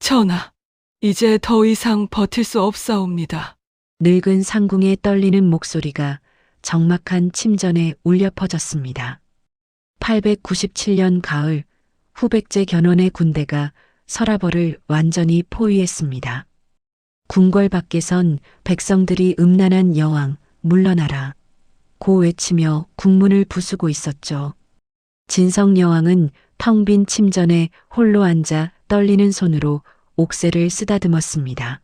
전하, 이제 더 이상 버틸 수 없사옵니다. 늙은 상궁의 떨리는 목소리가 적막한 침전에 울려 퍼졌습니다. 897년 가을 후백제 견훤의 군대가 서라벌을 완전히 포위했습니다. 궁궐 밖에선 백성들이 음란한 여왕 물러나라 고 외치며 국문을 부수고 있었죠. 진성 여왕은 텅 빈 침전에 홀로 앉아 떨리는 손으로 옥새를 쓰다듬었습니다.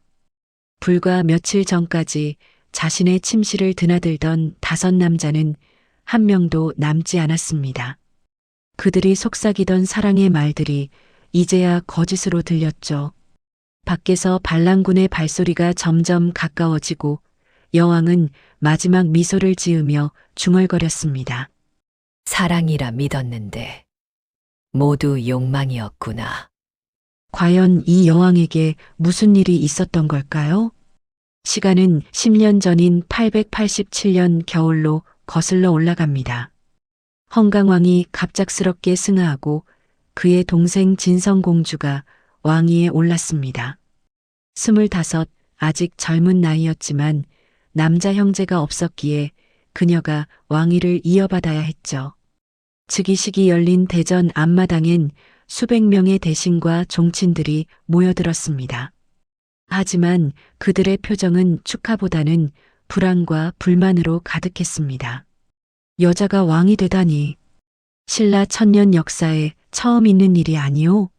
불과 며칠 전까지 자신의 침실을 드나들던 5 남자는 한 명도 남지 않았습니다. 그들이 속삭이던 사랑의 말들이 이제야 거짓으로 들렸죠. 밖에서 반란군의 발소리가 점점 가까워지고 여왕은 마지막 미소를 지으며 중얼거렸습니다. 사랑이라 믿었는데 모두 욕망이었구나. 과연 이 여왕에게 무슨 일이 있었던 걸까요? 시간은 10년 전인 887년 겨울로 거슬러 올라갑니다. 헝강왕이 갑작스럽게 승하하고 그의 동생 진성공주가 왕위에 올랐습니다. 25, 아직 젊은 나이였지만 남자 형제가 없었기에 그녀가 왕위를 이어받아야 했죠. 즉위식이 열린 대전 앞마당엔 수백 명의 대신과 종친들이 모여들었습니다. 하지만 그들의 표정은 축하보다는 불안과 불만으로 가득했습니다. 여자가 왕이 되다니 신라 천년 역사에 처음 있는 일이 아니오?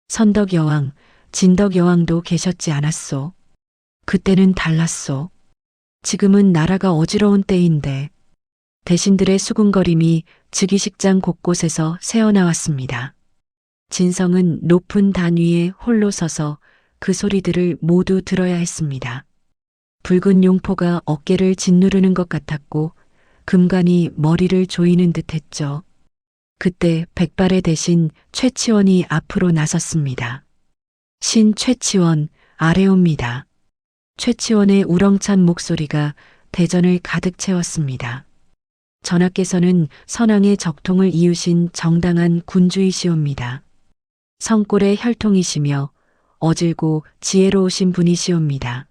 선덕여왕, 진덕여왕도 계셨지 않았소. 그때는 달랐소. 지금은 나라가 어지러운 때인데 대신들의 수군거림이 즉위식장 곳곳에서 새어나왔습니다. 진성은 높은 단 위에 홀로 서서 그 소리들을 모두 들어야 했습니다. 붉은 용포가 어깨를 짓누르는 것 같았고 금관이 머리를 조이는 듯 했죠. 그때 백발의 대신 최치원이 앞으로 나섰습니다. 신 최치원 아래옵니다. 최치원의 우렁찬 목소리가 대전을 가득 채웠습니다. 전하께서는 선왕의 적통을 이으신 정당한 군주이시옵니다. 성골의 혈통이시며 어질고 지혜로우신 분이시옵니다.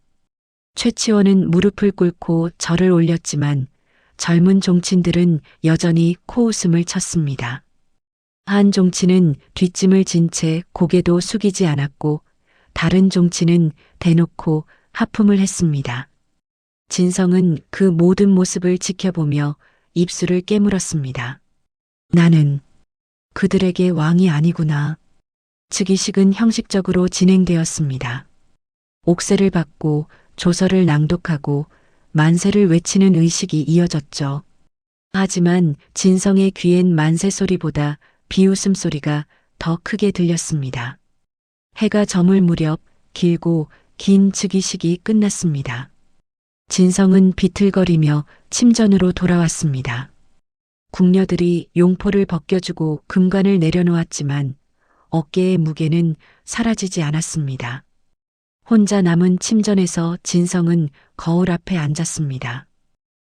최치원은 무릎을 꿇고 절을 올렸지만 젊은 종친들은 여전히 코웃음을 쳤습니다. 한 종친은 뒷짐을 진 채 고개도 숙이지 않았고 다른 종친은 대놓고 하품을 했습니다. 진성은 그 모든 모습을 지켜보며 입술을 깨물었습니다. 나는 그들에게 왕이 아니구나. 즉위식은 형식적으로 진행되었습니다. 옥새를 받고 조서를 낭독하고 만세를 외치는 의식이 이어졌죠. 하지만 진성의 귀엔 만세 소리보다 비웃음 소리가 더 크게 들렸습니다. 해가 저물 무렵 길고 긴 즉위식이 끝났습니다. 진성은 비틀거리며 침전으로 돌아왔습니다. 궁녀들이 용포를 벗겨주고 금관을 내려놓았지만 어깨의 무게는 사라지지 않았습니다. 혼자 남은 침전에서 진성은 거울 앞에 앉았습니다.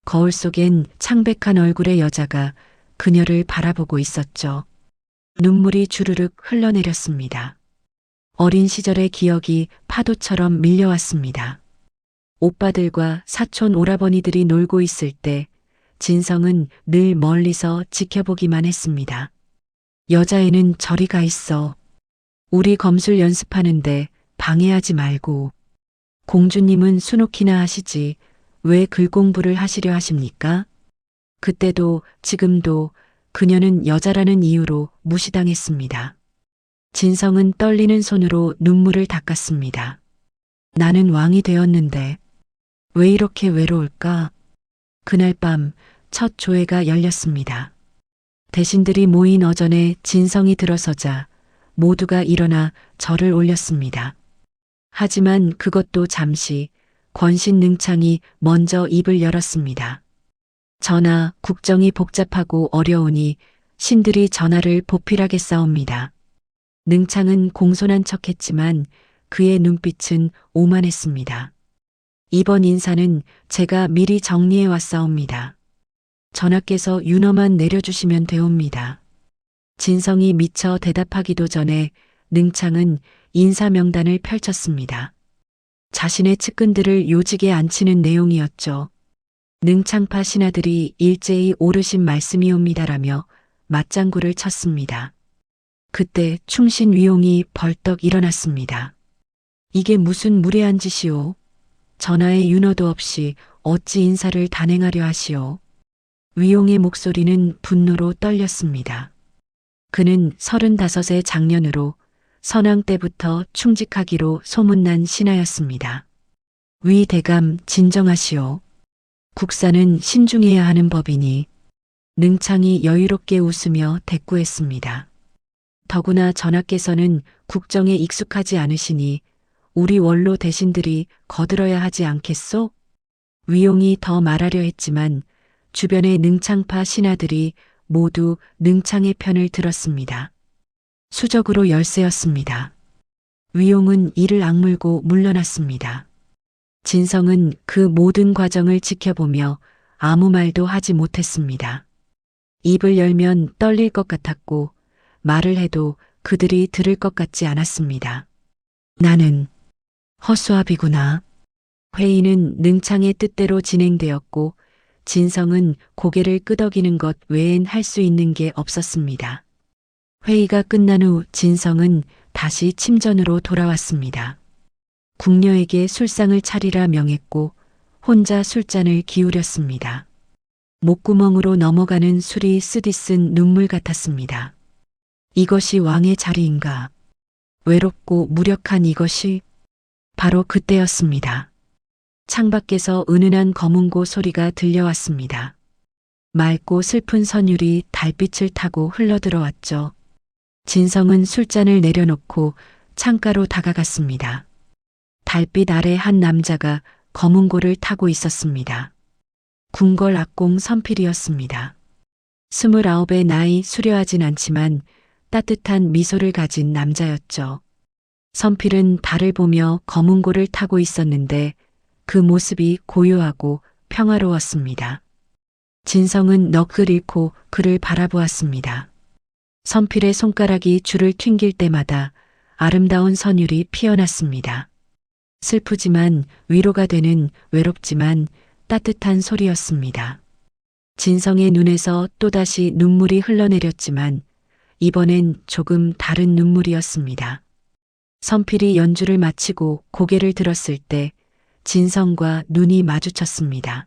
거울 속엔 창백한 얼굴의 여자가 그녀를 바라보고 있었죠. 눈물이 주르륵 흘러내렸습니다. 어린 시절의 기억이 파도처럼 밀려왔습니다. 오빠들과 사촌 오라버니들이 놀고 있을 때 진성은 늘 멀리서 지켜보기만 했습니다. 여자애는 저리 가 있어. 우리 검술 연습하는데 방해하지 말고. 공주님은 수놓기나 하시지 왜 글 공부를 하시려 하십니까? 그때도 지금도 그녀는 여자라는 이유로 무시당했습니다. 진성은 떨리는 손으로 눈물을 닦았습니다. 나는 왕이 되었는데 왜 이렇게 외로울까? 그날 밤 첫 조회가 열렸습니다. 대신들이 모인 어전에 진성이 들어서자 모두가 일어나 절을 올렸습니다. 하지만 그것도 잠시 권신 능창이 먼저 입을 열었습니다. 전하, 국정이 복잡하고 어려우니 신들이 전하를 보필하겠사옵니다. 능창은 공손한 척했지만 그의 눈빛은 오만했습니다. 이번 인사는 제가 미리 정리해 왔사옵니다. 전하께서 윤허만 내려주시면 되옵니다. 진성이 미처 대답하기도 전에 능창은 인사 명단을 펼쳤습니다. 자신의 측근들을 요직에 앉히는 내용이었죠. 능창파 신하들이 일제히 오르신 말씀이옵니다라며 맞장구를 쳤습니다. 그때 충신 위용이 벌떡 일어났습니다. 이게 무슨 무례한 짓이오? 전하의 윤허도 없이 어찌 인사를 단행하려 하시오? 위용의 목소리는 분노로 떨렸습니다. 그는 35의 장년으로 선왕 때부터 충직하기로 소문난 신하였습니다. 위 대감 진정하시오. 국사는 신중해야 하는 법이니. 능창이 여유롭게 웃으며 대꾸했습니다. 더구나 전하께서는 국정에 익숙하지 않으시니 우리 원로 대신들이 거들어야 하지 않겠소? 위용이 더 말하려 했지만 주변의 능창파 신하들이 모두 능창의 편을 들었습니다. 수적으로 열세였습니다. 위용은 이를 악물고 물러났습니다. 진성은 그 모든 과정을 지켜보며 아무 말도 하지 못했습니다. 입을 열면 떨릴 것 같았고 말을 해도 그들이 들을 것 같지 않았습니다. 나는 허수아비구나. 회의는 능창의 뜻대로 진행되었고 진성은 고개를 끄덕이는 것 외엔 할 수 있는 게 없었습니다. 회의가 끝난 후 진성은 다시 침전으로 돌아왔습니다. 궁녀에게 술상을 차리라 명했고 혼자 술잔을 기울였습니다. 목구멍으로 넘어가는 술이 쓰디쓴 눈물 같았습니다. 이것이 왕의 자리인가? 외롭고 무력한 이것이? 바로 그때였습니다. 창밖에서 은은한 검은고 소리가 들려왔습니다. 맑고 슬픈 선율이 달빛을 타고 흘러들어왔죠. 진성은 술잔을 내려놓고 창가로 다가갔습니다. 달빛 아래 한 남자가 검은고를 타고 있었습니다. 궁궐 악공 선필이었습니다. 29의 나이 수려하진 않지만 따뜻한 미소를 가진 남자였죠. 선필은 달을 보며 검은고를 타고 있었는데 그 모습이 고요하고 평화로웠습니다. 진성은 넋을 잃고 그를 바라보았습니다. 선필의 손가락이 줄을 튕길 때마다 아름다운 선율이 피어났습니다. 슬프지만 위로가 되는 외롭지만 따뜻한 소리였습니다. 진성의 눈에서 또다시 눈물이 흘러내렸지만 이번엔 조금 다른 눈물이었습니다. 선필이 연주를 마치고 고개를 들었을 때 진성과 눈이 마주쳤습니다.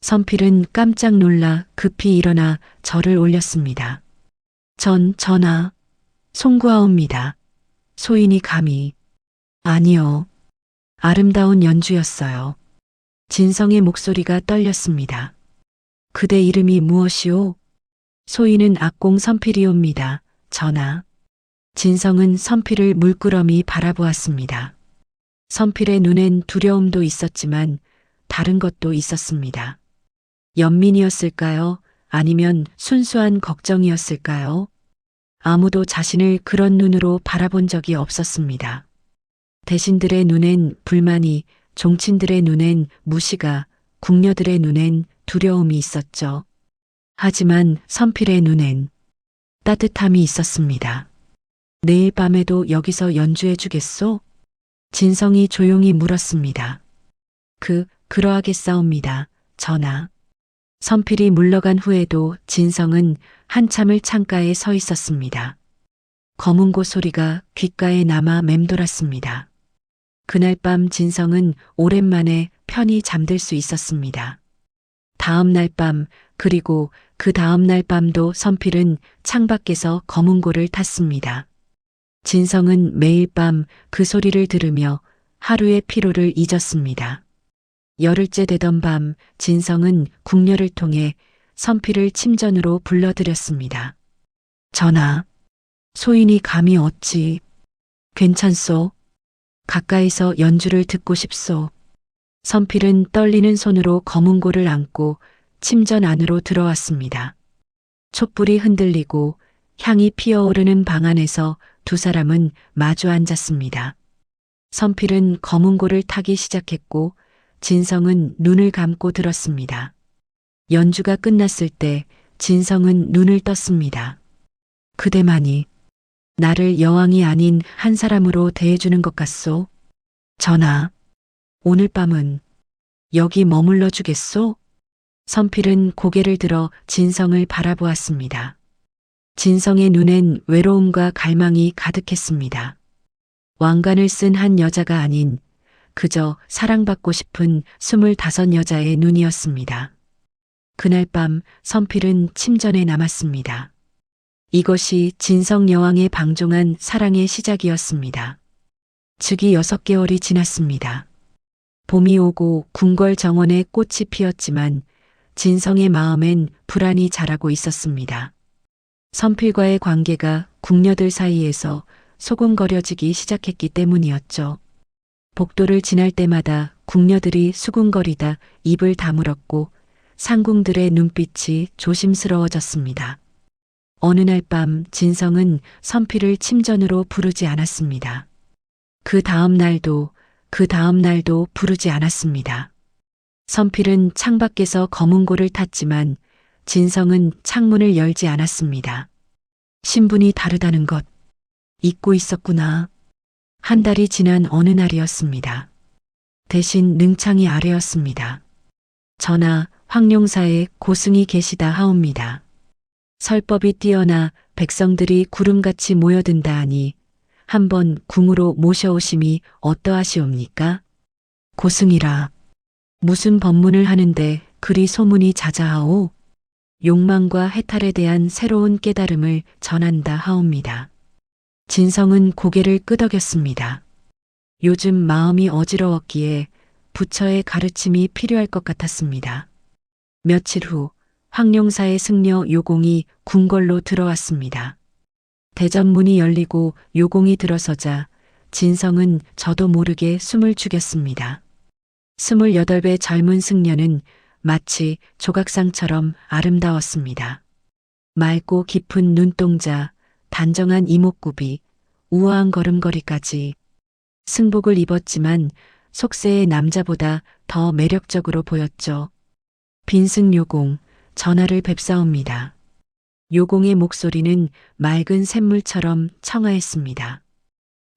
선필은 깜짝 놀라 급히 일어나 절을 올렸습니다. 전하, 송구하옵니다. 소인이 감히. 아니요. 아름다운 연주였어요. 진성의 목소리가 떨렸습니다. 그대 이름이 무엇이오? 소인은 악공 선필이옵니다. 전하. 진성은 선필을 물끄러미 바라보았습니다. 선필의 눈엔 두려움도 있었지만 다른 것도 있었습니다. 연민이었을까요? 아니면 순수한 걱정이었을까요? 아무도 자신을 그런 눈으로 바라본 적이 없었습니다. 대신들의 눈엔 불만이, 종친들의 눈엔 무시가, 궁녀들의 눈엔 두려움이 있었죠. 하지만 선필의 눈엔 따뜻함이 있었습니다. 내일 밤에도 여기서 연주해 주겠소? 진성이 조용히 물었습니다. 그러하겠사옵니다, 전하. 선필이 물러간 후에도 진성은 한참을 창가에 서 있었습니다. 검은고 소리가 귓가에 남아 맴돌았습니다. 그날 밤 진성은 오랜만에 편히 잠들 수 있었습니다. 다음 날 밤, 그리고 그 다음 날 밤도 선필은 창밖에서 검은고를 탔습니다. 진성은 매일 밤 그 소리를 들으며 하루의 피로를 잊었습니다. 열흘째 되던 밤 진성은 궁녀를 통해 선필을 침전으로 불러들였습니다. 전하, 소인이 감히 어찌. 괜찮소? 가까이서 연주를 듣고 싶소. 선필은 떨리는 손으로 검은고를 안고 침전 안으로 들어왔습니다. 촛불이 흔들리고 향이 피어오르는 방 안에서 두 사람은 마주 앉았습니다. 선필은 검은고를 타기 시작했고 진성은 눈을 감고 들었습니다. 연주가 끝났을 때 진성은 눈을 떴습니다. 그대만이 나를 여왕이 아닌 한 사람으로 대해주는 것 같소? 전하, 오늘 밤은 여기 머물러 주겠소? 선필은 고개를 들어 진성을 바라보았습니다. 진성의 눈엔 외로움과 갈망이 가득했습니다. 왕관을 쓴 한 여자가 아닌 그저 사랑받고 싶은 25 여자의 눈이었습니다. 그날 밤 선필은 침전에 남았습니다. 이것이 진성 여왕의 방종한 사랑의 시작이었습니다. 즉위 6개월이 지났습니다. 봄이 오고 궁궐 정원에 꽃이 피었지만 진성의 마음엔 불안이 자라고 있었습니다. 선필과의 관계가 궁녀들 사이에서 소곤거려지기 시작했기 때문이었죠. 복도를 지날 때마다 궁녀들이 수군거리다 입을 다물었고 상궁들의 눈빛이 조심스러워졌습니다. 어느 날 밤 진성은 선필을 침전으로 부르지 않았습니다. 그 다음 날도 부르지 않았습니다. 선필은 창밖에서 검은고를 탔지만 진성은 창문을 열지 않았습니다. 신분이 다르다는 것 잊고 있었구나. 한 달이 지난 어느 날이었습니다. 대신 능창이 아래였습니다. 전하, 황룡사에 고승이 계시다 하옵니다. 설법이 뛰어나 백성들이 구름같이 모여든다 하니 한번 궁으로 모셔오심이 어떠하시옵니까? 고승이라. 무슨 법문을 하는데 그리 소문이 자자하오? 욕망과 해탈에 대한 새로운 깨달음을 전한다 하옵니다. 진성은 고개를 끄덕였습니다. 요즘 마음이 어지러웠기에 부처의 가르침이 필요할 것 같았습니다. 며칠 후 황룡사의 승려 요공이 궁궐로 들어왔습니다. 대전문이 열리고 요공이 들어서자 진성은 저도 모르게 숨을 죽였습니다. 28배 젊은 승려는 마치 조각상처럼 아름다웠습니다. 맑고 깊은 눈동자, 단정한 이목구비, 우아한 걸음걸이까지 승복을 입었지만 속세의 남자보다 더 매력적으로 보였죠. 빈승요공, 전하를 뵙사옵니다. 요공의 목소리는 맑은 샘물처럼 청아했습니다.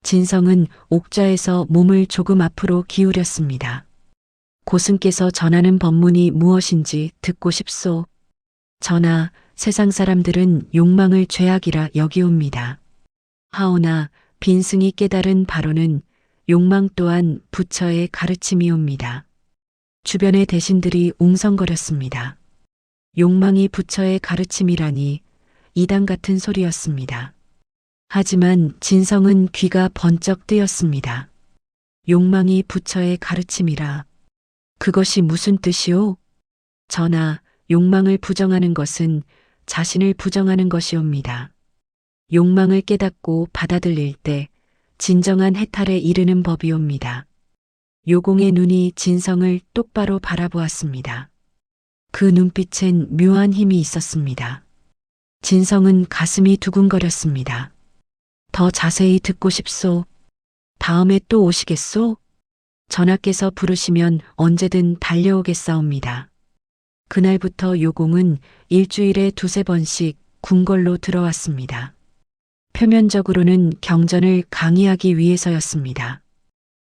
진성은 옥좌에서 몸을 조금 앞으로 기울였습니다. 고승께서 전하는 법문이 무엇인지 듣고 싶소. 전하, 세상 사람들은 욕망을 죄악이라 여기옵니다. 하오나 빈승이 깨달은 바로는 욕망 또한 부처의 가르침이옵니다. 주변의 대신들이 웅성거렸습니다. 욕망이 부처의 가르침이라니 이단 같은 소리였습니다. 하지만 진성은 귀가 번쩍 뜨였습니다. 욕망이 부처의 가르침이라. 그것이 무슨 뜻이오? 전하, 욕망을 부정하는 것은 자신을 부정하는 것이옵니다. 욕망을 깨닫고 받아들일 때 진정한 해탈에 이르는 법이옵니다. 요공의 눈이 진성을 똑바로 바라보았습니다. 그 눈빛엔 묘한 힘이 있었습니다. 진성은 가슴이 두근거렸습니다. 더 자세히 듣고 싶소. 다음에 또 오시겠소? 전하께서 부르시면 언제든 달려오겠사옵니다. 그날부터 요공은 일주일에 2~3번씩 궁궐로 들어왔습니다. 표면적으로는 경전을 강의하기 위해서였습니다.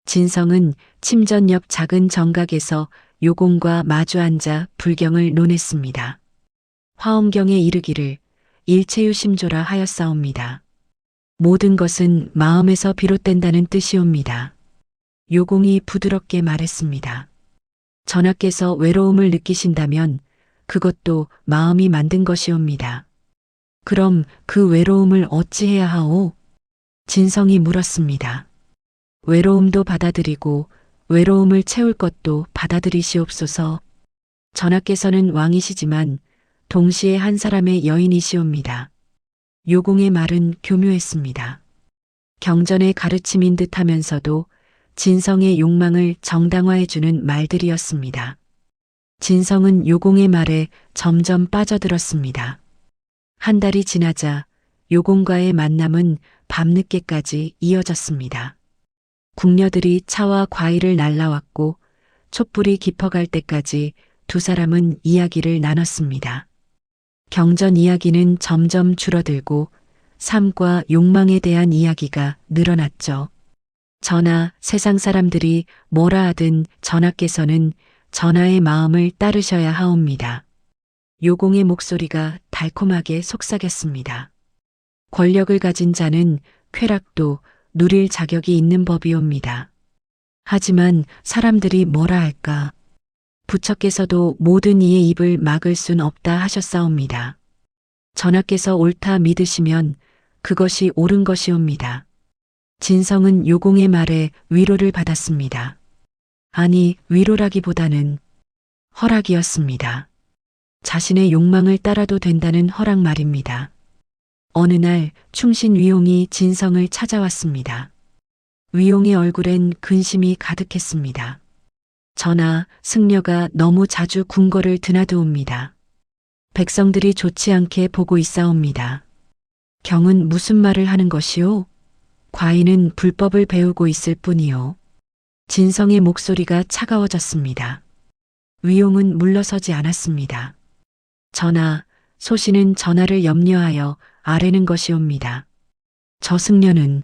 진성은 침전 옆 작은 정각에서 요공과 마주 앉아 불경을 논했습니다. 화엄경에 이르기를 일체유심조라 하였사옵니다. 모든 것은 마음에서 비롯된다는 뜻이옵니다. 요공이 부드럽게 말했습니다. 전하께서 외로움을 느끼신다면 그것도 마음이 만든 것이옵니다. 그럼 그 외로움을 어찌해야 하오? 진성이 물었습니다. 외로움도 받아들이고 외로움을 채울 것도 받아들이시옵소서. 전하께서는 왕이시지만 동시에 한 사람의 여인이시옵니다. 요공의 말은 교묘했습니다. 경전의 가르침인 듯 하면서도 진성의 욕망을 정당화해주는 말들이었습니다. 진성은 요공의 말에 점점 빠져들었습니다. 한 달이 지나자 요공과의 만남은 밤늦게까지 이어졌습니다. 궁녀들이 차와 과일을 날라왔고 촛불이 깊어갈 때까지 두 사람은 이야기를 나눴습니다. 경전 이야기는 점점 줄어들고 삶과 욕망에 대한 이야기가 늘어났죠. 전하, 세상 사람들이 뭐라 하든 전하께서는 전하의 마음을 따르셔야 하옵니다. 요공의 목소리가 달콤하게 속삭였습니다. 권력을 가진 자는 쾌락도 누릴 자격이 있는 법이옵니다. 하지만 사람들이 뭐라 할까? 부처께서도 모든 이의 입을 막을 순 없다 하셨사옵니다. 전하께서 옳다 믿으시면 그것이 옳은 것이옵니다. 진성은 요공의 말에 위로를 받았습니다. 아니, 위로라기보다는 허락이었습니다. 자신의 욕망을 따라도 된다는 허락 말입니다. 어느 날 충신 위용이 진성을 찾아왔습니다. 위용의 얼굴엔 근심이 가득했습니다. 전하, 승려가 너무 자주 궁궐을 드나드옵니다. 백성들이 좋지 않게 보고 있사옵니다. 경은 무슨 말을 하는 것이오? 과인은 불법을 배우고 있을 뿐이요. 진성의 목소리가 차가워졌습니다. 위용은 물러서지 않았습니다. 전하, 소신은 전하를 염려하여 아뢰는 것이옵니다. 저 승려는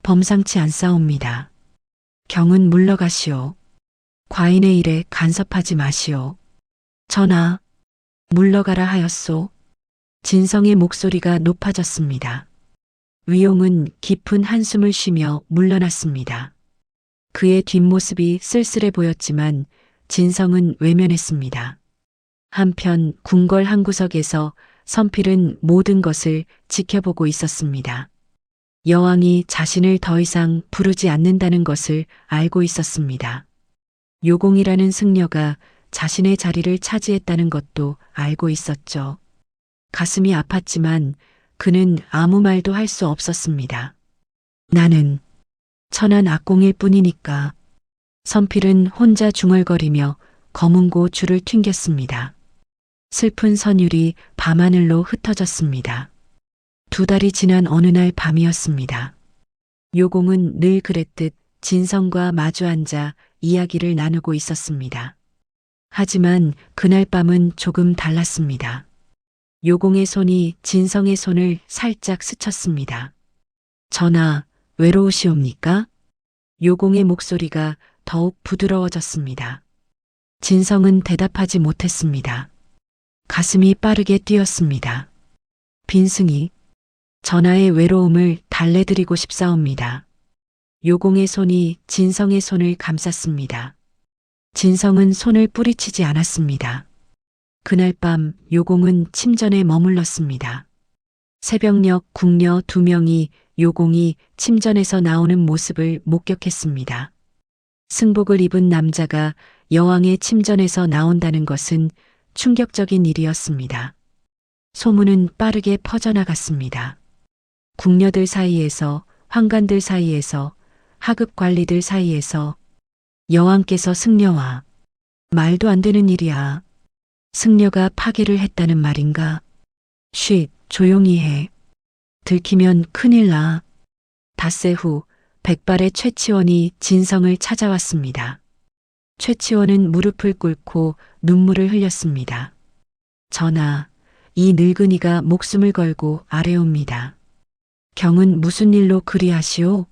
범상치 않사옵니다. 경은 물러가시오. 과인의 일에 간섭하지 마시오. 전하, 물러가라 하였소. 진성의 목소리가 높아졌습니다. 위용은 깊은 한숨을 쉬며 물러났습니다. 그의 뒷모습이 쓸쓸해 보였지만 진성은 외면했습니다. 한편 궁궐 한 구석에서 선필은 모든 것을 지켜보고 있었습니다. 여왕이 자신을 더 이상 부르지 않는다는 것을 알고 있었습니다. 요공이라는 승려가 자신의 자리를 차지했다는 것도 알고 있었죠. 가슴이 아팠지만 그는 아무 말도 할 수 없었습니다. 나는 천한 악공일 뿐이니까. 선필은 혼자 중얼거리며 검은고 줄을 튕겼습니다. 슬픈 선율이 밤하늘로 흩어졌습니다. 2달이 지난 어느 날 밤이었습니다. 요공은 늘 그랬듯 진성과 마주 앉아 이야기를 나누고 있었습니다. 하지만 그날 밤은 조금 달랐습니다. 요공의 손이 진성의 손을 살짝 스쳤습니다. 전하, 외로우시옵니까? 요공의 목소리가 더욱 부드러워졌습니다. 진성은 대답하지 못했습니다. 가슴이 빠르게 뛰었습니다. 빈승이, 전하의 외로움을 달래드리고 싶사옵니다. 요공의 손이 진성의 손을 감쌌습니다. 진성은 손을 뿌리치지 않았습니다. 그날 밤 요공은 침전에 머물렀습니다. 새벽녘 궁녀 2명이 요공이 침전에서 나오는 모습을 목격했습니다. 승복을 입은 남자가 여왕의 침전에서 나온다는 것은 충격적인 일이었습니다. 소문은 빠르게 퍼져나갔습니다. 궁녀들 사이에서, 환관들 사이에서, 하급 관리들 사이에서 여왕께서 승려와 말도 안 되는 일이야. 승려가 파괴를 했다는 말인가? 쉿, 조용히 해. 들키면 큰일 나. 닷새 후 백발의 최치원이 진성을 찾아왔습니다. 최치원은 무릎을 꿇고 눈물을 흘렸습니다. 전하, 이 늙은이가 목숨을 걸고 아뢰옵니다. 경은 무슨 일로 그리하시오?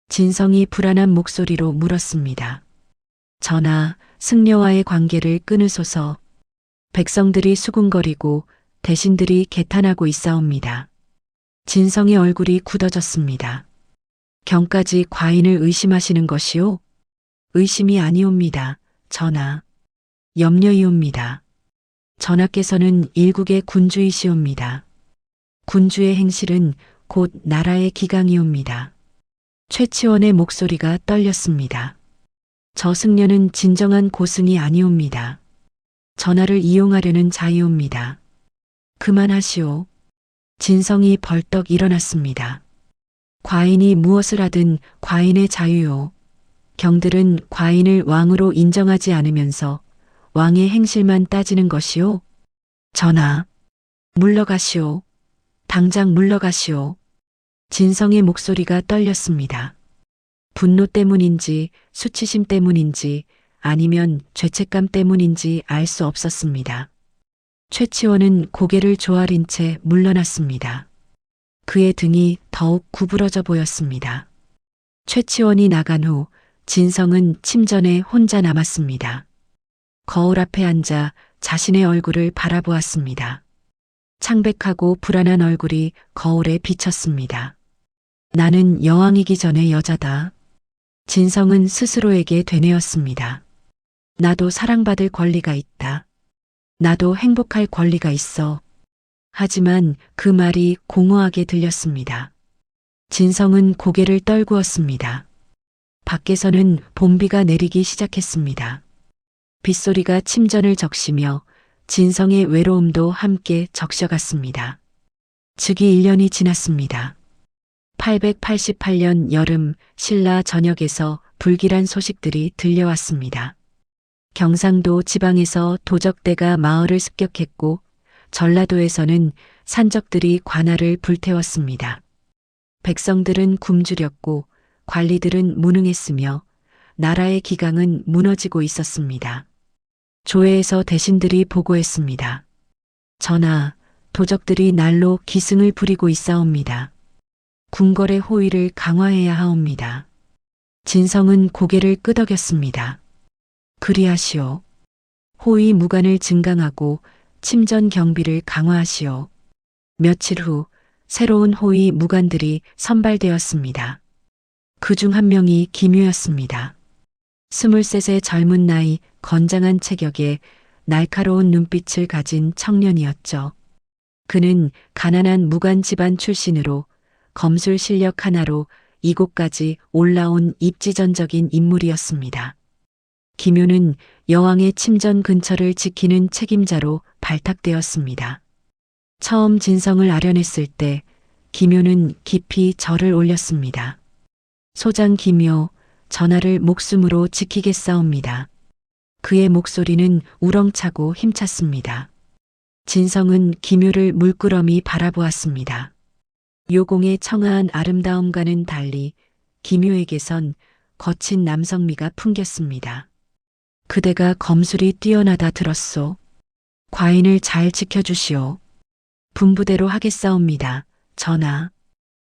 진성이 불안한 목소리로 물었습니다. 전하, 승려와의 관계를 끊으소서. 백성들이 수군거리고 대신들이 개탄하고 있사옵니다. 진성의 얼굴이 굳어졌습니다. 경까지 과인을 의심하시는 것이오? 의심이 아니옵니다. 전하. 염려이옵니다. 전하께서는 일국의 군주이시옵니다. 군주의 행실은 곧 나라의 기강이옵니다. 최치원의 목소리가 떨렸습니다. 저 승려는 진정한 고승이 아니옵니다. 전하를 이용하려는 자이옵니다. 그만하시오. 진성이 벌떡 일어났습니다. 과인이 무엇을 하든 과인의 자유요. 경들은 과인을 왕으로 인정하지 않으면서 왕의 행실만 따지는 것이오. 전하, 물러가시오. 당장 물러가시오. 진성의 목소리가 떨렸습니다. 분노 때문인지 수치심 때문인지 아니면 죄책감 때문인지 알 수 없었습니다. 최치원은 고개를 조아린 채 물러났습니다. 그의 등이 더욱 구부러져 보였습니다. 최치원이 나간 후 진성은 침전에 혼자 남았습니다. 거울 앞에 앉아 자신의 얼굴을 바라보았습니다. 창백하고 불안한 얼굴이 거울에 비쳤습니다. 나는 여왕이기 전에 여자다. 진성은 스스로에게 되뇌었습니다. 나도 사랑받을 권리가 있다. 나도 행복할 권리가 있어. 하지만 그 말이 공허하게 들렸습니다. 진성은 고개를 떨구었습니다. 밖에서는 봄비가 내리기 시작했습니다. 빗소리가 침전을 적시며 진성의 외로움도 함께 적셔갔습니다. 즉위 1년이 지났습니다. 888년 여름 신라 전역에서 불길한 소식들이 들려왔습니다. 경상도 지방에서 도적대가 마을을 습격했고 전라도에서는 산적들이 관할을 불태웠습니다. 백성들은 굶주렸고 관리들은 무능했으며 나라의 기강은 무너지고 있었습니다. 조회에서 대신들이 보고했습니다. 전하, 도적들이 날로 기승을 부리고 있사옵니다. 궁궐의 호위를 강화해야 하옵니다. 진성은 고개를 끄덕였습니다. 그리하시오. 호위 무관을 증강하고 침전 경비를 강화하시오. 며칠 후 새로운 호위 무관들이 선발되었습니다. 그중 한 명이 김유였습니다. 23의 젊은 나이 건장한 체격에 날카로운 눈빛을 가진 청년이었죠. 그는 가난한 무관 집안 출신으로 검술 실력 하나로 이곳까지 올라온 입지전적인 인물이었습니다. 김유는 여왕의 침전 근처를 지키는 책임자로 발탁되었습니다. 처음 진성을 아련했을 때 김유는 깊이 절을 올렸습니다. 소장 김유, 전하를 목숨으로 지키겠사옵니다. 그의 목소리는 우렁차고 힘찼습니다. 진성은 김유를 물끄러미 바라보았습니다. 요공의 청아한 아름다움과는 달리 김유에게선 거친 남성미가 풍겼습니다. 그대가 검술이 뛰어나다 들었소. 과인을 잘 지켜주시오. 분부대로 하겠사옵니다. 전하.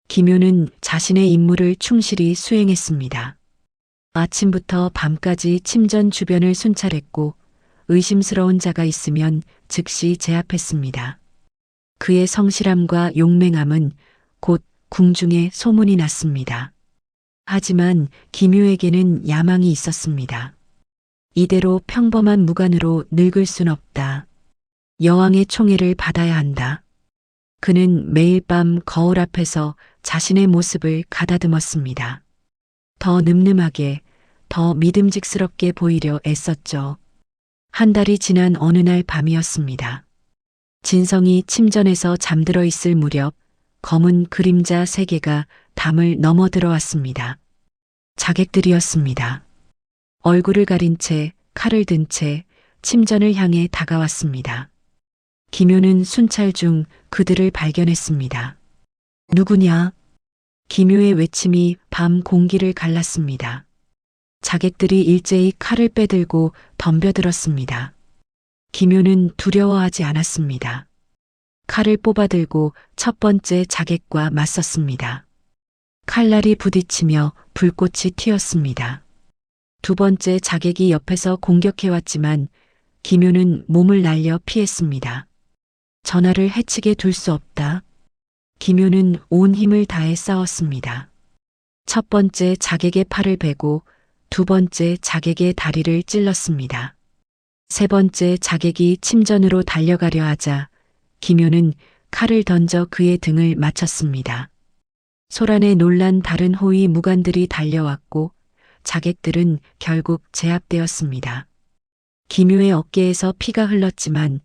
김유는 자신의 임무를 충실히 수행했습니다. 아침부터 밤까지 침전 주변을 순찰했고 의심스러운 자가 있으면 즉시 제압했습니다. 그의 성실함과 용맹함은 곧 궁중에 소문이 났습니다. 하지만 김유에게는 야망이 있었습니다. 이대로 평범한 무관으로 늙을 순 없다. 여왕의 총애를 받아야 한다. 그는 매일 밤 거울 앞에서 자신의 모습을 가다듬었습니다. 더 늠름하게, 더 믿음직스럽게 보이려 애썼죠. 한 달이 지난 어느 날 밤이었습니다. 진성이 침전에서 잠들어 있을 무렵 검은 그림자 3개가 담을 넘어 들어왔습니다. 자객들이었습니다. 얼굴을 가린 채 칼을 든 채 침전을 향해 다가왔습니다. 김유는 순찰 중 그들을 발견했습니다. 누구냐? 김유의 외침이 밤 공기를 갈랐습니다. 자객들이 일제히 칼을 빼들고 덤벼들었습니다. 김유는 두려워하지 않았습니다. 칼을 뽑아들고 첫 번째 자객과 맞섰습니다. 칼날이 부딪히며 불꽃이 튀었습니다. 두 번째 자객이 옆에서 공격해왔지만 김유는 몸을 날려 피했습니다. 전하를 해치게 둘 수 없다. 김유는 온 힘을 다해 싸웠습니다. 첫 번째 자객의 팔을 베고 두 번째 자객의 다리를 찔렀습니다. 세 번째 자객이 침전으로 달려가려 하자 김유는 칼을 던져 그의 등을 맞췄습니다. 소란에 놀란 다른 호위 무관들이 달려왔고 자객들은 결국 제압되었습니다. 김유의 어깨에서 피가 흘렀지만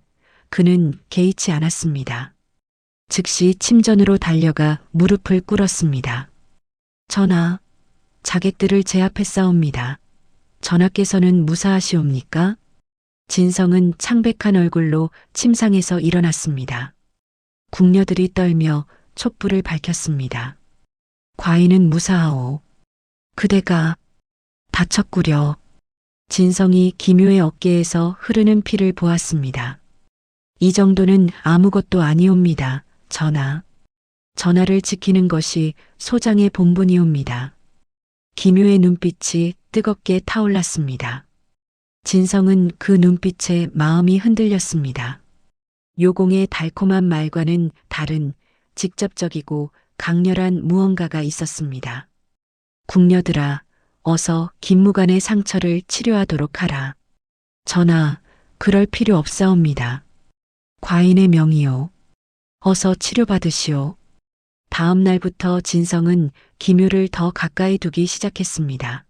그는 개의치 않았습니다. 즉시 침전으로 달려가 무릎을 꿇었습니다. 전하, 자객들을 제압했사옵니다. 전하께서는 무사하시옵니까? 진성은 창백한 얼굴로 침상에서 일어났습니다. 궁녀들이 떨며 촛불을 밝혔습니다. 과인은 무사하오. 그대가 다쳤구려. 진성이 김유의 어깨에서 흐르는 피를 보았습니다. 이 정도는 아무것도 아니옵니다. 전하. 전하를 지키는 것이 소장의 본분이옵니다. 기묘의 눈빛이 뜨겁게 타올랐습니다. 진성은 그 눈빛에 마음이 흔들렸습니다. 요공의 달콤한 말과는 다른 직접적이고 강렬한 무언가가 있었습니다. 궁녀들아, 어서 김무간의 상처를 치료하도록 하라. 전하, 그럴 필요 없사옵니다. 과인의 명이요. 어서 치료받으시오. 다음 날부터 진성은 기묘를 더 가까이 두기 시작했습니다.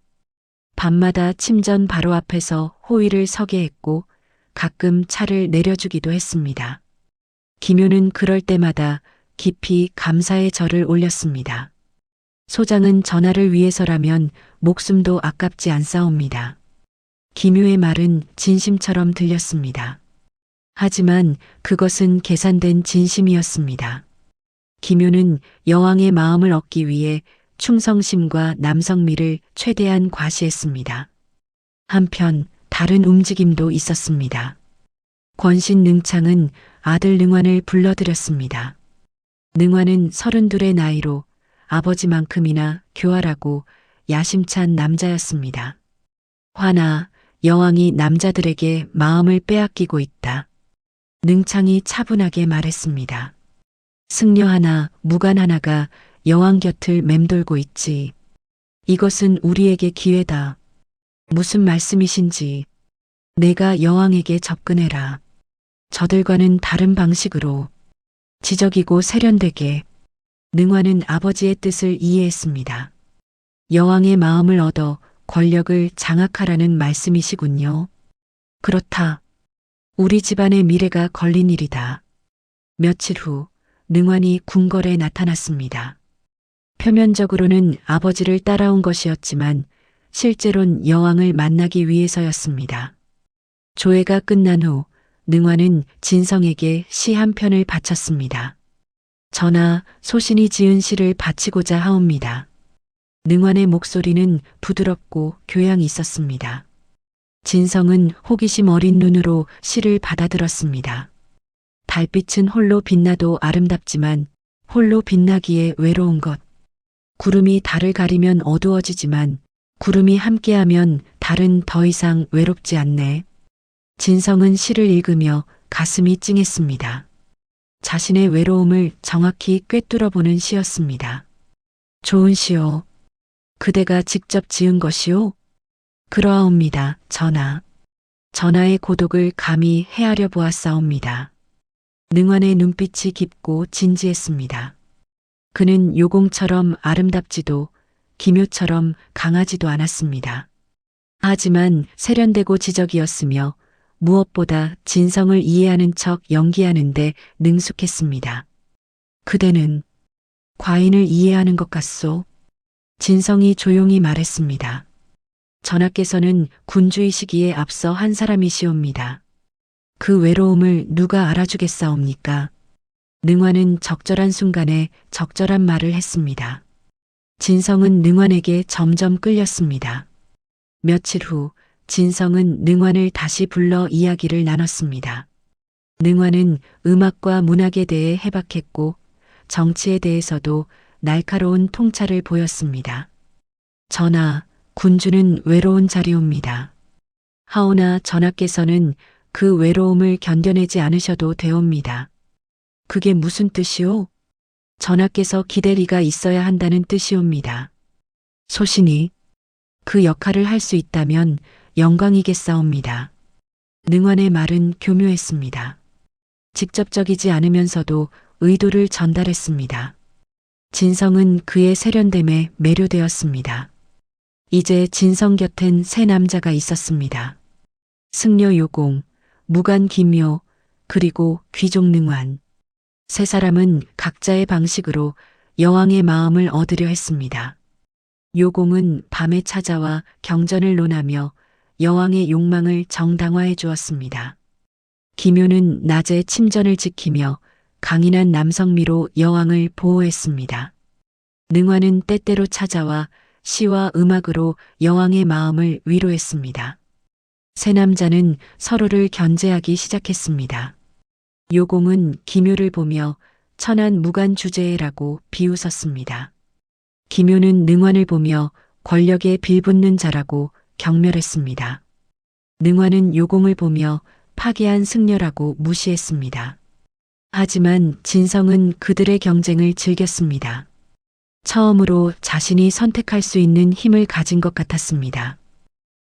밤마다 침전 바로 앞에서 호위를 서게 했고 가끔 차를 내려주기도 했습니다. 기묘는 그럴 때마다 깊이 감사의 절을 올렸습니다. 소장은 전하를 위해서라면 목숨도 아깝지 않사옵니다. 기묘의 말은 진심처럼 들렸습니다. 하지만 그것은 계산된 진심이었습니다. 기묘는 여왕의 마음을 얻기 위해 충성심과 남성미를 최대한 과시했습니다. 한편 다른 움직임도 있었습니다. 권신 능창은 아들 능환을 불러들였습니다. 능환은 32의 나이로 아버지만큼이나 교활하고 야심찬 남자였습니다. 화나 여왕이 남자들에게 마음을 빼앗기고 있다. 능창이 차분하게 말했습니다. 승려 하나, 무관 하나가 여왕 곁을 맴돌고 있지. 이것은 우리에게 기회다. 무슨 말씀이신지. 내가 여왕에게 접근해라. 저들과는 다른 방식으로 지적이고 세련되게. 능화는 아버지의 뜻을 이해했습니다. 여왕의 마음을 얻어 권력을 장악하라는 말씀이시군요. 그렇다. 우리 집안의 미래가 걸린 일이다. 며칠 후 능환이 궁궐에 나타났습니다. 표면적으로는 아버지를 따라온 것이었지만 실제론 여왕을 만나기 위해서였습니다. 조회가 끝난 후 능환은 진성에게 시 한 편을 바쳤습니다. 전하, 소신이 지은 시를 바치고자 하옵니다. 능환의 목소리는 부드럽고 교양이 있었습니다. 진성은 호기심 어린 눈으로 시를 받아들었습니다. 달빛은 홀로 빛나도 아름답지만 홀로 빛나기에 외로운 것. 구름이 달을 가리면 어두워지지만 구름이 함께하면 달은 더 이상 외롭지 않네. 진성은 시를 읽으며 가슴이 찡했습니다. 자신의 외로움을 정확히 꿰뚫어보는 시였습니다. 좋은 시요. 그대가 직접 지은 것이요? 그러하옵니다, 전하. 전하의 고독을 감히 헤아려 보았사옵니다. 능환의 눈빛이 깊고 진지했습니다. 그는 요공처럼 아름답지도 기묘처럼 강하지도 않았습니다. 하지만 세련되고 지적이었으며 무엇보다 진성을 이해하는 척 연기하는데 능숙했습니다. 그대는 과인을 이해하는 것 같소? 진성이 조용히 말했습니다. 전하께서는 군주이시기에 앞서 한 사람이시옵니다. 그 외로움을 누가 알아주겠사옵니까? 능환은 적절한 순간에 적절한 말을 했습니다. 진성은 능환에게 점점 끌렸습니다. 며칠 후 진성은 능환을 다시 불러 이야기를 나눴습니다. 능환은 음악과 문학에 대해 해박했고 정치에 대해서도 날카로운 통찰을 보였습니다. 전하, 군주는 외로운 자리옵니다. 하오나 전하께서는 그 외로움을 견뎌내지 않으셔도 되옵니다. 그게 무슨 뜻이오? 전하께서 기대리가 있어야 한다는 뜻이옵니다. 소신이 그 역할을 할 수 있다면 영광이겠사옵니다. 능환의 말은 교묘했습니다. 직접적이지 않으면서도 의도를 전달했습니다. 진성은 그의 세련됨에 매료되었습니다. 이제 진성 곁엔 세 남자가 있었습니다. 승려 요공, 무관 기묘, 그리고 귀족 능환. 세 사람은 각자의 방식으로 여왕의 마음을 얻으려 했습니다. 요공은 밤에 찾아와 경전을 논하며 여왕의 욕망을 정당화해 주었습니다. 기묘는 낮에 침전을 지키며 강인한 남성미로 여왕을 보호했습니다. 능환은 때때로 찾아와 시와 음악으로 여왕의 마음을 위로했습니다. 세 남자는 서로를 견제하기 시작했습니다. 요공은 기묘를 보며 천한 무간주제라고 비웃었습니다. 김효는 능환을 보며 권력에 빌붙는 자라고 경멸했습니다. 능환은 요공을 보며 파괴한 승려라고 무시했습니다. 하지만 진성은 그들의 경쟁을 즐겼습니다. 처음으로 자신이 선택할 수 있는 힘을 가진 것 같았습니다.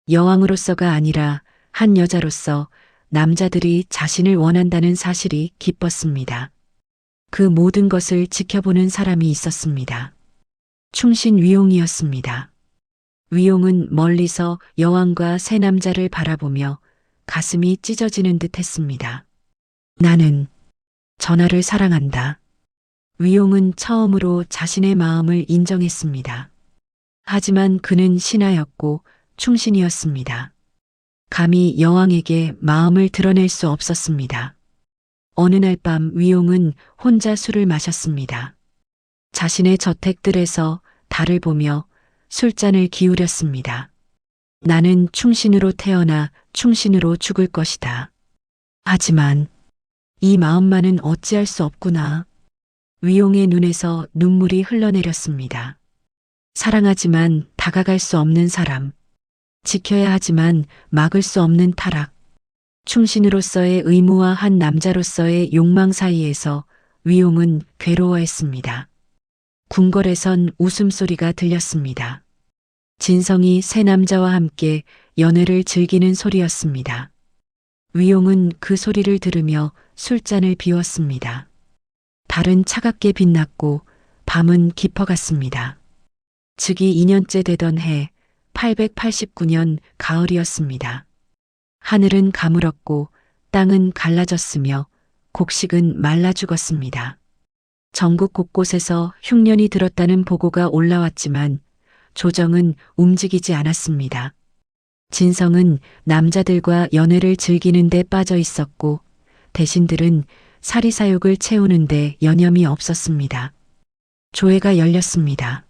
여왕으로서가 아니라 한 여자로서 남자들이 자신을 원한다는 사실이 기뻤습니다. 그 모든 것을 지켜보는 사람이 있었습니다. 충신 위용이었습니다. 위용은 멀리서 여왕과 세 남자를 바라보며 가슴이 찢어지는 듯 했습니다. 나는 전하를 사랑한다. 위용은 처음으로 자신의 마음을 인정했습니다. 하지만 그는 신하였고 충신이었습니다. 감히 여왕에게 마음을 드러낼 수 없었습니다. 어느 날 밤 위용은 혼자 술을 마셨습니다. 자신의 저택들에서 달을 보며 술잔을 기울였습니다. 나는 충신으로 태어나 충신으로 죽을 것이다. 하지만 이 마음만은 어찌할 수 없구나. 위용의 눈에서 눈물이 흘러내렸습니다. 사랑하지만 다가갈 수 없는 사람. 지켜야 하지만 막을 수 없는 타락. 충신으로서의 의무와 한 남자로서의 욕망 사이에서 위용은 괴로워했습니다. 궁궐에선 웃음소리가 들렸습니다. 진성이 새 남자와 함께 연애를 즐기는 소리였습니다. 위용은 그 소리를 들으며 술잔을 비웠습니다. 달은 차갑게 빛났고 밤은 깊어갔습니다. 즉위 2년째 되던 해 889년 가을이었습니다. 하늘은 가물었고 땅은 갈라졌으며 곡식은 말라 죽었습니다. 전국 곳곳에서 흉년이 들었다는 보고가 올라왔지만 조정은 움직이지 않았습니다. 진성은 남자들과 연애를 즐기는 데 빠져 있었고 대신들은 사리사욕을 채우는데 여념이 없었습니다. 조회가 열렸습니다.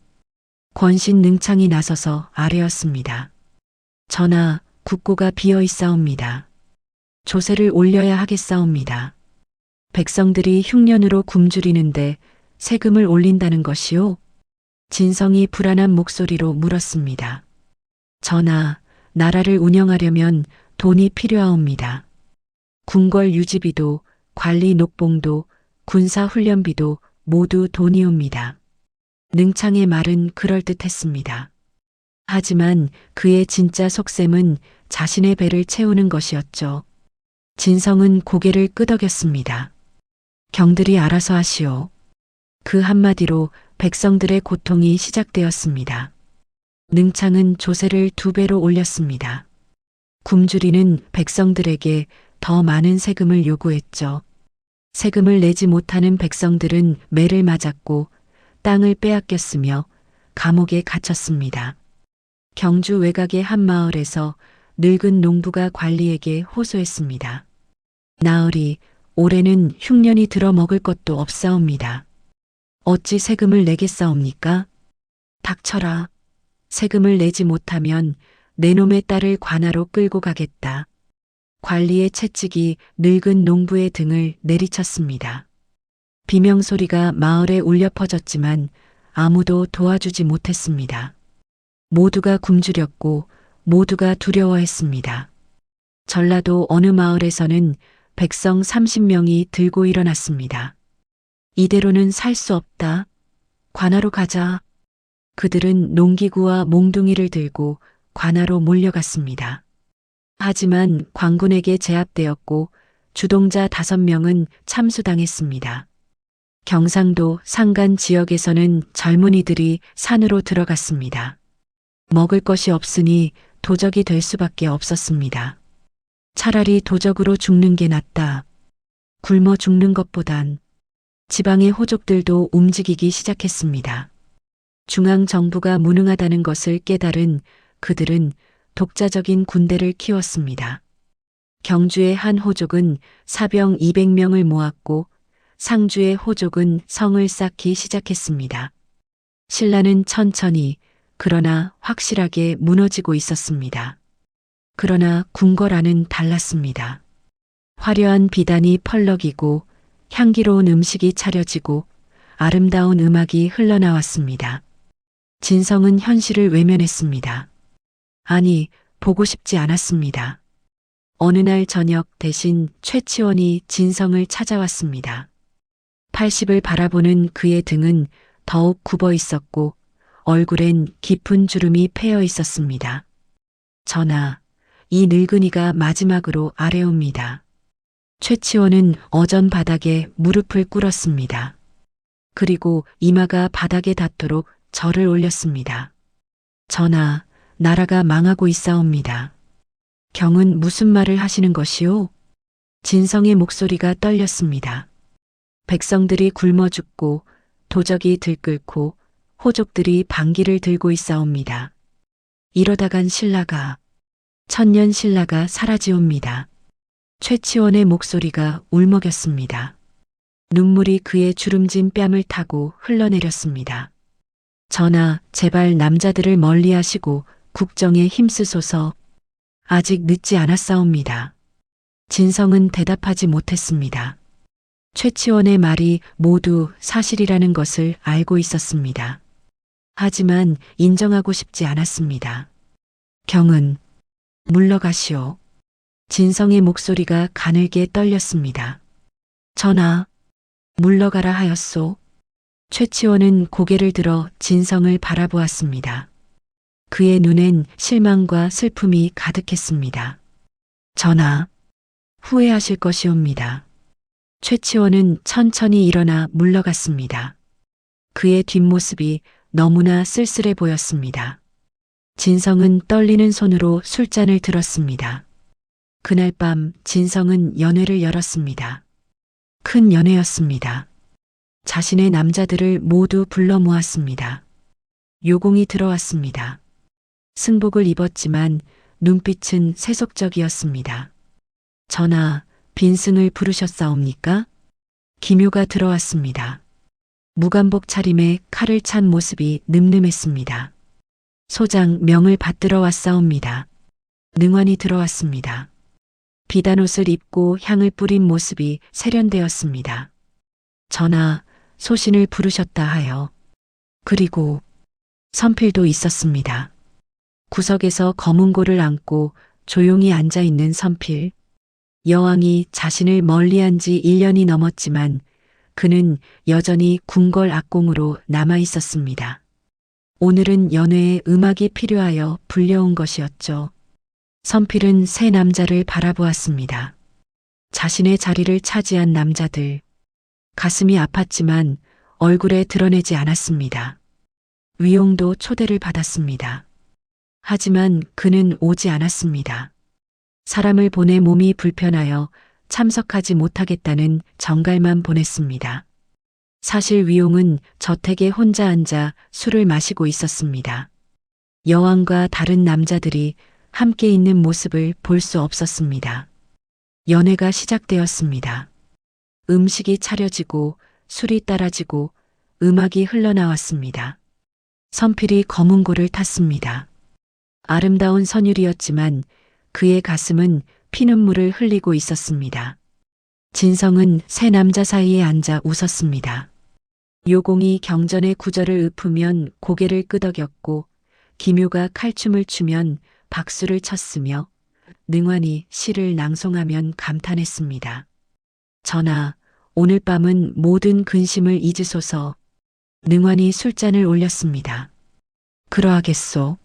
권신 능창이 나서서 아뢰었습니다. 전하, 국고가 비어 있사옵니다. 조세를 올려야 하겠사옵니다. 백성들이 흉년으로 굶주리는데 세금을 올린다는 것이요? 진성이 불안한 목소리로 물었습니다. 전하, 나라를 운영하려면 돈이 필요하옵니다. 궁궐 유지비도 관리 녹봉도 군사 훈련비도 모두 돈이옵니다. 능창의 말은 그럴듯했습니다. 하지만 그의 진짜 속셈은 자신의 배를 채우는 것이었죠. 진성은 고개를 끄덕였습니다. 경들이 알아서 하시오. 그 한마디로 백성들의 고통이 시작되었습니다. 능창은 조세를 2배로 올렸습니다. 굶주리는 백성들에게 더 많은 세금을 요구했죠. 세금을 내지 못하는 백성들은 매를 맞았고 땅을 빼앗겼으며 감옥에 갇혔습니다. 경주 외곽의 한 마을에서 늙은 농부가 관리에게 호소했습니다. 나으리, 올해는 흉년이 들어 먹을 것도 없사옵니다. 어찌 세금을 내겠사옵니까? 닥쳐라. 세금을 내지 못하면 내 놈의 딸을 관하로 끌고 가겠다. 관리의 채찍이 늙은 농부의 등을 내리쳤습니다. 비명소리가 마을에 울려 퍼졌지만 아무도 도와주지 못했습니다. 모두가 굶주렸고 모두가 두려워했습니다. 전라도 어느 마을에서는 백성 30명이 들고 일어났습니다. 이대로는 살 수 없다. 관하로 가자. 그들은 농기구와 몽둥이를 들고 관하로 몰려갔습니다. 하지만 관군에게 제압되었고 주동자 5명은 참수당했습니다. 경상도 산간 지역에서는 젊은이들이 산으로 들어갔습니다. 먹을 것이 없으니 도적이 될 수밖에 없었습니다. 차라리 도적으로 죽는 게 낫다. 굶어 죽는 것보단. 지방의 호족들도 움직이기 시작했습니다. 중앙정부가 무능하다는 것을 깨달은 그들은 독자적인 군대를 키웠습니다. 경주의 한 호족은 사병 200명을 모았고 상주의 호족은 성을 쌓기 시작했습니다. 신라는 천천히 그러나 확실하게 무너지고 있었습니다. 그러나 궁궐 안은 달랐습니다. 화려한 비단이 펄럭이고 향기로운 음식이 차려지고 아름다운 음악이 흘러나왔습니다. 진성은 현실을 외면했습니다. 아니, 보고 싶지 않았습니다. 어느 날 저녁 대신 최치원이 진성을 찾아왔습니다. 80을 바라보는 그의 등은 더욱 굽어 있었고 얼굴엔 깊은 주름이 패여 있었습니다. 전하, 이 늙은이가 마지막으로 아뢰옵니다. 최치원은 어전 바닥에 무릎을 꿇었습니다. 그리고 이마가 바닥에 닿도록 절을 올렸습니다. 전하, 나라가 망하고 있사옵니다. 경은 무슨 말을 하시는 것이오? 진성의 목소리가 떨렸습니다. 백성들이 굶어 죽고 도적이 들끓고 호족들이 반기를 들고 있사옵니다. 이러다간 신라가 천년 신라가 사라지옵니다. 최치원의 목소리가 울먹였습니다. 눈물이 그의 주름진 뺨을 타고 흘러내렸습니다. 전하, 제발 남자들을 멀리하시고 국정에 힘쓰소서. 아직 늦지 않았사옵니다. 진성은 대답하지 못했습니다. 최치원의 말이 모두 사실이라는 것을 알고 있었습니다. 하지만 인정하고 싶지 않았습니다. 경은 물러가시오. 진성의 목소리가 가늘게 떨렸습니다. 전하, 물러가라 하였소. 최치원은 고개를 들어 진성을 바라보았습니다. 그의 눈엔 실망과 슬픔이 가득했습니다. 전하, 후회하실 것이옵니다. 최치원은 천천히 일어나 물러갔습니다. 그의 뒷모습이 너무나 쓸쓸해 보였습니다. 진성은 떨리는 손으로 술잔을 들었습니다. 그날 밤 진성은 연회를 열었습니다. 큰 연회였습니다. 자신의 남자들을 모두 불러 모았습니다. 요공이 들어왔습니다. 승복을 입었지만 눈빛은 세속적이었습니다. 전하, 빈승을 부르셨사옵니까? 기묘가 들어왔습니다. 무간복 차림에 칼을 찬 모습이 늠름했습니다. 소장 명을 받들어 왔사옵니다. 능환이 들어왔습니다. 비단옷을 입고 향을 뿌린 모습이 세련되었습니다. 전하, 소신을 부르셨다 하여. 그리고 선필도 있었습니다. 구석에서 검은고를 안고 조용히 앉아 있는 선필. 여왕이 자신을 멀리한 지 1년이 넘었지만 그는 여전히 궁궐 악공으로 남아 있었습니다. 오늘은 연회에 음악이 필요하여 불려온 것이었죠. 선필은 세 남자를 바라보았습니다. 자신의 자리를 차지한 남자들. 가슴이 아팠지만 얼굴에 드러내지 않았습니다. 위용도 초대를 받았습니다. 하지만 그는 오지 않았습니다. 사람을 보내 몸이 불편하여 참석하지 못하겠다는 정갈만 보냈습니다. 사실 위용은 저택에 혼자 앉아 술을 마시고 있었습니다. 여왕과 다른 남자들이 함께 있는 모습을 볼 수 없었습니다. 연회가 시작되었습니다. 음식이 차려지고 술이 따라지고 음악이 흘러나왔습니다. 선필이 검은고를 탔습니다. 아름다운 선율이었지만 그의 가슴은 피눈물을 흘리고 있었습니다. 진성은 세 남자 사이에 앉아 웃었습니다. 요공이 경전의 구절을 읊으면 고개를 끄덕였고 기묘가 칼춤을 추면 박수를 쳤으며 능환이 시를 낭송하면 감탄했습니다. 전하, 오늘 밤은 모든 근심을 잊으소서. 능환이 술잔을 올렸습니다. 그러하겠소.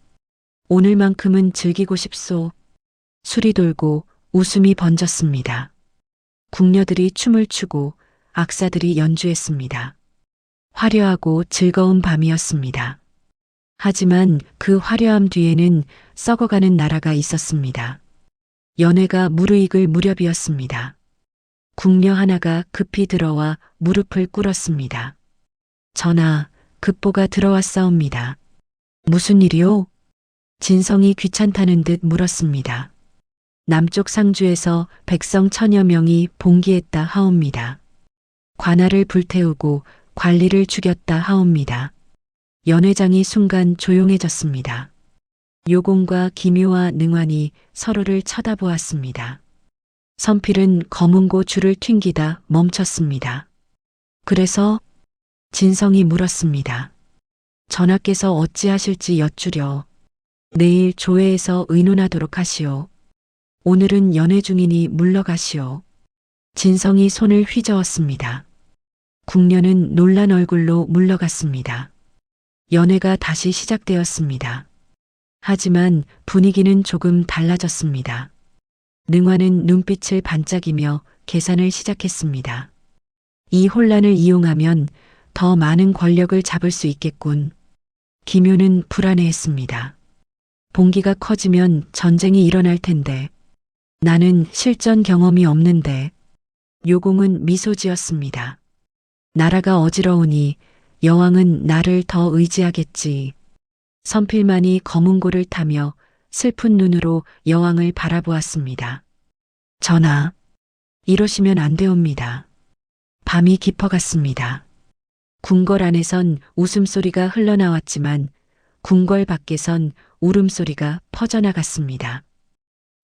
오늘만큼은 즐기고 싶소. 술이 돌고 웃음이 번졌습니다. 궁녀들이 춤을 추고 악사들이 연주했습니다. 화려하고 즐거운 밤이었습니다. 하지만 그 화려함 뒤에는 썩어가는 나라가 있었습니다. 연회가 무르익을 무렵이었습니다. 궁녀 하나가 급히 들어와 무릎을 꿇었습니다. 전하, 급보가 들어왔사옵니다. 무슨 일이오? 진성이 귀찮다는 듯 물었습니다. 남쪽 상주에서 백성 1000여 명이 봉기했다 하옵니다. 관할을 불태우고 관리를 죽였다 하옵니다. 연회장이 순간 조용해졌습니다. 요공과 기묘와 능환이 서로를 쳐다보았습니다. 선필은 검은고 줄을 튕기다 멈췄습니다. 그래서 진성이 물었습니다. 전하께서 어찌하실지 여쭈려 내일 조회에서 의논하도록 하시오. 오늘은 연회 중이니 물러가시오. 진성이 손을 휘저었습니다. 궁녀는 놀란 얼굴로 물러갔습니다. 연회가 다시 시작되었습니다. 하지만 분위기는 조금 달라졌습니다. 능화는 눈빛을 반짝이며 계산을 시작했습니다. 이 혼란을 이용하면 더 많은 권력을 잡을 수 있겠군. 김효는 불안해했습니다. 봉기가 커지면 전쟁이 일어날 텐데 나는 실전 경험이 없는데. 요공은 미소 지었습니다. 나라가 어지러우니 여왕은 나를 더 의지하겠지. 선필만이 검은고를 타며 슬픈 눈으로 여왕을 바라보았습니다. 전하, 이러시면 안 되옵니다. 밤이 깊어갔습니다. 궁궐 안에선 웃음소리가 흘러나왔지만 궁궐 밖에선 울음소리가 퍼져나갔습니다.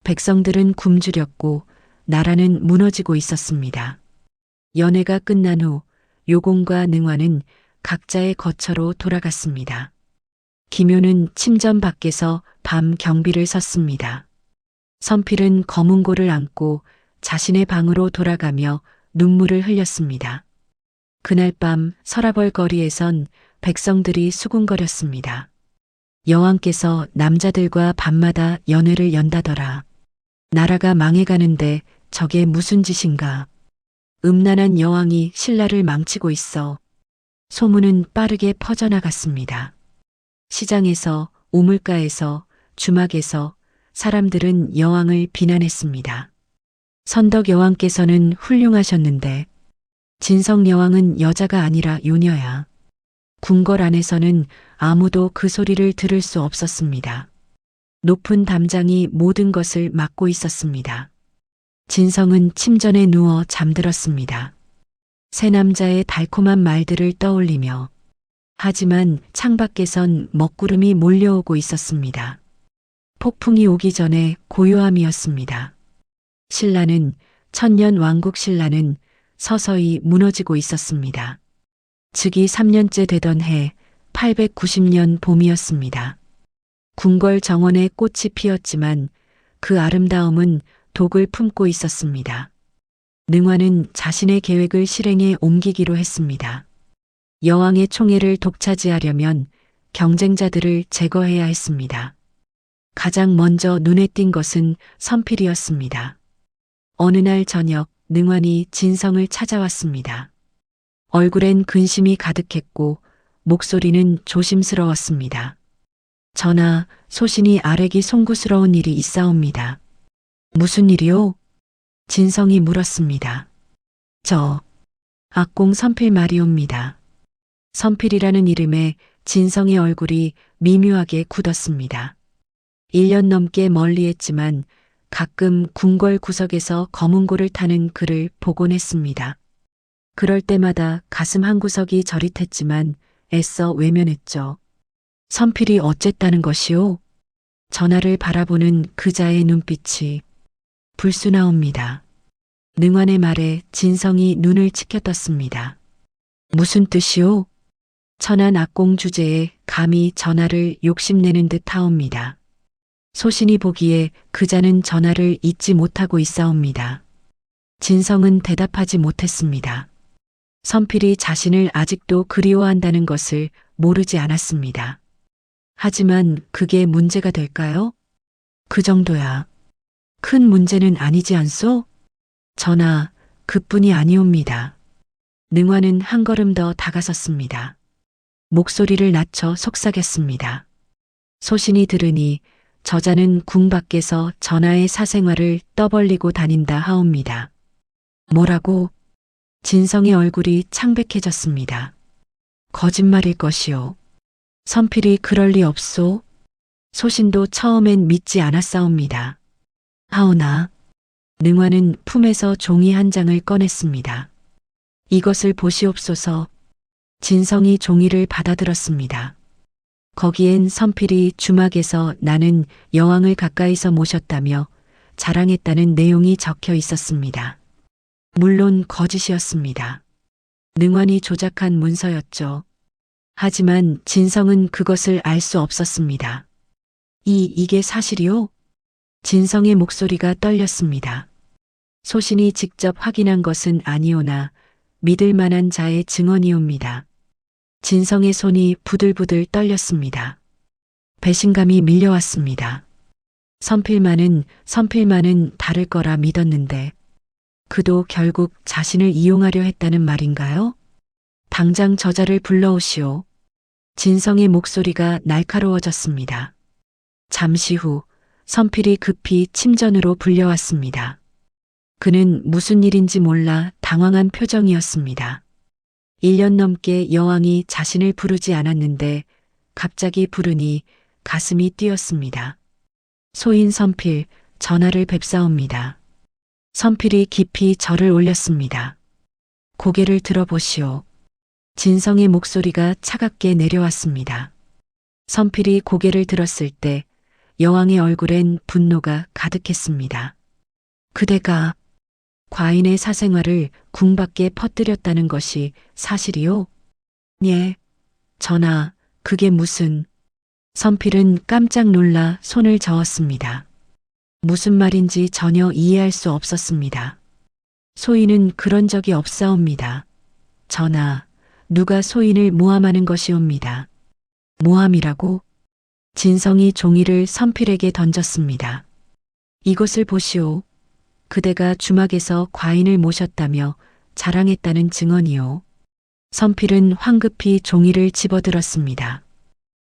백성들은 굶주렸고 나라는 무너지고 있었습니다. 연회가 끝난 후 요공과 능화는 각자의 거처로 돌아갔습니다. 김효는 침전 밖에서 밤 경비를 섰습니다. 선필은 검은고를 안고 자신의 방으로 돌아가며 눈물을 흘렸습니다. 그날 밤 서라벌 거리에선 백성들이 수군거렸습니다. 여왕께서 남자들과 밤마다 연회를 연다더라. 나라가 망해가는데 저게 무슨 짓인가. 음란한 여왕이 신라를 망치고 있어. 소문은 빠르게 퍼져나갔습니다. 시장에서, 우물가에서, 주막에서 사람들은 여왕을 비난했습니다. 선덕 여왕께서는 훌륭하셨는데 진성 여왕은 여자가 아니라 요녀야. 궁궐 안에서는 아무도 그 소리를 들을 수 없었습니다. 높은 담장이 모든 것을 막고 있었습니다. 진성은 침전에 누워 잠들었습니다. 새 남자의 달콤한 말들을 떠올리며. 하지만 창밖에선 먹구름이 몰려오고 있었습니다. 폭풍이 오기 전에 고요함이었습니다. 신라는, 천년 왕국 신라는 서서히 무너지고 있었습니다. 즉위 3년째 되던 해 890년 봄이었습니다. 궁궐 정원에 꽃이 피었지만 그 아름다움은 독을 품고 있었습니다. 능화는 자신의 계획을 실행에 옮기기로 했습니다. 여왕의 총애를 독차지하려면 경쟁자들을 제거해야 했습니다. 가장 먼저 눈에 띈 것은 선필이었습니다. 어느 날 저녁 능환이 진성을 찾아왔습니다. 얼굴엔 근심이 가득했고 목소리는 조심스러웠습니다. 전하, 소신이 아래기 송구스러운 일이 있사옵니다. 무슨 일이요? 진성이 물었습니다. 악공 선필 말이옵니다. 선필이라는 이름에 진성의 얼굴이 미묘하게 굳었습니다. 1년 넘게 멀리했지만 가끔 궁궐 구석에서 검은고를 타는 그를 보곤 했습니다. 그럴 때마다 가슴 한구석이 저릿했지만 애써 외면했죠. 선필이 어쨌다는 것이오? 전하를 바라보는 그자의 눈빛이 불순하옵니다. 능환의 말에 진성이 눈을 치켜떴습니다. 무슨 뜻이오? 천한 악공 주제에 감히 전하를 욕심내는 듯 하옵니다. 소신이 보기에 그자는 전하를 잊지 못하고 있사옵니다. 진성은 대답하지 못했습니다. 선필이 자신을 아직도 그리워한다는 것을 모르지 않았습니다. 하지만 그게 문제가 될까요? 그 정도야. 큰 문제는 아니지 않소? 전하, 그뿐이 아니옵니다. 능화는 한 걸음 더 다가섰습니다. 목소리를 낮춰 속삭였습니다. 소신이 들으니 저자는 궁 밖에서 전하의 사생활을 떠벌리고 다닌다 하옵니다. 뭐라고? 진성의 얼굴이 창백해졌습니다. 거짓말일 것이오. 선필이 그럴 리 없소. 소신도 처음엔 믿지 않았사옵니다. 하오나 능화는 품에서 종이 한 장을 꺼냈습니다. 이것을 보시옵소서. 진성이 종이를 받아들었습니다. 거기엔 선필이 주막에서 나는 여왕을 가까이서 모셨다며 자랑했다는 내용이 적혀 있었습니다. 물론 거짓이었습니다. 능원이 조작한 문서였죠. 하지만 진성은 그것을 알 수 없었습니다. 이게 사실이요? 진성의 목소리가 떨렸습니다. 소신이 직접 확인한 것은 아니오나 믿을 만한 자의 증언이옵니다. 진성의 손이 부들부들 떨렸습니다. 배신감이 밀려왔습니다. 선필만은 다를 거라 믿었는데 그도 결국 자신을 이용하려 했다는 말인가요? 당장 저자를 불러오시오. 진성의 목소리가 날카로워졌습니다. 잠시 후 선필이 급히 침전으로 불려왔습니다. 그는 무슨 일인지 몰라 당황한 표정이었습니다. 1년 넘게 여왕이 자신을 부르지 않았는데 갑자기 부르니 가슴이 뛰었습니다. 소인 선필, 전하를 뵙사옵니다. 선필이 깊이 절을 올렸습니다. 고개를 들어보시오. 진성의 목소리가 차갑게 내려왔습니다. 선필이 고개를 들었을 때 여왕의 얼굴엔 분노가 가득했습니다. 그대가 과인의 사생활을 궁 밖에 퍼뜨렸다는 것이 사실이요? 예, 전하, 그게 무슨... 선필은 깜짝 놀라 손을 저었습니다. 무슨 말인지 전혀 이해할 수 없었습니다. 소인은 그런 적이 없사옵니다. 전하, 누가 소인을 모함하는 것이옵니다. 모함이라고? 진성이 종이를 선필에게 던졌습니다. 이것을 보시오. 그대가 주막에서 과인을 모셨다며 자랑했다는 증언이요. 선필은 황급히 종이를 집어들었습니다.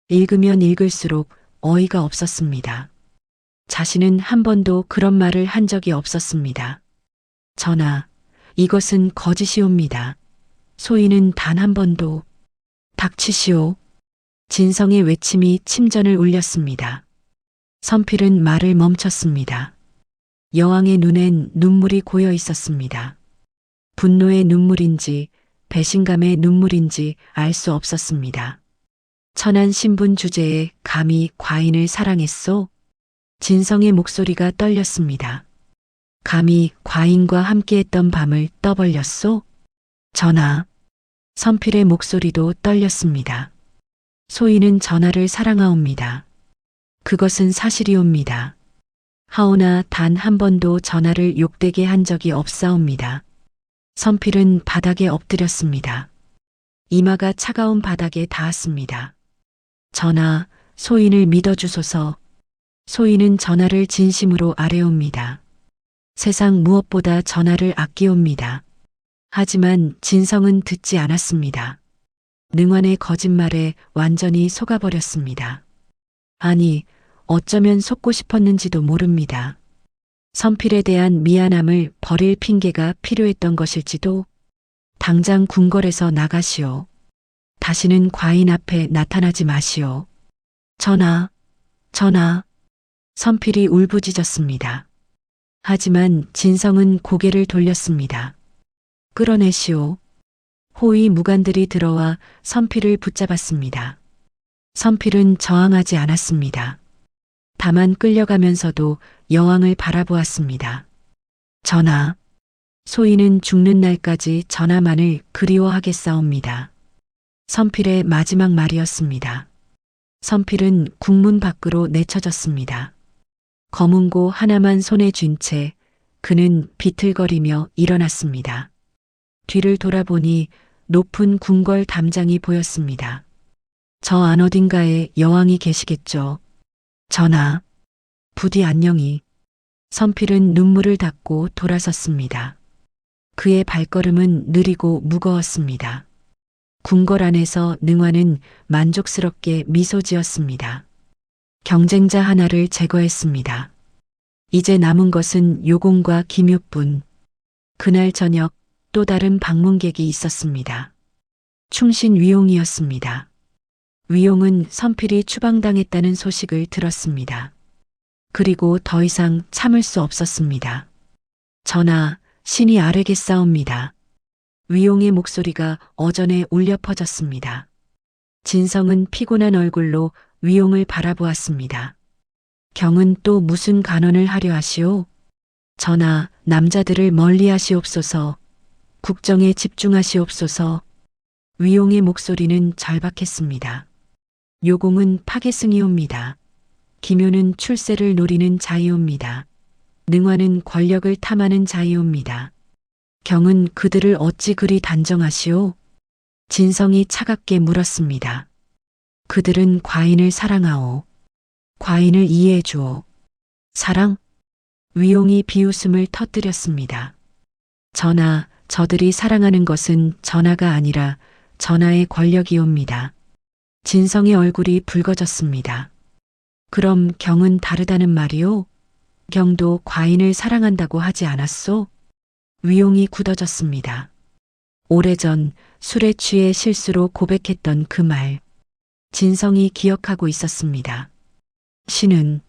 읽으면 읽을수록 어이가 없었습니다. 자신은 한 번도 그런 말을 한 적이 없었습니다. 전하, 이것은 거짓이옵니다. 소인은 단 한 번도... 닥치시오. 진성의 외침이 침전을 울렸습니다. 선필은 말을 멈췄습니다. 여왕의 눈엔 눈물이 고여 있었습니다. 분노의 눈물인지 배신감의 눈물인지 알 수 없었습니다. 천한 신분 주제에 감히 과인을 사랑했소? 진성의 목소리가 떨렸습니다. 감히 과인과 함께했던 밤을 떠벌렸소? 전하. 선필의 목소리도 떨렸습니다. 소인은 전하를 사랑하옵니다. 그것은 사실이옵니다. 하오나 단 한 번도 전하를 욕되게 한 적이 없사옵니다. 선필은 바닥에 엎드렸습니다. 이마가 차가운 바닥에 닿았습니다. 전하, 소인을 믿어주소서. 소인은 전하를 진심으로 아뢰옵니다. 세상 무엇보다 전하를 아끼옵니다. 하지만 진성은 듣지 않았습니다. 능원의 거짓말에 완전히 속아버렸습니다. 아니, 어쩌면 속고 싶었는지도 모릅니다. 선필에 대한 미안함을 버릴 핑계가 필요했던 것일지도. 당장 궁궐에서 나가시오. 다시는 과인 앞에 나타나지 마시오. 전하, 전하. 선필이 울부짖었습니다. 하지만 진성은 고개를 돌렸습니다. 끌어내시오. 호위 무관들이 들어와 선필을 붙잡았습니다. 선필은 저항하지 않았습니다. 다만 끌려가면서도 여왕을 바라보았습니다. 전하, 소인은 죽는 날까지 전하만을 그리워하겠사옵니다. 선필의 마지막 말이었습니다. 선필은 국문 밖으로 내쳐졌습니다. 검은고 하나만 손에 쥔 채 그는 비틀거리며 일어났습니다. 뒤를 돌아보니 높은 궁궐 담장이 보였습니다. 저 안 어딘가에 여왕이 계시겠죠. 전하, 부디 안녕히. 선필은 눈물을 닦고 돌아섰습니다. 그의 발걸음은 느리고 무거웠습니다. 궁궐 안에서 능화는 만족스럽게 미소 지었습니다. 경쟁자 하나를 제거했습니다. 이제 남은 것은 요공과 김유뿐. 그날 저녁 또 다른 방문객이 있었습니다. 충신 위용이었습니다. 위용은 선필이 추방당했다는 소식을 들었습니다. 그리고 더 이상 참을 수 없었습니다. 전하, 신이 아뢰겠사옵니다. 위용의 목소리가 어전에 울려 퍼졌습니다. 진성은 피곤한 얼굴로 위용을 바라보았습니다. 경은 또 무슨 간언을 하려 하시오? 전하, 남자들을 멀리 하시옵소서. 국정에 집중하시옵소서. 위용의 목소리는 절박했습니다. 요공은 파괴승이옵니다. 기묘는 출세를 노리는 자이옵니다. 능화는 권력을 탐하는 자이옵니다. 경은 그들을 어찌 그리 단정하시오? 진성이 차갑게 물었습니다. 그들은 과인을 사랑하오. 과인을 이해해 주오. 사랑? 위용이 비웃음을 터뜨렸습니다. 전하, 저들이 사랑하는 것은 전하가 아니라 전하의 권력이옵니다. 진성의 얼굴이 붉어졌습니다. 그럼 경은 다르다는 말이오? 경도 과인을 사랑한다고 하지 않았소? 위용이 굳어졌습니다. 오래전 술에 취해 실수로 고백했던 그 말. 진성이 기억하고 있었습니다. 신은,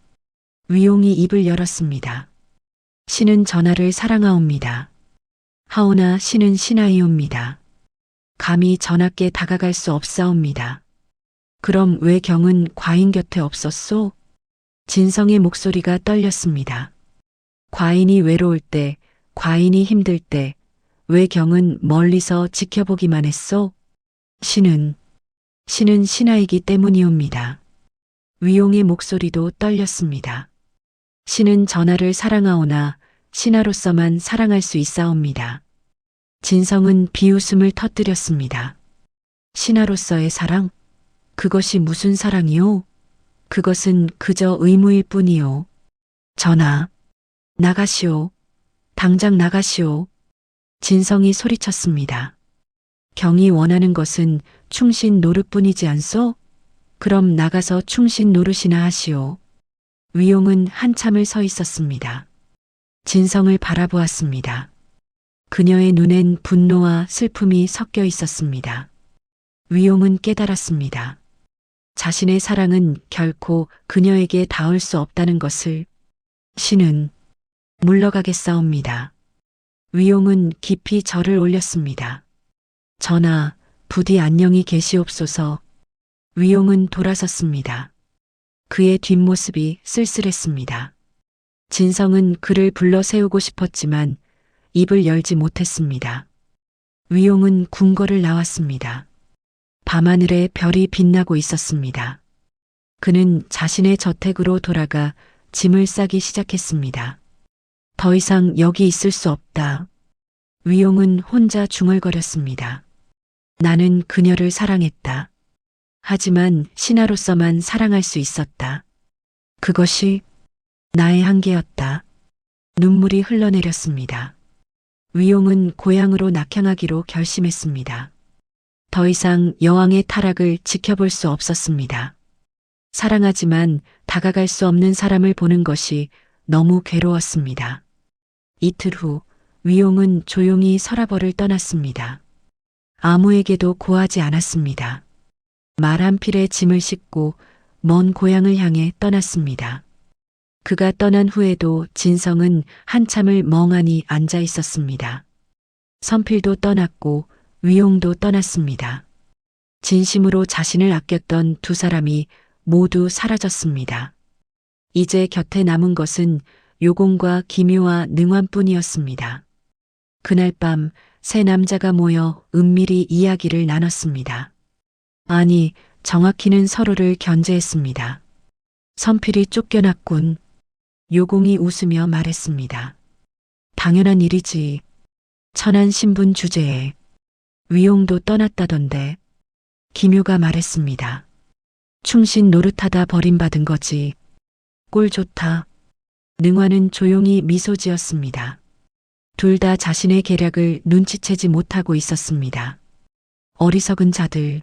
위용이 입을 열었습니다. 신은 전하를 사랑하옵니다. 하오나 신은 신하이옵니다. 감히 전하께 다가갈 수 없사옵니다. 그럼 왜 경은 과인 곁에 없었소? 진성의 목소리가 떨렸습니다. 과인이 외로울 때, 과인이 힘들 때, 왜 경은 멀리서 지켜보기만 했소? 신은 신하이기 때문이옵니다. 위용의 목소리도 떨렸습니다. 신은 전하를 사랑하오나 신하로서만 사랑할 수 있사옵니다. 진성은 비웃음을 터뜨렸습니다. 신하로서의 사랑? 그것이 무슨 사랑이오? 그것은 그저 의무일 뿐이오. 전하, 나가시오. 당장 나가시오. 진성이 소리쳤습니다. 경이 원하는 것은 충신 노릇뿐이지 않소? 그럼 나가서 충신 노릇이나 하시오. 위용은 한참을 서 있었습니다. 진성을 바라보았습니다. 그녀의 눈엔 분노와 슬픔이 섞여 있었습니다. 위용은 깨달았습니다. 자신의 사랑은 결코 그녀에게 닿을 수 없다는 것을. 신은 물러가겠사옵니다. 위용은 깊이 절을 올렸습니다. 전하, 부디 안녕히 계시옵소서. 위용은 돌아섰습니다. 그의 뒷모습이 쓸쓸했습니다. 진성은 그를 불러 세우고 싶었지만 입을 열지 못했습니다. 위용은 궁궐을 나왔습니다. 밤하늘에 별이 빛나고 있었습니다. 그는 자신의 저택으로 돌아가 짐을 싸기 시작했습니다. 더 이상 여기 있을 수 없다. 위용은 혼자 중얼거렸습니다. 나는 그녀를 사랑했다. 하지만 신하로서만 사랑할 수 있었다. 그것이 나의 한계였다. 눈물이 흘러내렸습니다. 위용은 고향으로 낙향하기로 결심했습니다. 더 이상 여왕의 타락을 지켜볼 수 없었습니다. 사랑하지만 다가갈 수 없는 사람을 보는 것이 너무 괴로웠습니다. 이틀 후 위용은 조용히 서라벌을 떠났습니다. 아무에게도 고하지 않았습니다. 말 한 필에 짐을 싣고 먼 고향을 향해 떠났습니다. 그가 떠난 후에도 진성은 한참을 멍하니 앉아 있었습니다. 선필도 떠났고 위용도 떠났습니다. 진심으로 자신을 아꼈던 두 사람이 모두 사라졌습니다. 이제 곁에 남은 것은 요공과 기묘와 능환뿐이었습니다. 그날 밤 세 남자가 모여 은밀히 이야기를 나눴습니다. 아니, 정확히는 서로를 견제했습니다. 선필이 쫓겨났군. 요공이 웃으며 말했습니다. 당연한 일이지. 천한 신분 주제에. 위용도 떠났다던데. 기묘가 말했습니다. 충신 노릇하다 버림받은 거지. 꼴 좋다. 능화는 조용히 미소 지었습니다. 둘 다 자신의 계략을 눈치채지 못하고 있었습니다. 어리석은 자들.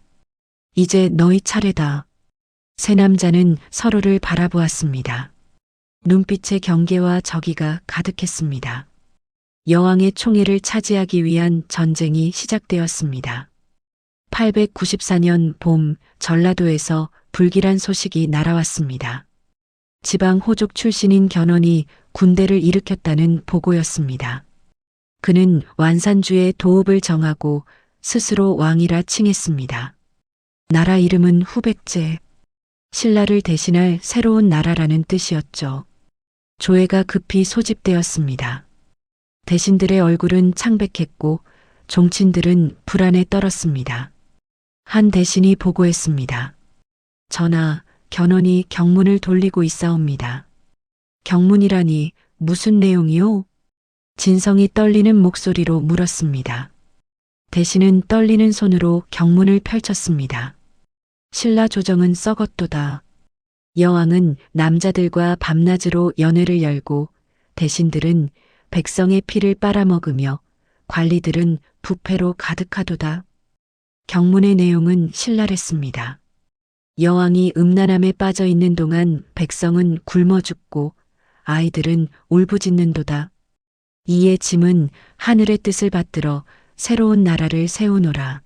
이제 너희 차례다. 세 남자는 서로를 바라보았습니다. 눈빛에 경계와 적의가 가득했습니다. 여왕의 총애를 차지하기 위한 전쟁이 시작되었습니다. 894년 봄 전라도에서 불길한 소식이 날아왔습니다. 지방 호족 출신인 견훤이 군대를 일으켰다는 보고였습니다. 그는 완산주의 도읍을 정하고 스스로 왕이라 칭했습니다. 나라 이름은 후백제. 신라를 대신할 새로운 나라라는 뜻이었죠. 조회가 급히 소집되었습니다. 대신들의 얼굴은 창백했고 종친들은 불안에 떨었습니다. 한 대신이 보고했습니다. 전하, 견훤이 경문을 돌리고 있사옵니다. 경문이라니 무슨 내용이요? 진성이 떨리는 목소리로 물었습니다. 대신은 떨리는 손으로 경문을 펼쳤습니다. 신라 조정은 썩었도다. 여왕은 남자들과 밤낮으로 연회를 열고 대신들은 백성의 피를 빨아먹으며 관리들은 부패로 가득하도다. 경문의 내용은 신랄했습니다. 여왕이 음란함에 빠져 있는 동안 백성은 굶어 죽고 아이들은 울부짖는도다. 이에 짐은 하늘의 뜻을 받들어 새로운 나라를 세우노라.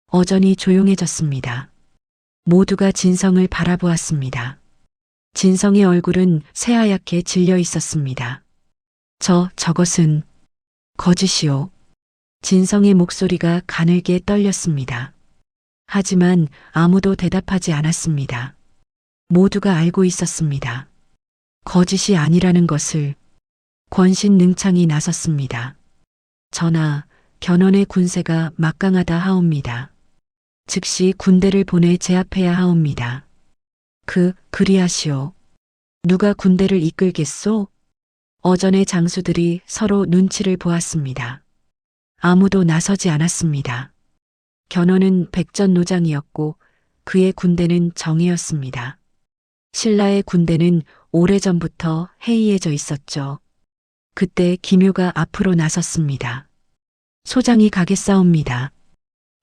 어전이 조용해졌습니다. 모두가 진성을 바라보았습니다. 진성의 얼굴은 새하얗게 질려 있었습니다. 저것은 거짓이요. 진성의 목소리가 가늘게 떨렸습니다. 하지만 아무도 대답하지 않았습니다. 모두가 알고 있었습니다. 거짓이 아니라는 것을. 권신능창이 나섰습니다. 전하, 견훤의 군세가 막강하다 하옵니다. 즉시 군대를 보내 제압해야 하옵니다. 그리하시오. 누가 군대를 이끌겠소? 어전의 장수들이 서로 눈치를 보았습니다. 아무도 나서지 않았습니다. 견훤은 백전노장이었고 그의 군대는 정예였습니다. 신라의 군대는 오래전부터 해이해져 있었죠. 그때 기묘가 앞으로 나섰습니다. 소장이 가겠사옵니다.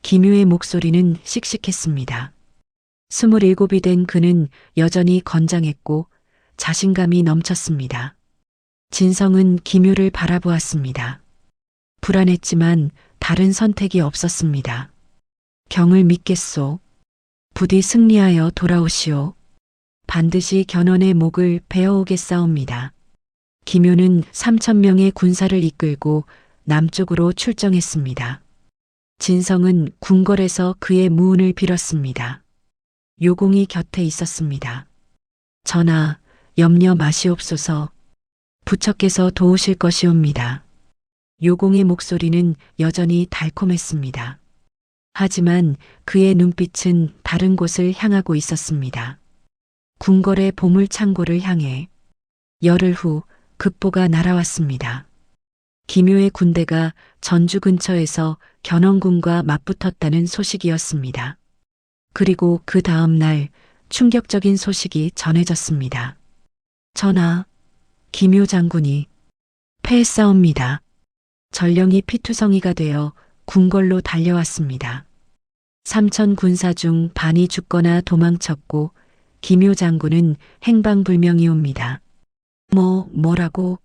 기묘의 목소리는 씩씩했습니다. 27이 된 그는 여전히 건장했고 자신감이 넘쳤습니다. 진성은 기묘를 바라보았습니다. 불안했지만 다른 선택이 없었습니다. 경을 믿겠소. 부디 승리하여 돌아오시오. 반드시 견훤의 목을 베어오겠사옵니다. 기묘는 3,000명의 군사를 이끌고 남쪽으로 출정했습니다. 진성은 궁궐에서 그의 무운을 빌었습니다. 요공이 곁에 있었습니다. 전하, 염려 마시옵소서. 부처께서 도우실 것이옵니다. 요공의 목소리는 여전히 달콤했습니다. 하지만 그의 눈빛은 다른 곳을 향하고 있었습니다. 궁궐의 보물 창고를 향해. 열흘 후 급보가 날아왔습니다. 기묘의 군대가 전주 근처에서 견훤군과 맞붙었다는 소식이었습니다. 그리고 그 다음 날 충격적인 소식이 전해졌습니다. 전하, 기묘 장군이 패했사옵니다. 전령이 피투성이가 되어 궁궐로 달려왔습니다. 3,000 군사 중 반이 죽거나 도망쳤고 기묘 장군은 행방불명이옵니다. 뭐라고?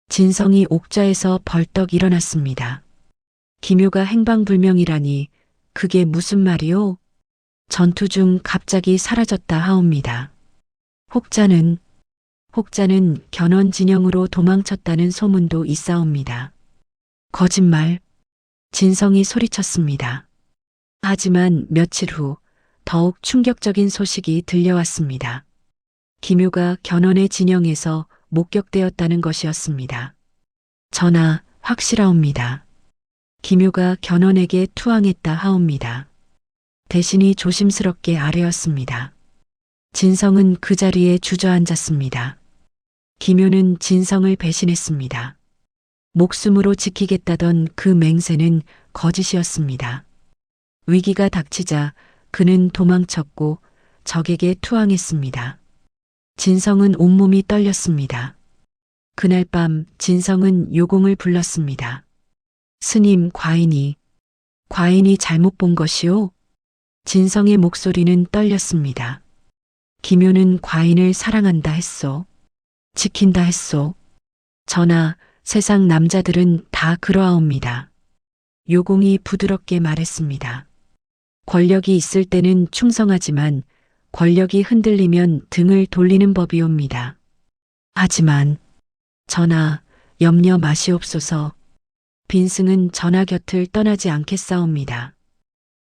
진성이 옥좌에서 벌떡 일어났습니다. 기묘가 행방불명이라니 그게 무슨 말이오? 전투 중 갑자기 사라졌다 하옵니다. 혹자는 견훤 진영으로 도망쳤다는 소문도 있사옵니다. 거짓말. 진성이 소리쳤습니다. 하지만 며칠 후 더욱 충격적인 소식이 들려왔습니다. 기묘가 견훤의 진영에서 목격되었다는 것이었습니다. 전하, 확실하옵니다. 기묘가 견훤에게 투항했다 하옵니다. 대신이 조심스럽게 아뢰었습니다. 진성은 그 자리에 주저앉았습니다. 기묘는 진성을 배신했습니다. 목숨으로 지키겠다던 그 맹세는 거짓이었습니다. 위기가 닥치자 그는 도망쳤고 적에게 투항했습니다. 진성은 온몸이 떨렸습니다. 그날 밤 진성은 요공을 불렀습니다. 스님, 과인이 잘못 본 것이오? 진성의 목소리는 떨렸습니다. 기묘는 과인을 사랑한다 했소. 지킨다 했소. 전하, 세상 남자들은 다 그러하옵니다. 요공이 부드럽게 말했습니다. 권력이 있을 때는 충성하지만 권력이 흔들리면 등을 돌리는 법이옵니다. 하지만 전하, 염려 마시옵소서. 빈승은 전하 곁을 떠나지 않겠사옵니다.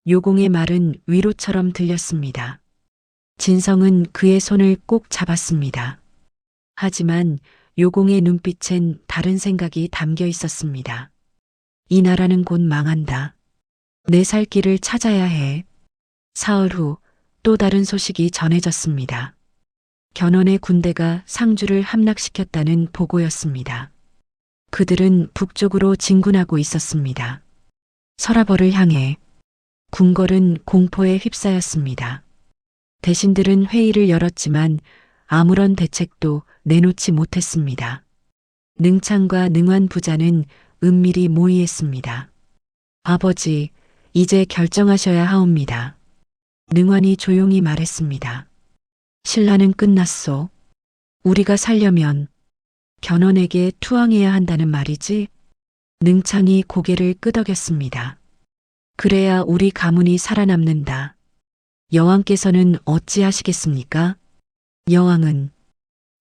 요공의 말은 위로처럼 들렸습니다. 진성은 그의 손을 꼭 잡았습니다. 하지만 요공의 눈빛엔 다른 생각이 담겨 있었습니다. 이 나라는 곧 망한다. 내 살 길을 찾아야 해. 사흘 후 또 다른 소식이 전해졌습니다. 견훤의 군대가 상주를 함락시켰다는 보고였습니다. 그들은 북쪽으로 진군하고 있었습니다. 서라벌을 향해 궁궐은 공포에 휩싸였습니다. 대신들은 회의를 열었지만 아무런 대책도 내놓지 못했습니다. 능창과 능환 부자는 은밀히 모의했습니다. 아버지, 이제 결정하셔야 하옵니다. 능환이 조용히 말했습니다. 신라는 끝났소. 우리가 살려면 견훤에게 투항해야 한다는 말이지? 능창이 고개를 끄덕였습니다. 그래야 우리 가문이 살아남는다. 여왕께서는 어찌하시겠습니까? 여왕은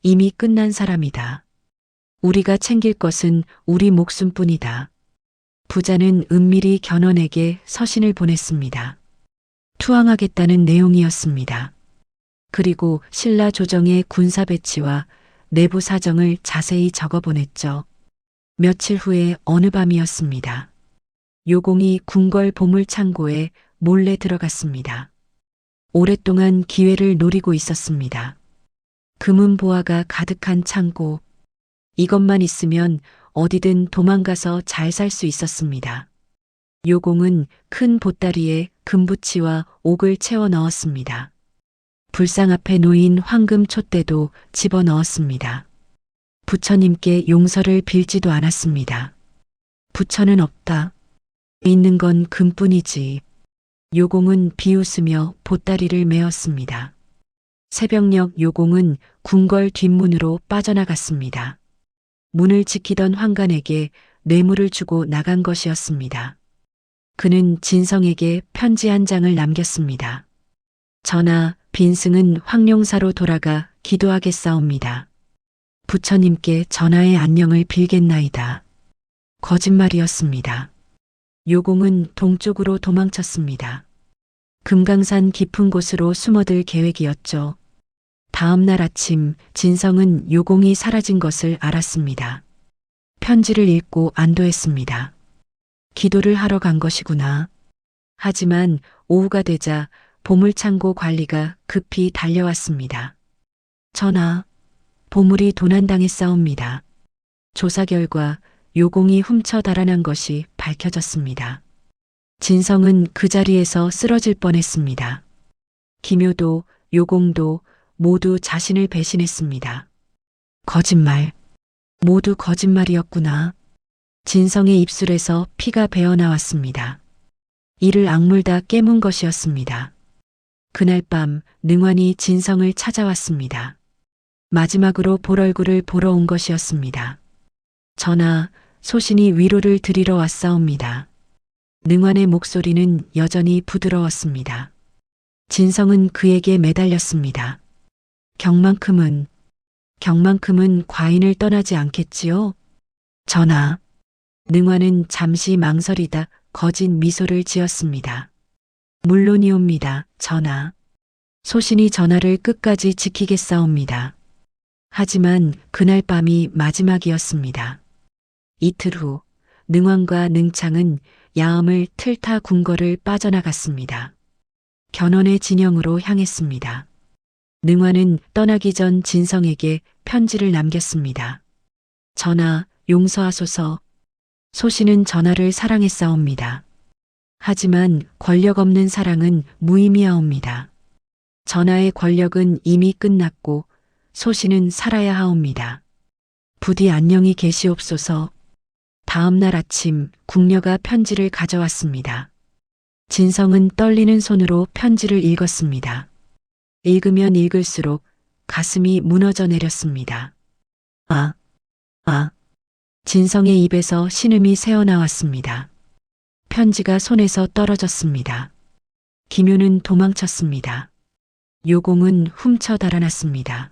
이미 끝난 사람이다. 우리가 챙길 것은 우리 목숨뿐이다. 부자는 은밀히 견훤에게 서신을 보냈습니다. 투항하겠다는 내용이었습니다. 그리고 신라 조정의 군사 배치와 내부 사정을 자세히 적어 보냈죠. 며칠 후에 어느 밤이었습니다. 요공이 궁궐 보물 창고에 몰래 들어갔습니다. 오랫동안 기회를 노리고 있었습니다. 금은 보화가 가득한 창고. 이것만 있으면 어디든 도망가서 잘 살 수 있었습니다. 요공은 큰 보따리에 금부치와 옥을 채워 넣었습니다. 불상 앞에 놓인 황금 촛대도 집어 넣었습니다. 부처님께 용서를 빌지도 않았습니다. 부처는 없다. 있는 건 금뿐이지. 요공은 비웃으며 보따리를 메었습니다. 새벽녘 요공은 궁궐 뒷문으로 빠져나갔습니다. 문을 지키던 환관에게 뇌물을 주고 나간 것이었습니다. 그는 진성에게 편지 한 장을 남겼습니다. 전하, 빈승은 황룡사로 돌아가 기도하겠사옵니다. 부처님께 전하의 안녕을 빌겠나이다. 거짓말이었습니다. 요공은 동쪽으로 도망쳤습니다. 금강산 깊은 곳으로 숨어들 계획이었죠. 다음 날 아침 진성은 요공이 사라진 것을 알았습니다. 편지를 읽고 안도했습니다. 기도를 하러 간 것이구나. 하지만 오후가 되자 보물창고 관리가 급히 달려왔습니다. 전하, 보물이 도난당했사옵니다. 조사 결과 요공이 훔쳐 달아난 것이 밝혀졌습니다. 진성은 그 자리에서 쓰러질 뻔했습니다. 기묘도, 요공도 모두 자신을 배신했습니다. 거짓말. 모두 거짓말이었구나. 진성의 입술에서 피가 배어나왔습니다. 이를 악물다 깨문 것이었습니다. 그날 밤 능환이 진성을 찾아왔습니다. 마지막으로 볼 얼굴을 보러 온 것이었습니다. 전하, 소신이 위로를 드리러 왔사옵니다. 능환의 목소리는 여전히 부드러웠습니다. 진성은 그에게 매달렸습니다. 경만큼은 과인을 떠나지 않겠지요? 전하. 능환은 잠시 망설이다 거짓 미소를 지었습니다. 물론이옵니다, 전하. 소신이 전하를 끝까지 지키겠사옵니다. 하지만 그날 밤이 마지막이었습니다. 이틀 후 능환과 능창은 야음을 틀타 궁궐을 빠져나갔습니다. 견훤의 진영으로 향했습니다. 능환은 떠나기 전 진성에게 편지를 남겼습니다. 전하, 용서하소서. 소신은 전하를 사랑했사옵니다. 하지만 권력 없는 사랑은 무의미하옵니다. 전하의 권력은 이미 끝났고 소신은 살아야 하옵니다. 부디 안녕히 계시옵소서. 다음 날 아침 궁녀가 편지를 가져왔습니다. 진성은 떨리는 손으로 편지를 읽었습니다. 읽으면 읽을수록 가슴이 무너져 내렸습니다. 진성의 입에서 신음이 새어나왔습니다. 편지가 손에서 떨어졌습니다. 기묘는 도망쳤습니다. 요공은 훔쳐 달아났습니다.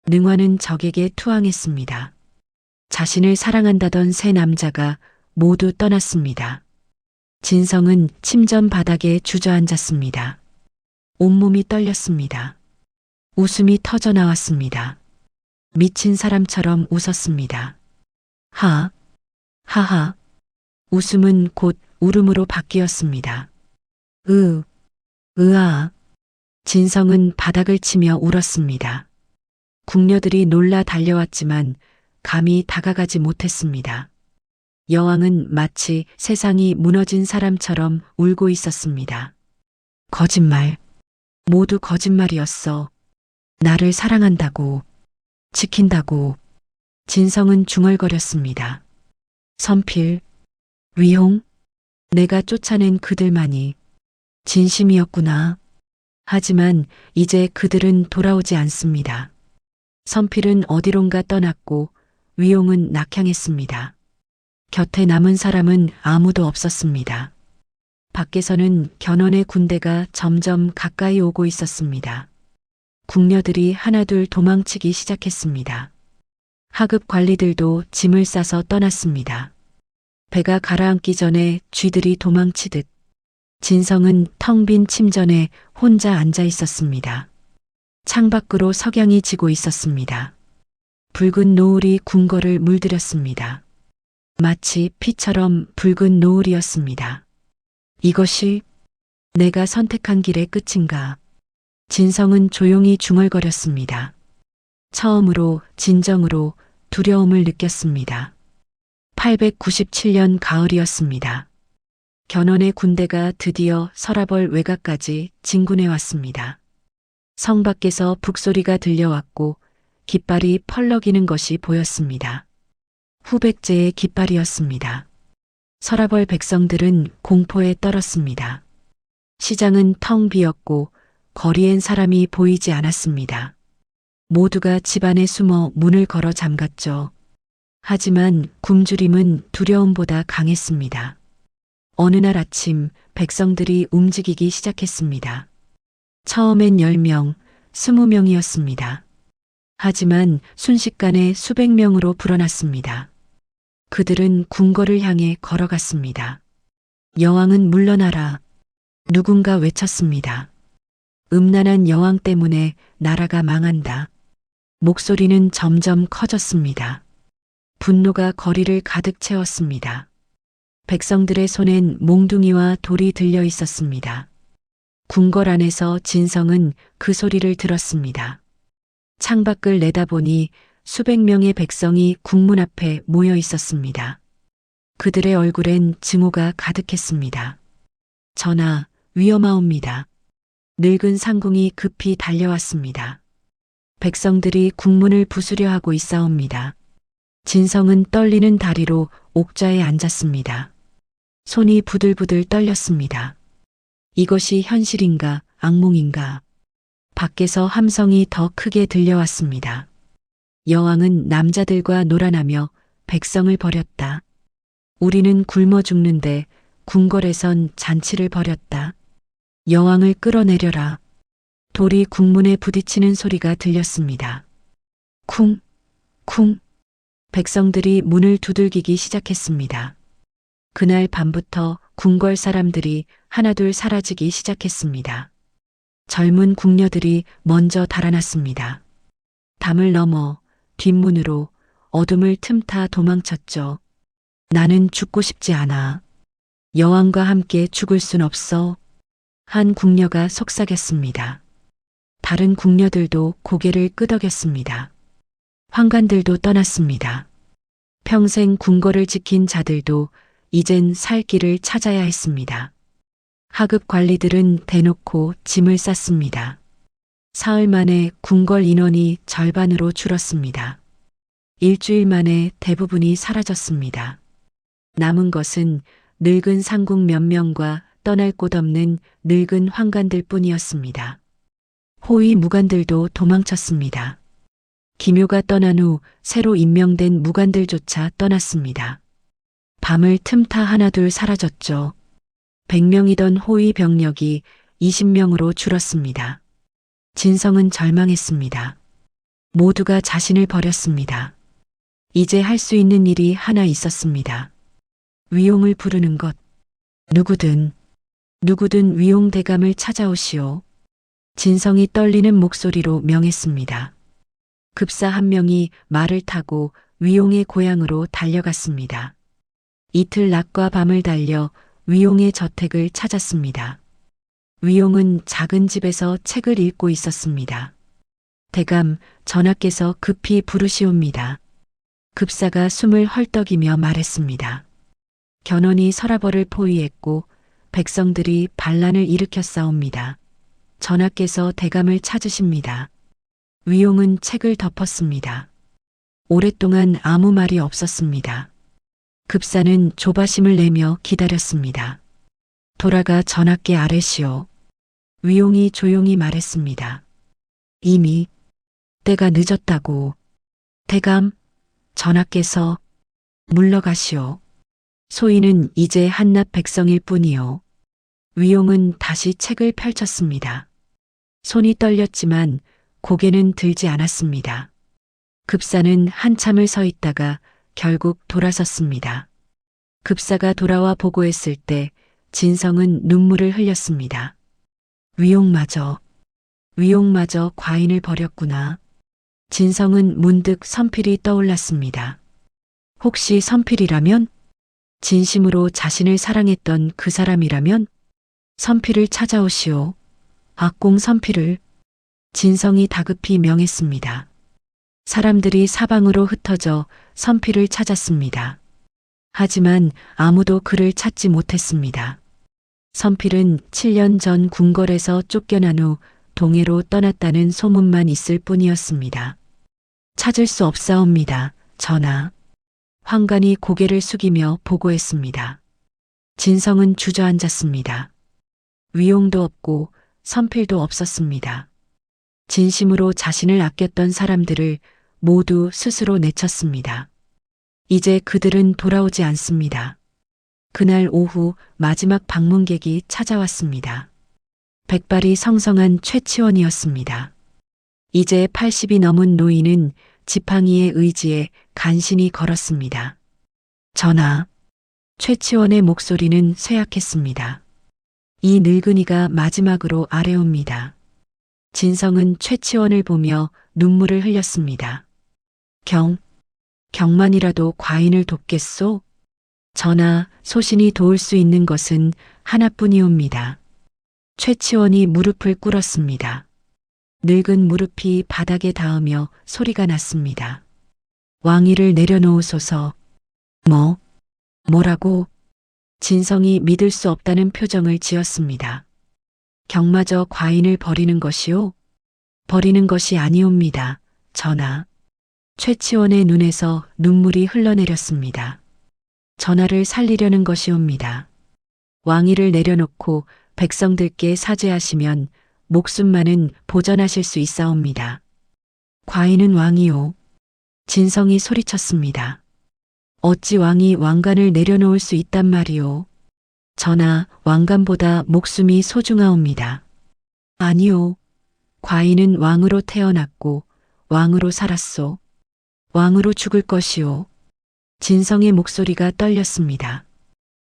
능환은 적에게 투항했습니다. 자신을 사랑한다던 세 남자가 모두 떠났습니다. 진성은 침전 바닥에 주저앉았습니다. 온몸이 떨렸습니다. 웃음이 터져 나왔습니다. 미친 사람처럼 웃었습니다. 하하. 웃음은 곧 울음으로 바뀌었습니다. 으아. 진성은 바닥을 치며 울었습니다. 궁녀들이 놀라 달려왔지만 감히 다가가지 못했습니다. 여왕은 마치 세상이 무너진 사람처럼 울고 있었습니다. 거짓말. 모두 거짓말이었어. 나를 사랑한다고. 지킨다고. 진성은 중얼거렸습니다. 선필. 위홍. 내가 쫓아낸 그들만이 진심이었구나. 하지만 이제 그들은 돌아오지 않습니다. 선필은 어디론가 떠났고 위홍은 낙향했습니다. 곁에 남은 사람은 아무도 없었습니다. 밖에서는 견훤의 군대가 점점 가까이 오고 있었습니다. 궁녀들이 하나둘 도망치기 시작했습니다. 하급 관리들도 짐을 싸서 떠났습니다. 배가 가라앉기 전에 쥐들이 도망치듯 진성은 텅 빈 침전에 혼자 앉아 있었습니다. 창밖으로 석양이 지고 있었습니다. 붉은 노을이 궁궐을 물들였습니다. 마치 피처럼 붉은 노을이었습니다. 이것이 내가 선택한 길의 끝인가? 진성은 조용히 중얼거렸습니다. 처음으로 진정으로 두려움을 느꼈습니다. 897년 가을이었습니다. 견훤의 군대가 드디어 서라벌 외곽까지 진군해 왔습니다. 성 밖에서 북소리가 들려왔고 깃발이 펄럭이는 것이 보였습니다. 후백제의 깃발이었습니다. 서라벌 백성들은 공포에 떨었습니다. 시장은 텅 비었고 거리엔 사람이 보이지 않았습니다. 모두가 집 안에 숨어 문을 걸어 잠갔죠. 하지만 굶주림은 두려움보다 강했습니다. 어느 날 아침 백성들이 움직이기 시작했습니다. 처음엔 10명, 20명이었습니다. 하지만 순식간에 수백 명으로 불어났습니다. 그들은 궁궐을 향해 걸어갔습니다. 여왕은 물러나라. 누군가 외쳤습니다. 음란한 여왕 때문에 나라가 망한다. 목소리는 점점 커졌습니다. 분노가 거리를 가득 채웠습니다. 백성들의 손엔 몽둥이와 돌이 들려 있었습니다. 궁궐 안에서 진성은 그 소리를 들었습니다. 창밖을 내다보니 수백 명의 백성이 궁문 앞에 모여 있었습니다. 그들의 얼굴엔 증오가 가득했습니다. 전하, 위험하옵니다. 늙은 상궁이 급히 달려왔습니다. 백성들이 궁문을 부수려 하고 있사옵니다. 진성은 떨리는 다리로 옥좌에 앉았습니다. 손이 부들부들 떨렸습니다. 이것이 현실인가 악몽인가? 밖에서 함성이 더 크게 들려왔습니다. 여왕은 남자들과 놀아나며 백성을 버렸다. 우리는 굶어 죽는데 궁궐에선 잔치를 벌였다. 여왕을 끌어내려라. 돌이 궁문에 부딪히는 소리가 들렸습니다. 쿵, 쿵. 백성들이 문을 두들기기 시작했습니다. 그날 밤부터 궁궐 사람들이 하나둘 사라지기 시작했습니다. 젊은 궁녀들이 먼저 달아났습니다. 담을 넘어 뒷문으로 어둠을 틈타 도망쳤죠. 나는 죽고 싶지 않아. 여왕과 함께 죽을 순 없어. 한 궁녀가 속삭였습니다. 다른 궁녀들도 고개를 끄덕였습니다. 환관들도 떠났습니다. 평생 궁궐을 지킨 자들도 이젠 살 길을 찾아야 했습니다. 하급 관리들은 대놓고 짐을 쌌습니다. 사흘 만에 궁궐 인원이 절반으로 줄었습니다. 일주일 만에 대부분이 사라졌습니다. 남은 것은 늙은 상궁 몇 명과 떠날 곳 없는 늙은 환관들 뿐이었습니다. 호위 무관들도 도망쳤습니다. 기묘가 떠난 후 새로 임명된 무관들조차 떠났습니다. 밤을 틈타 하나둘 사라졌죠. 100명이던 호위 병력이 20명으로 줄었습니다. 진성은 절망했습니다. 모두가 자신을 버렸습니다. 이제 할 수 있는 일이 하나 있었습니다. 위용을 부르는 것. 누구든 위용 대감을 찾아오시오. 진성이 떨리는 목소리로 명했습니다. 급사 한 명이 말을 타고 위용의 고향으로 달려갔습니다. 이틀 낮과 밤을 달려 위용의 저택을 찾았습니다. 위용은 작은 집에서 책을 읽고 있었습니다. 대감, 전하께서 급히 부르시옵니다. 급사가 숨을 헐떡이며 말했습니다. 견훤이 서라벌을 포위했고 백성들이 반란을 일으켰사옵니다. 전하께서 대감을 찾으십니다. 위용은 책을 덮었습니다. 오랫동안 아무 말이 없었습니다. 급사는 조바심을 내며 기다렸습니다. 돌아가 전하께 아뢰시오. 위용이 조용히 말했습니다. 이미 때가 늦었다고. 대감, 전하께서 물러가시오. 소인은 이제 한낱 백성일 뿐이요. 위용은 다시 책을 펼쳤습니다. 손이 떨렸지만 고개는 들지 않았습니다. 급사는 한참을 서 있다가 결국 돌아섰습니다. 급사가 돌아와 보고했을 때 진성은 눈물을 흘렸습니다. 위용마저 과인을 버렸구나. 진성은 문득 선필이 떠올랐습니다. 혹시 선필이라면? 진심으로 자신을 사랑했던 그 사람이라면? 선필을 찾아오시오. 악공 선필을. 진성이 다급히 명했습니다. 사람들이 사방으로 흩어져 선필을 찾았습니다. 하지만 아무도 그를 찾지 못했습니다. 선필은 7년 전 궁궐에서 쫓겨난 후 동해로 떠났다는 소문만 있을 뿐이었습니다. 찾을 수 없사옵니다, 전하. 환관이 고개를 숙이며 보고했습니다. 진성은 주저앉았습니다. 위용도 없고 선필도 없었습니다. 진심으로 자신을 아꼈던 사람들을 모두 스스로 내쳤습니다. 이제 그들은 돌아오지 않습니다. 그날 오후 마지막 방문객이 찾아왔습니다. 백발이 성성한 최치원이었습니다. 이제 80이 넘은 노인은 지팡이의 의지에 간신히 걸었습니다. 전하, 최치원의 목소리는 쇠약했습니다. 이 늙은이가 마지막으로 아뢰옵니다. 진성은 최치원을 보며 눈물을 흘렸습니다. 경만이라도 과인을 돕겠소? 전하, 소신이 도울 수 있는 것은 하나뿐이옵니다. 최치원이 무릎을 꿇었습니다. 늙은 무릎이 바닥에 닿으며 소리가 났습니다. 왕위를 내려놓으소서. 뭐라고? 진성이 믿을 수 없다는 표정을 지었습니다. 경마저 과인을 버리는 것이요? 버리는 것이 아니옵니다, 전하. 최치원의 눈에서 눈물이 흘러내렸습니다. 전하를 살리려는 것이옵니다. 왕위를 내려놓고 백성들께 사죄하시면 목숨만은 보전하실 수 있사옵니다. 과인은 왕이요. 진성이 소리쳤습니다. 어찌 왕이 왕관을 내려놓을 수 있단 말이오. 전하, 왕관보다 목숨이 소중하옵니다. 아니요. 과인은 왕으로 태어났고 왕으로 살았소. 왕으로 죽을 것이오. 진성의 목소리가 떨렸습니다.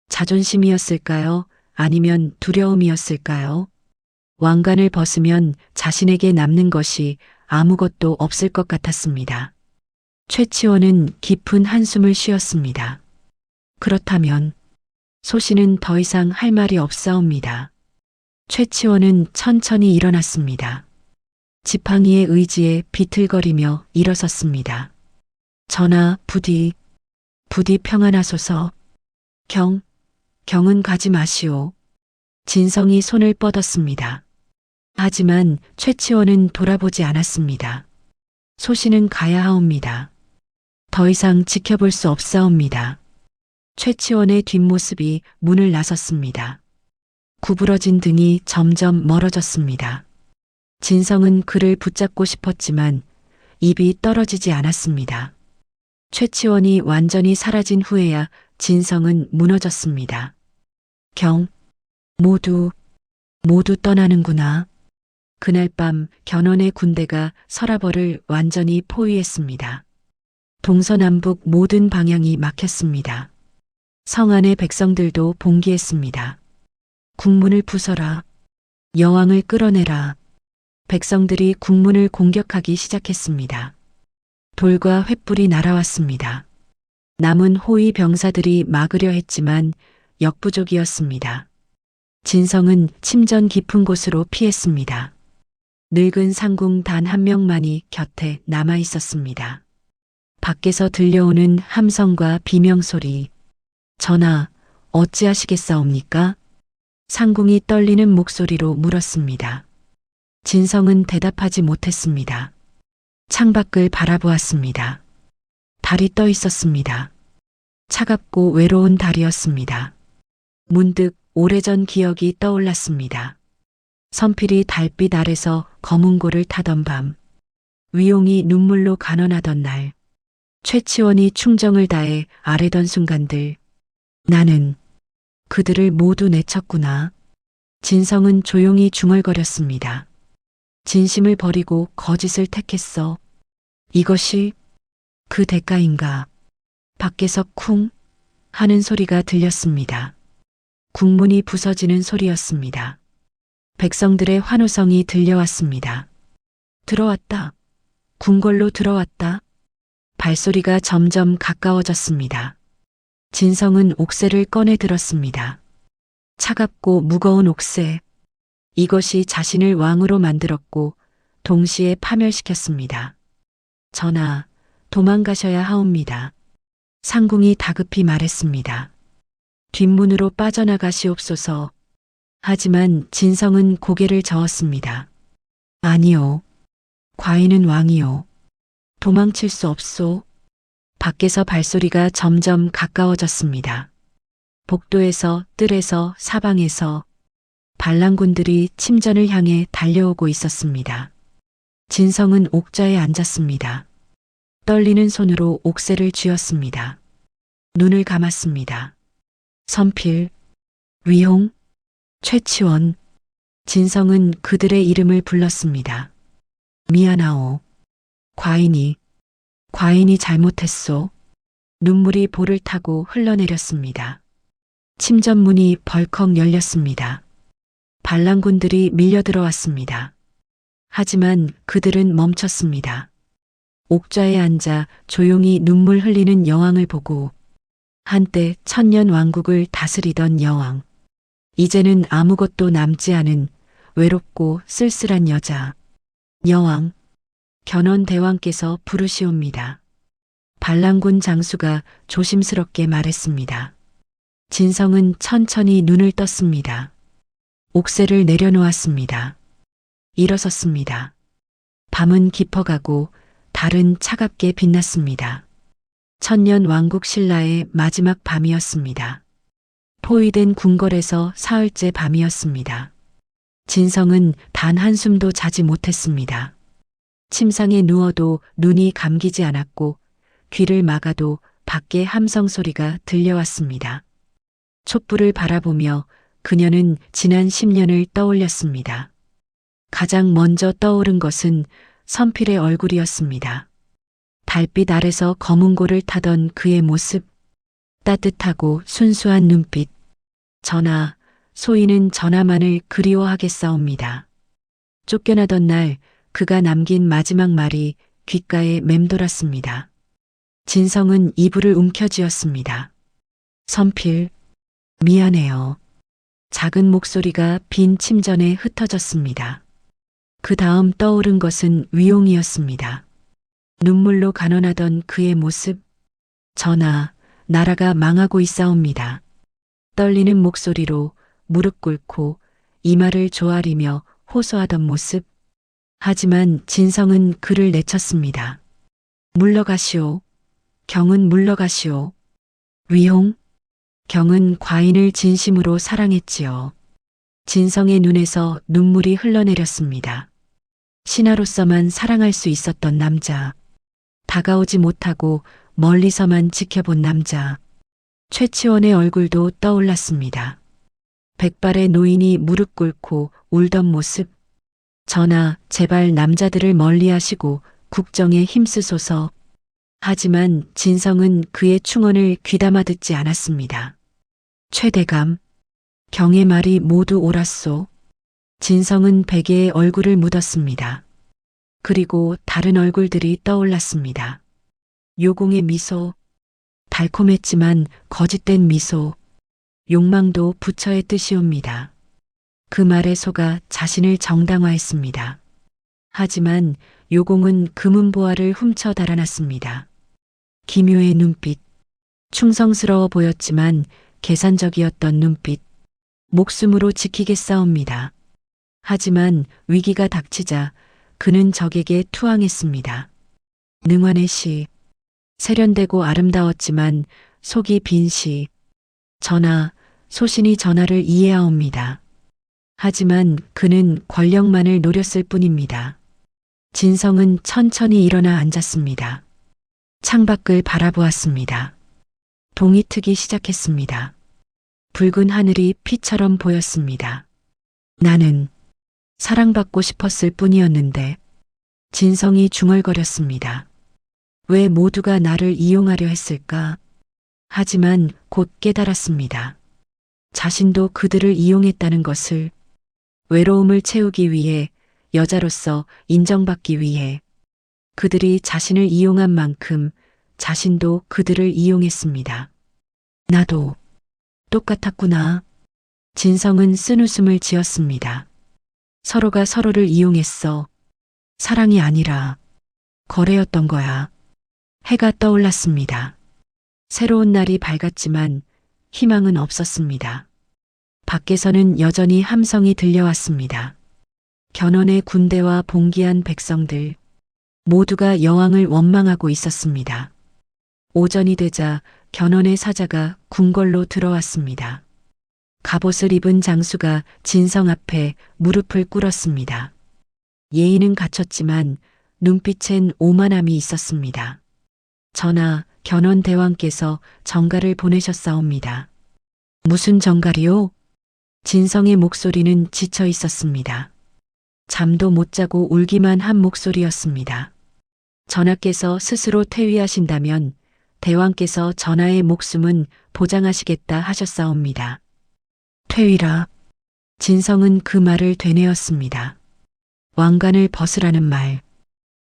자존심이었을까요? 아니면 두려움이었을까요? 왕관을 벗으면 자신에게 남는 것이 아무것도 없을 것 같았습니다. 최치원은 깊은 한숨을 쉬었습니다. 그렇다면 소신은 더 이상 할 말이 없사옵니다. 최치원은 천천히 일어났습니다. 지팡이의 의지에 비틀거리며 일어섰습니다. 전하, 부디 평안하소서. 경은 가지 마시오. 진성이 손을 뻗었습니다. 하지만 최치원은 돌아보지 않았습니다. 소신은 가야 하옵니다. 더 이상 지켜볼 수 없사옵니다. 최치원의 뒷모습이 문을 나섰습니다. 구부러진 등이 점점 멀어졌습니다. 진성은 그를 붙잡고 싶었지만 입이 떨어지지 않았습니다. 최치원이 완전히 사라진 후에야 진성은 무너졌습니다. 모두 떠나는구나. 그날 밤 견훤의 군대가 서라벌을 완전히 포위했습니다. 동서남북 모든 방향이 막혔습니다. 성 안의 백성들도 봉기했습니다. 국문을 부숴라. 여왕을 끌어내라. 백성들이 국문을 공격하기 시작했습니다. 돌과 횃불이 날아왔습니다. 남은 호위 병사들이 막으려 했지만 역부족이었습니다. 진성은 침전 깊은 곳으로 피했습니다. 늙은 상궁 단 한 명만이 곁에 남아 있었습니다. 밖에서 들려오는 함성과 비명소리. 전하, 어찌하시겠사옵니까? 상궁이 떨리는 목소리로 물었습니다. 진성은 대답하지 못했습니다. 창밖을 바라보았습니다. 달이 떠 있었습니다. 차갑고 외로운 달이었습니다. 문득 오래전 기억이 떠올랐습니다. 선필이 달빛 아래서 검은고를 타던 밤, 위용이 눈물로 간언하던 날, 최치원이 충정을 다해 아뢰던 순간들, 나는 그들을 모두 내쳤구나. 진성은 조용히 중얼거렸습니다. 진심을 버리고 거짓을 택했어. 이것이 그 대가인가? 밖에서 쿵 하는 소리가 들렸습니다. 국문이 부서지는 소리였습니다. 백성들의 환호성이 들려왔습니다. 들어왔다. 궁궐로 들어왔다. 발소리가 점점 가까워졌습니다. 진성은 옥새를 꺼내 들었습니다. 차갑고 무거운 옥새. 이것이 자신을 왕으로 만들었고 동시에 파멸시켰습니다. 전하, 도망가셔야 하옵니다. 상궁이 다급히 말했습니다. 뒷문으로 빠져나가시옵소서. 하지만 진성은 고개를 저었습니다. 아니요. 과인은 왕이요. 도망칠 수 없소. 밖에서 발소리가 점점 가까워졌습니다. 복도에서, 뜰에서, 사방에서 반란군들이 침전을 향해 달려오고 있었습니다. 진성은 옥좌에 앉았습니다. 떨리는 손으로 옥새를 쥐었습니다. 눈을 감았습니다. 선필, 위홍, 최치원, 진성은 그들의 이름을 불렀습니다. 미안하오. 과인이 잘못했소. 눈물이 볼을 타고 흘러내렸습니다. 침전문이 벌컥 열렸습니다. 반란군들이 밀려들어왔습니다. 하지만 그들은 멈췄습니다. 옥좌에 앉아 조용히 눈물 흘리는 여왕을 보고 한때 천년 왕국을 다스리던 여왕. 이제는 아무것도 남지 않은 외롭고 쓸쓸한 여자. 여왕, 견훤대왕께서 부르시옵니다. 반란군 장수가 조심스럽게 말했습니다. 진성은 천천히 눈을 떴습니다. 옥새를 내려놓았습니다. 일어섰습니다. 밤은 깊어가고 달은 차갑게 빛났습니다. 천년 왕국 신라의 마지막 밤이었습니다. 포위된 궁궐에서 사흘째 밤이었습니다. 진성은 단 한숨도 자지 못했습니다. 침상에 누워도 눈이 감기지 않았고 귀를 막아도 밖에 함성 소리가 들려왔습니다. 촛불을 바라보며 그녀는 지난 10년을 떠올렸습니다. 가장 먼저 떠오른 것은 선필의 얼굴이었습니다. 달빛 아래서 검은고를 타던 그의 모습, 따뜻하고 순수한 눈빛. 전하, 소인은 전하만을 그리워하겠사옵니다. 쫓겨나던 날 그가 남긴 마지막 말이 귓가에 맴돌았습니다. 진성은 이불을 움켜쥐었습니다. 선필, 미안해요. 작은 목소리가 빈 침전에 흩어졌습니다. 그 다음 떠오른 것은 위용이었습니다. 눈물로 간언하던 그의 모습. 전하, 나라가 망하고 있사옵니다. 떨리는 목소리로 무릎 꿇고 이마를 조아리며 호소하던 모습. 하지만 진성은 그를 내쳤습니다. 물러가시오. 경은 물러가시오. 위홍, 경은 과인을 진심으로 사랑했지요. 진성의 눈에서 눈물이 흘러내렸습니다. 신하로서만 사랑할 수 있었던 남자. 다가오지 못하고 멀리서만 지켜본 남자. 최치원의 얼굴도 떠올랐습니다. 백발의 노인이 무릎 꿇고 울던 모습. 전하, 제발 남자들을 멀리하시고 국정에 힘쓰소서. 하지만 진성은 그의 충언을 귀담아 듣지 않았습니다. 최대감, 경의 말이 모두 옳았소. 진성은 베개에 얼굴을 묻었습니다. 그리고 다른 얼굴들이 떠올랐습니다. 요공의 미소, 달콤했지만 거짓된 미소, 욕망도 부처의 뜻이옵니다. 그 말에 속아 자신을 정당화했습니다. 하지만 요공은 금은보화를 훔쳐 달아났습니다. 기묘의 눈빛, 충성스러워 보였지만 계산적이었던 눈빛, 목숨으로 지키겠사옵니다. 하지만 위기가 닥치자 그는 적에게 투항했습니다. 능환의 시, 세련되고 아름다웠지만 속이 빈 시, 전하, 소신이 전하를 이해하옵니다. 하지만 그는 권력만을 노렸을 뿐입니다. 진성은 천천히 일어나 앉았습니다. 창밖을 바라보았습니다. 동이 트기 시작했습니다. 붉은 하늘이 피처럼 보였습니다. 나는 사랑받고 싶었을 뿐이었는데 진성이 중얼거렸습니다. 왜 모두가 나를 이용하려 했을까? 하지만 곧 깨달았습니다. 자신도 그들을 이용했다는 것을, 외로움을 채우기 위해, 여자로서 인정받기 위해. 그들이 자신을 이용한 만큼 자신도 그들을 이용했습니다. 나도 똑같았구나. 진성은 쓴웃음을 지었습니다. 서로가 서로를 이용했어. 사랑이 아니라 거래였던 거야. 해가 떠올랐습니다. 새로운 날이 밝았지만 희망은 없었습니다. 밖에서는 여전히 함성이 들려왔습니다. 견훤의 군대와 봉기한 백성들, 모두가 여왕을 원망하고 있었습니다. 오전이 되자 견훤의 사자가 궁궐로 들어왔습니다. 갑옷을 입은 장수가 진성 앞에 무릎을 꿇었습니다. 예의는 갖췄지만 눈빛엔 오만함이 있었습니다. 전하, 견훤 대왕께서 정가를 보내셨사옵니다. 무슨 정가리요? 진성의 목소리는 지쳐 있었습니다. 잠도 못 자고 울기만 한 목소리였습니다. 전하께서 스스로 퇴위하신다면 대왕께서 전하의 목숨은 보장하시겠다 하셨사옵니다. 퇴위라. 진성은 그 말을 되뇌었습니다. 왕관을 벗으라는 말,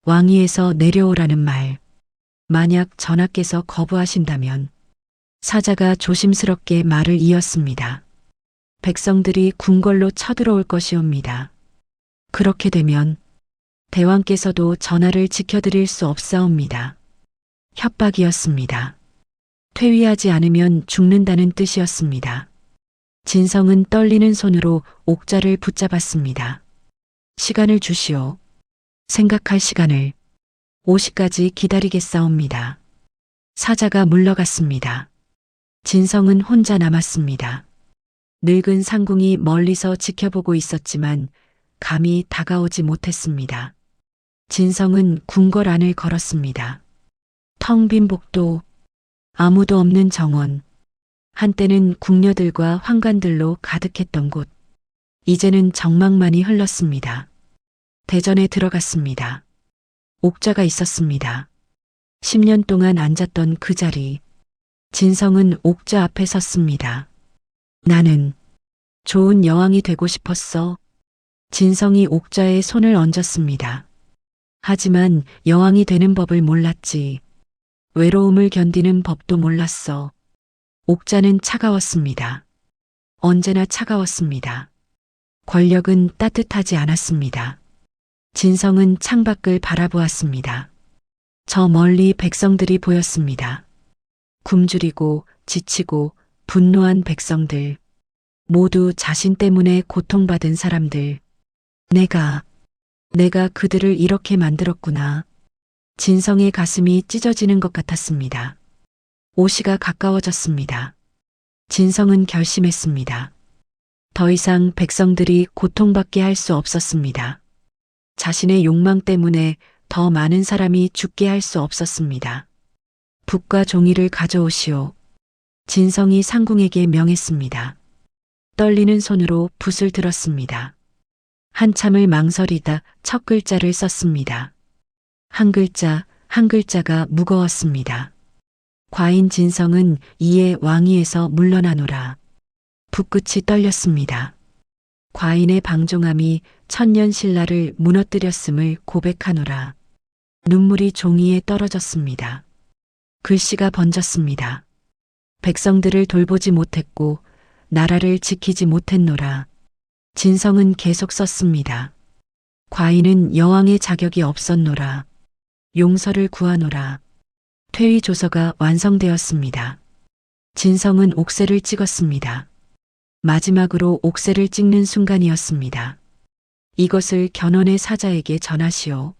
왕위에서 내려오라는 말. 만약 전하께서 거부하신다면. 사자가 조심스럽게 말을 이었습니다. 백성들이 궁궐로 쳐들어올 것이옵니다. 그렇게 되면 대왕께서도 전하를 지켜드릴 수 없사옵니다. 협박이었습니다. 퇴위하지 않으면 죽는다는 뜻이었습니다. 진성은 떨리는 손으로 옥자를 붙잡았습니다. 시간을 주시오. 생각할 시간을. 5시까지 기다리겠사옵니다. 사자가 물러갔습니다. 진성은 혼자 남았습니다. 늙은 상궁이 멀리서 지켜보고 있었지만 감히 다가오지 못했습니다. 진성은 궁궐 안을 걸었습니다. 텅 빈 복도, 아무도 없는 정원, 한때는 궁녀들과 환관들로 가득했던 곳, 이제는 정막만이 흘렀습니다. 대전에 들어갔습니다. 옥자가 있었습니다. 10년 동안 앉았던 그 자리, 진성은 옥자 앞에 섰습니다. 나는 좋은 여왕이 되고 싶었어. 진성이 옥자에 손을 얹었습니다. 하지만 여왕이 되는 법을 몰랐지. 외로움을 견디는 법도 몰랐어. 옥자는 차가웠습니다. 언제나 차가웠습니다. 권력은 따뜻하지 않았습니다. 진성은 창밖을 바라보았습니다. 저 멀리 백성들이 보였습니다. 굶주리고 지치고 분노한 백성들, 모두 자신 때문에 고통받은 사람들. 내가 그들을 이렇게 만들었구나. 진성의 가슴이 찢어지는 것 같았습니다. 5시가 가까워졌습니다. 진성은 결심했습니다. 더 이상 백성들이 고통받게 할 수 없었습니다. 자신의 욕망 때문에 더 많은 사람이 죽게 할 수 없었습니다. 붓과 종이를 가져오시오. 진성이 상궁에게 명했습니다. 떨리는 손으로 붓을 들었습니다. 한참을 망설이다 첫 글자를 썼습니다. 한 글자, 한 글자가 무거웠습니다. 과인 진성은 이에 왕위에서 물러나노라. 붓끝이 떨렸습니다. 과인의 방종함이 천년 신라를 무너뜨렸음을 고백하노라. 눈물이 종이에 떨어졌습니다. 글씨가 번졌습니다. 백성들을 돌보지 못했고 나라를 지키지 못했노라. 진성은 계속 썼습니다. 과인은 여왕의 자격이 없었노라. 용서를 구하노라. 퇴위 조서가 완성되었습니다. 진성은 옥새를 찍었습니다. 마지막으로 옥새를 찍는 순간이었습니다. 이것을 견훤의 사자에게 전하시오.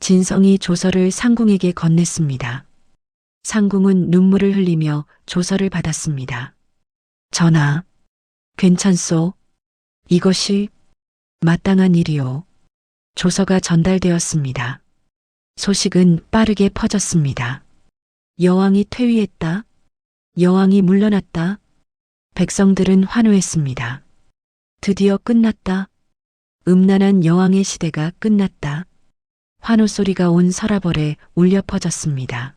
진성이 조서를 상궁에게 건넸습니다. 상궁은 눈물을 흘리며 조서를 받았습니다. 전하, 괜찮소? 이것이 마땅한 일이오. 조서가 전달되었습니다. 소식은 빠르게 퍼졌습니다. 여왕이 퇴위했다. 여왕이 물러났다. 백성들은 환호했습니다. 드디어 끝났다. 음란한 여왕의 시대가 끝났다. 환호 소리가 온 서라벌에 울려 퍼졌습니다.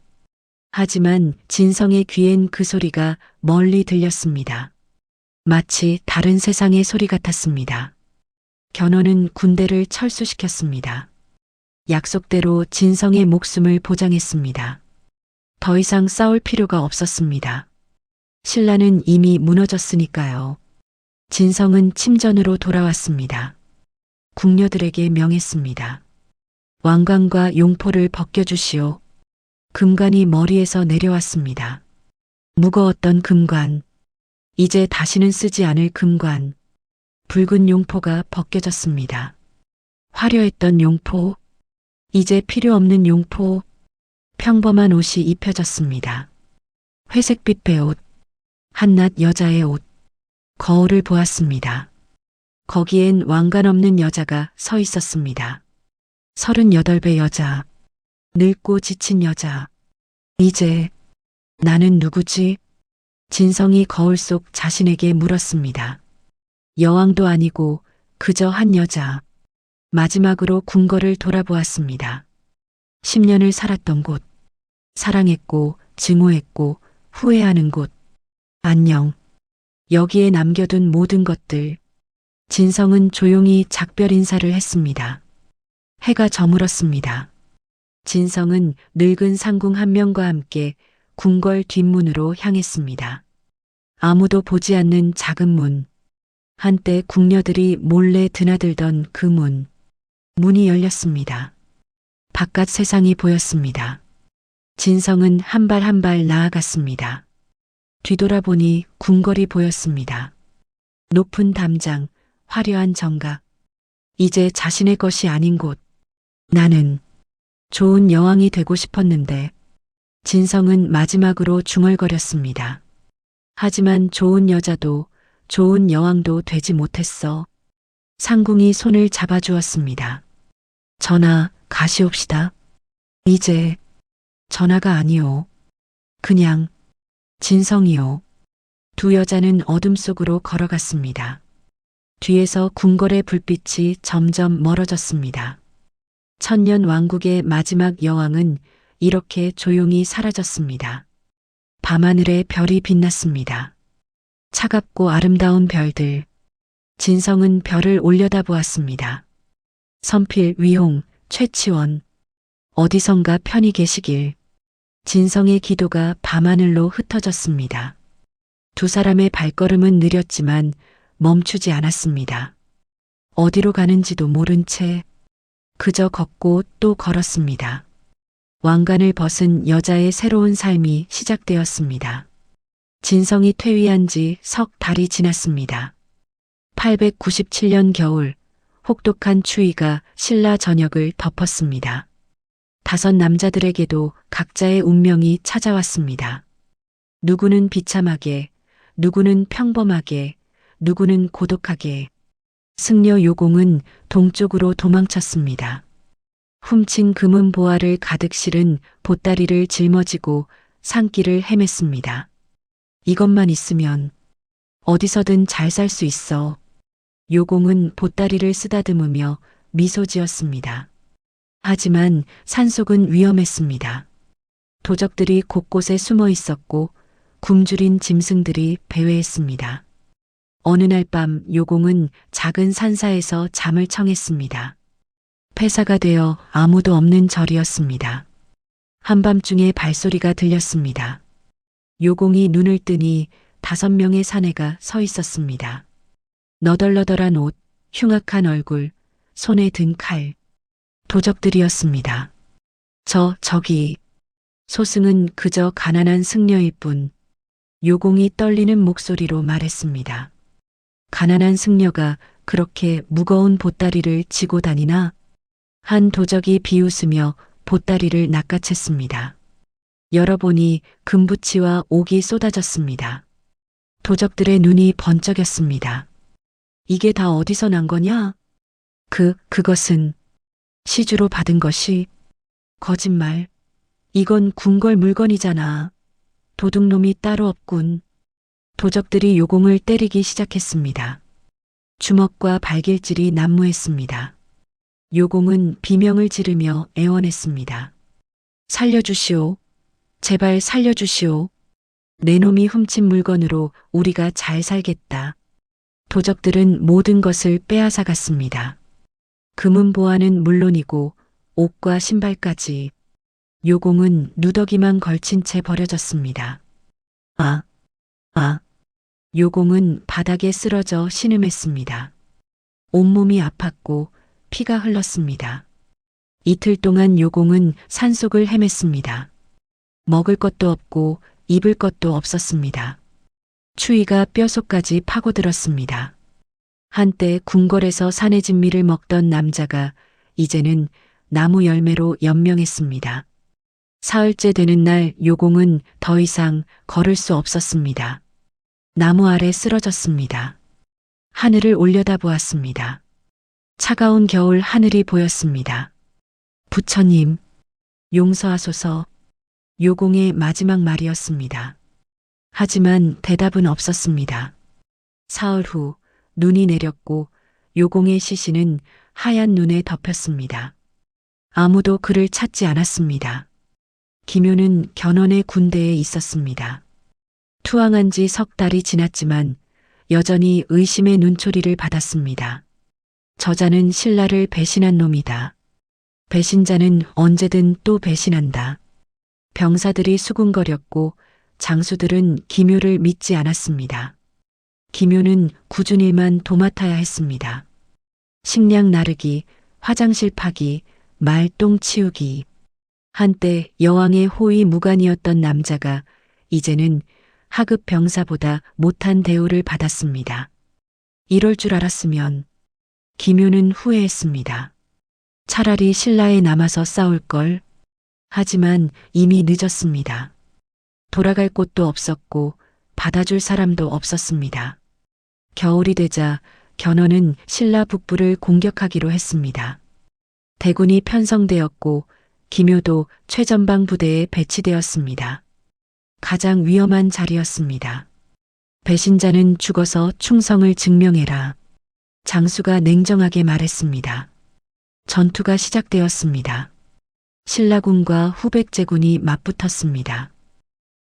하지만 진성의 귀엔 그 소리가 멀리 들렸습니다. 마치 다른 세상의 소리 같았습니다. 견훤은 군대를 철수시켰습니다. 약속대로 진성의 목숨을 보장했습니다. 더 이상 싸울 필요가 없었습니다. 신라는 이미 무너졌으니까요. 진성은 침전으로 돌아왔습니다. 궁녀들에게 명했습니다. 왕관과 용포를 벗겨주시오. 금관이 머리에서 내려왔습니다. 무거웠던 금관. 이제 다시는 쓰지 않을 금관. 붉은 용포가 벗겨졌습니다. 화려했던 용포. 이제 필요 없는 용포. 평범한 옷이 입혀졌습니다. 회색빛 베옷. 한낱 여자의 옷. 거울을 보았습니다. 거기엔 왕관 없는 여자가 서 있었습니다. 38배 여자. 늙고 지친 여자. 이제 나는 누구지? 진성이 거울 속 자신에게 물었습니다. 여왕도 아니고 그저 한 여자. 마지막으로 궁궐을 돌아보았습니다. 10년을 살았던 곳. 사랑했고 증오했고 후회하는 곳. 안녕. 여기에 남겨둔 모든 것들. 진성은 조용히 작별 인사를 했습니다. 해가 저물었습니다. 진성은 늙은 상궁 한 명과 함께 궁궐 뒷문으로 향했습니다. 아무도 보지 않는 작은 문. 한때 궁녀들이 몰래 드나들던 그 문. 문이 열렸습니다. 바깥 세상이 보였습니다. 진성은 한 발 한 발 나아갔습니다. 뒤돌아보니 궁궐이 보였습니다. 높은 담장, 화려한 정각. 이제 자신의 것이 아닌 곳. 나는 좋은 여왕이 되고 싶었는데 진성은 마지막으로 중얼거렸습니다. 하지만 좋은 여자도 좋은 여왕도 되지 못했어. 상궁이 손을 잡아주었습니다. 전하, 가시옵시다. 이제 전하가 아니오. 그냥 진성이요. 두 여자는 어둠 속으로 걸어갔습니다. 뒤에서 궁궐의 불빛이 점점 멀어졌습니다. 천년 왕국의 마지막 여왕은 이렇게 조용히 사라졌습니다. 밤하늘에 별이 빛났습니다. 차갑고 아름다운 별들. 진성은 별을 올려다보았습니다. 선필, 위홍, 최치원. 어디선가 편히 계시길. 진성의 기도가 밤하늘로 흩어졌습니다. 두 사람의 발걸음은 느렸지만 멈추지 않았습니다. 어디로 가는지도 모른 채 그저 걷고 또 걸었습니다. 왕관을 벗은 여자의 새로운 삶이 시작되었습니다. 진성이 퇴위한 지 석 달이 지났습니다. 897년 겨울, 혹독한 추위가 신라 전역을 덮었습니다. 5 남자들에게도 각자의 운명이 찾아왔습니다. 누구는 비참하게, 누구는 평범하게, 누구는 고독하게. 승려 요공은 동쪽으로 도망쳤습니다. 훔친 금은 보화를 가득 실은 보따리를 짊어지고 산길을 헤맸습니다. 이것만 있으면 어디서든 잘 살 수 있어. 요공은 보따리를 쓰다듬으며 미소 지었습니다. 하지만 산속은 위험했습니다. 도적들이 곳곳에 숨어 있었고 굶주린 짐승들이 배회했습니다. 어느 날 밤 요공은 작은 산사에서 잠을 청했습니다. 폐사가 되어 아무도 없는 절이었습니다. 한밤중에 발소리가 들렸습니다. 요공이 눈을 뜨니 5명의 사내가 서 있었습니다. 너덜너덜한 옷, 흉악한 얼굴, 손에 든 칼. 도적들이었습니다. 저기. 소승은 그저 가난한 승려일 뿐. 요공이 떨리는 목소리로 말했습니다. 가난한 승려가 그렇게 무거운 보따리를 지고 다니나? 한 도적이 비웃으며 보따리를 낚아챘습니다. 열어보니 금부치와 옥이 쏟아졌습니다. 도적들의 눈이 번쩍였습니다. 이게 다 어디서 난 거냐? 그것은 시주로 받은 것이. 거짓말. 이건 궁궐 물건이잖아. 도둑놈이 따로 없군. 도적들이 요공을 때리기 시작했습니다. 주먹과 발길질이 난무했습니다. 요공은 비명을 지르며 애원했습니다. 살려주시오. 제발 살려주시오. 내 놈이 훔친 물건으로 우리가 잘 살겠다. 도적들은 모든 것을 빼앗아갔습니다. 금은 보화는 물론이고 옷과 신발까지. 요공은 누더기만 걸친 채 버려졌습니다. 요공은 바닥에 쓰러져 신음했습니다. 온몸이 아팠고 피가 흘렀습니다. 이틀 동안 요공은 산속을 헤맸습니다. 먹을 것도 없고 입을 것도 없었습니다. 추위가 뼛속까지 파고들었습니다. 한때 궁궐에서 산의 진미를 먹던 남자가 이제는 나무 열매로 연명했습니다. 사흘째 되는 날 요공은 더 이상 걸을 수 없었습니다. 나무 아래 쓰러졌습니다. 하늘을 올려다보았습니다. 차가운 겨울 하늘이 보였습니다. 부처님, 용서하소서. 요공의 마지막 말이었습니다. 하지만 대답은 없었습니다. 사흘 후 눈이 내렸고 요공의 시신은 하얀 눈에 덮였습니다. 아무도 그를 찾지 않았습니다. 기묘는 견훤의 군대에 있었습니다. 투항한 지 3달이 지났지만 여전히 의심의 눈초리를 받았습니다. 저자는 신라를 배신한 놈이다. 배신자는 언제든 또 배신한다. 병사들이 수군거렸고 장수들은 기묘를 믿지 않았습니다. 기묘는 굳은 일만 도맡아야 했습니다. 식량 나르기, 화장실 파기, 말똥 치우기. 한때 여왕의 호위 무관이었던 남자가 이제는 하급 병사보다 못한 대우를 받았습니다. 이럴 줄 알았으면. 기묘는 후회했습니다. 차라리 신라에 남아서 싸울 걸. 하지만 이미 늦었습니다. 돌아갈 곳도 없었고 받아줄 사람도 없었습니다. 겨울이 되자 견훤은 신라 북부를 공격하기로 했습니다. 대군이 편성되었고 기묘도 최전방 부대에 배치되었습니다. 가장 위험한 자리였습니다. 배신자는 죽어서 충성을 증명해라. 장수가 냉정하게 말했습니다. 전투가 시작되었습니다. 신라군과 후백제군이 맞붙었습니다.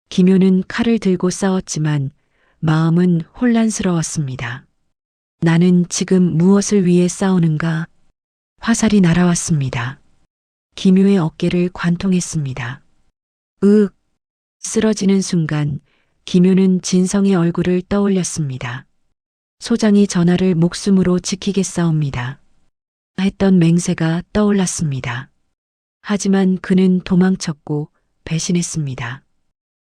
기묘는 칼을 들고 싸웠지만 마음은 혼란스러웠습니다. 나는 지금 무엇을 위해 싸우는가? 화살이 날아왔습니다. 기묘의 어깨를 관통했습니다. 쓰러지는 순간 기묘는 진성의 얼굴을 떠올렸습니다. 소장이 전하를 목숨으로 지키겠사옵니다. 했던 맹세가 떠올랐습니다. 하지만 그는 도망쳤고 배신했습니다.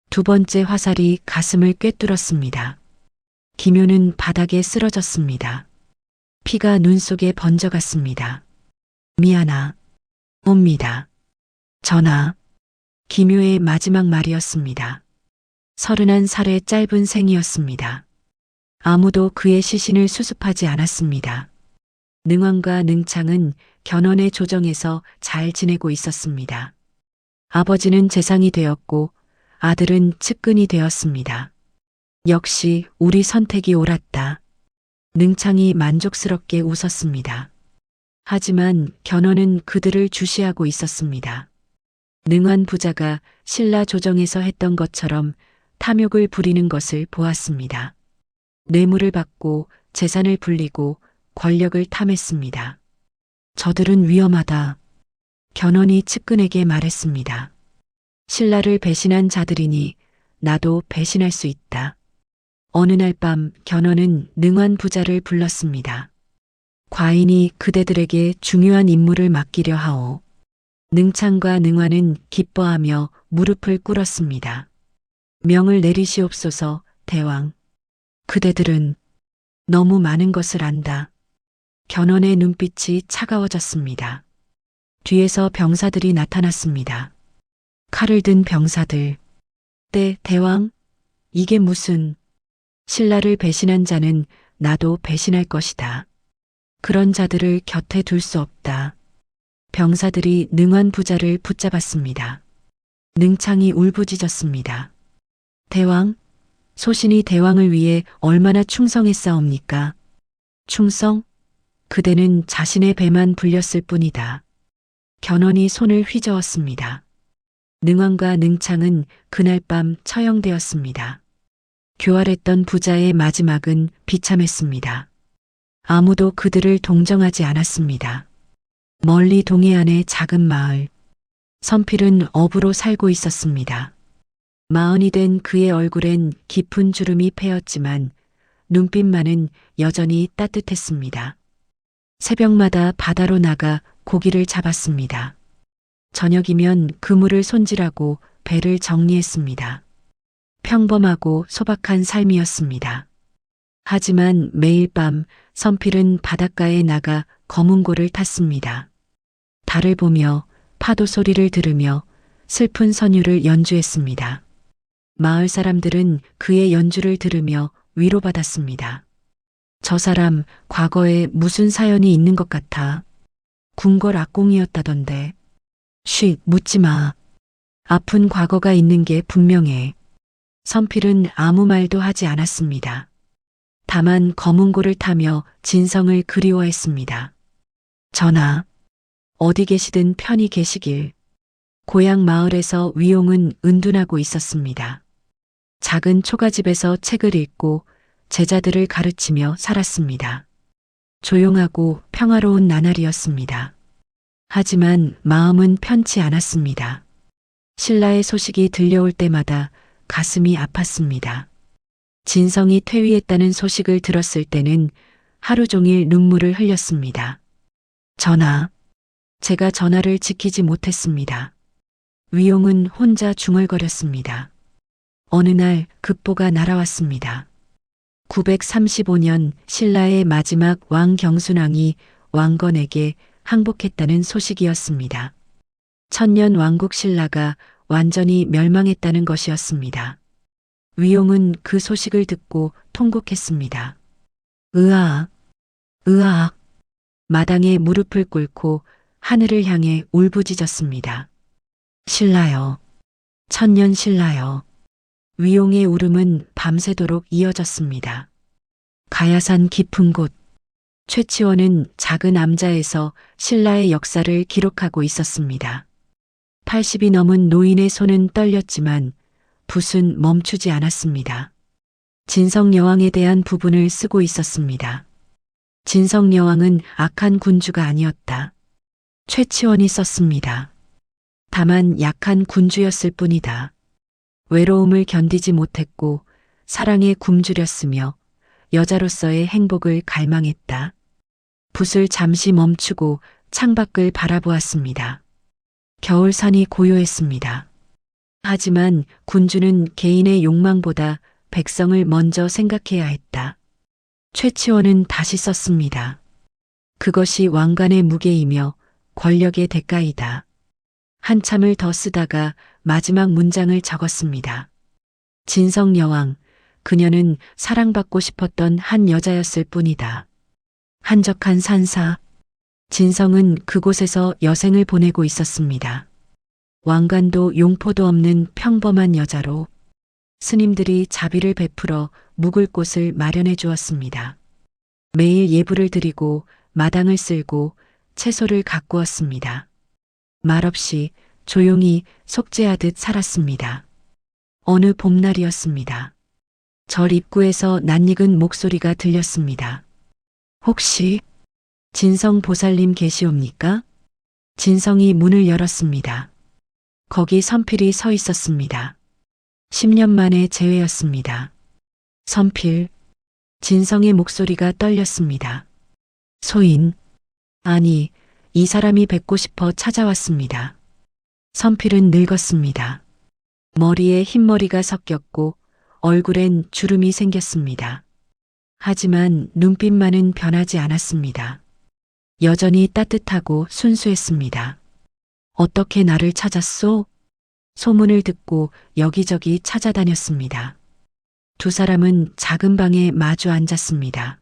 2번째 화살이 가슴을 꿰뚫었습니다. 기묘는 바닥에 쓰러졌습니다. 피가 눈 속에 번져갔습니다. 옵니다. 전하. 기묘의 마지막 말이었습니다. 31살의 짧은 생이었습니다. 아무도 그의 시신을 수습하지 않았습니다. 능왕과 능창은 견훤의 조정에서 잘 지내고 있었습니다. 아버지는 재상이 되었고 아들은 측근이 되었습니다. 역시 우리 선택이 옳았다. 능창이 만족스럽게 웃었습니다. 하지만 견훤은 그들을 주시하고 있었습니다. 능한 부자가 신라 조정에서 했던 것처럼 탐욕을 부리는 것을 보았습니다. 뇌물을 받고 재산을 불리고 권력을 탐했습니다. 저들은 위험하다. 견훤이 측근에게 말했습니다. 신라를 배신한 자들이니 나도 배신할 수 있다. 어느 날 밤 견훤은 능환 부자를 불렀습니다. 과인이 그대들에게 중요한 임무를 맡기려 하오. 능창과 능환은 기뻐하며 무릎을 꿇었습니다. 명을 내리시옵소서, 대왕. 그대들은 너무 많은 것을 안다. 견훤의 눈빛이 차가워졌습니다. 뒤에서 병사들이 나타났습니다. 칼을 든 병사들. 네, 대왕. 이게 무슨... 신라를 배신한 자는 나도 배신할 것이다. 그런 자들을 곁에 둘 수 없다. 병사들이 능환 부자를 붙잡았습니다. 능창이 울부짖었습니다. 대왕, 소신이 대왕을 위해 얼마나 충성했사옵니까? 충성? 그대는 자신의 배만 불렸을 뿐이다. 견훤이 손을 휘저었습니다. 능환과 능창은 그날 밤 처형되었습니다. 교활했던 부자의 마지막은 비참했습니다. 아무도 그들을 동정하지 않았습니다. 멀리 동해안의 작은 마을. 선필은 어부로 살고 있었습니다. 마흔이 된 그의 얼굴엔 깊은 주름이 패였지만 눈빛만은 여전히 따뜻했습니다. 새벽마다 바다로 나가 고기를 잡았습니다. 저녁이면 그물을 손질하고 배를 정리했습니다. 평범하고 소박한 삶이었습니다. 하지만 매일 밤 선필은 바닷가에 나가 거문고를 탔습니다. 달을 보며 파도 소리를 들으며 슬픈 선율을 연주했습니다. 마을 사람들은 그의 연주를 들으며 위로받았습니다. 저 사람 과거에 무슨 사연이 있는 것 같아. 궁궐 악공이었다던데. 쉿, 묻지 마. 아픈 과거가 있는 게 분명해. 선필은 아무 말도 하지 않았습니다. 다만 거문고를 타며 진성을 그리워했습니다. 전하, 어디 계시든 편히 계시길. 고향 마을에서 위용은 은둔하고 있었습니다. 작은 초가집에서 책을 읽고 제자들을 가르치며 살았습니다. 조용하고 평화로운 나날이었습니다. 하지만 마음은 편치 않았습니다. 신라의 소식이 들려올 때마다 가슴이 아팠습니다. 진성이 퇴위했다는 소식을 들었을 때는 하루 종일 눈물을 흘렸습니다. 전하, 제가 전하를 지키지 못했습니다. 위용은 혼자 중얼거렸습니다. 어느 날 급보가 날아왔습니다. 935년 신라의 마지막 왕 경순왕이 왕건에게 항복했다는 소식이었습니다. 천년 왕국 신라가 완전히 멸망했다는 것이었습니다. 위용은 그 소식을 듣고 통곡했습니다. 으악, 으악. 마당에 무릎을 꿇고 하늘을 향해 울부짖었습니다. 신라여, 천년 신라여. 위용의 울음은 밤새도록 이어졌습니다. 가야산 깊은 곳. 최치원은 작은 암자에서 신라의 역사를 기록하고 있었습니다. 80이 넘은 노인의 손은 떨렸지만 붓은 멈추지 않았습니다. 진성여왕에 대한 부분을 쓰고 있었습니다. 진성여왕은 악한 군주가 아니었다. 최치원이 썼습니다. 다만 약한 군주였을 뿐이다. 외로움을 견디지 못했고 사랑에 굶주렸으며 여자로서의 행복을 갈망했다. 붓을 잠시 멈추고 창밖을 바라보았습니다. 겨울산이 고요했습니다. 하지만 군주는 개인의 욕망보다 백성을 먼저 생각해야 했다. 최치원은 다시 썼습니다. 그것이 왕관의 무게이며 권력의 대가이다. 한참을 더 쓰다가 마지막 문장을 적었습니다. 진성여왕, 그녀는 사랑받고 싶었던 한 여자였을 뿐이다. 한적한 산사. 진성은 그곳에서 여생을 보내고 있었습니다. 왕관도 용포도 없는 평범한 여자로 스님들이 자비를 베풀어 묵을 곳을 마련해 주었습니다. 매일 예불을 드리고 마당을 쓸고 채소를 가꾸었습니다. 말없이 조용히 속죄하듯 살았습니다. 어느 봄날이었습니다. 절 입구에서 낯익은 목소리가 들렸습니다. 혹시 진성 보살님 계시옵니까? 진성이 문을 열었습니다. 거기 선필이 서 있었습니다. 10년 만에 재회였습니다. 선필. 진성의 목소리가 떨렸습니다. 소인. 아니, 이 사람이 뵙고 싶어 찾아왔습니다. 선필은 늙었습니다. 머리에 흰머리가 섞였고 얼굴엔 주름이 생겼습니다. 하지만 눈빛만은 변하지 않았습니다. 여전히 따뜻하고 순수했습니다. 어떻게 나를 찾았소? 소문을 듣고 여기저기 찾아다녔습니다. 두 사람은 작은 방에 마주 앉았습니다.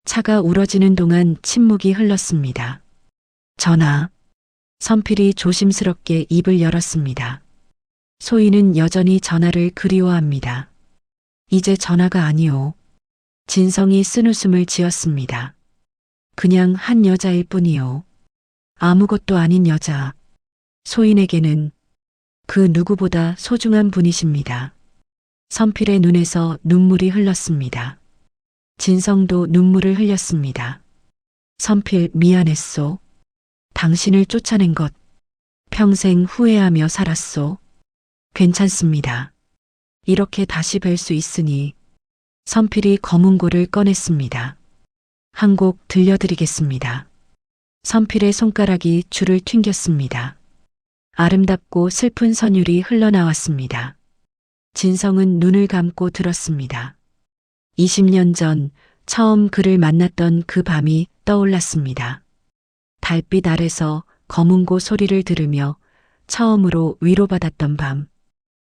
차가 우러지는 동안 침묵이 흘렀습니다. 전하. 선필이 조심스럽게 입을 열었습니다. 소인은 여전히 전하를 그리워합니다. 이제 전하가 아니오. 진성이 쓴웃음을 지었습니다. 그냥 한 여자일 뿐이요. 아무것도 아닌 여자. 소인에게는 그 누구보다 소중한 분이십니다. 선필의 눈에서 눈물이 흘렀습니다. 진성도 눈물을 흘렸습니다. 선필 미안했소. 당신을 쫓아낸 것 평생 후회하며 살았소. 괜찮습니다. 이렇게 다시 뵐 수 있으니. 선필이 검은고를 꺼냈습니다. 한 곡 들려드리겠습니다. 선필의 손가락이 줄을 튕겼습니다. 아름답고 슬픈 선율이 흘러나왔습니다. 진성은 눈을 감고 들었습니다. 20년 전 처음 그를 만났던 그 밤이 떠올랐습니다. 달빛 아래서 검은고 소리를 들으며 처음으로 위로받았던 밤.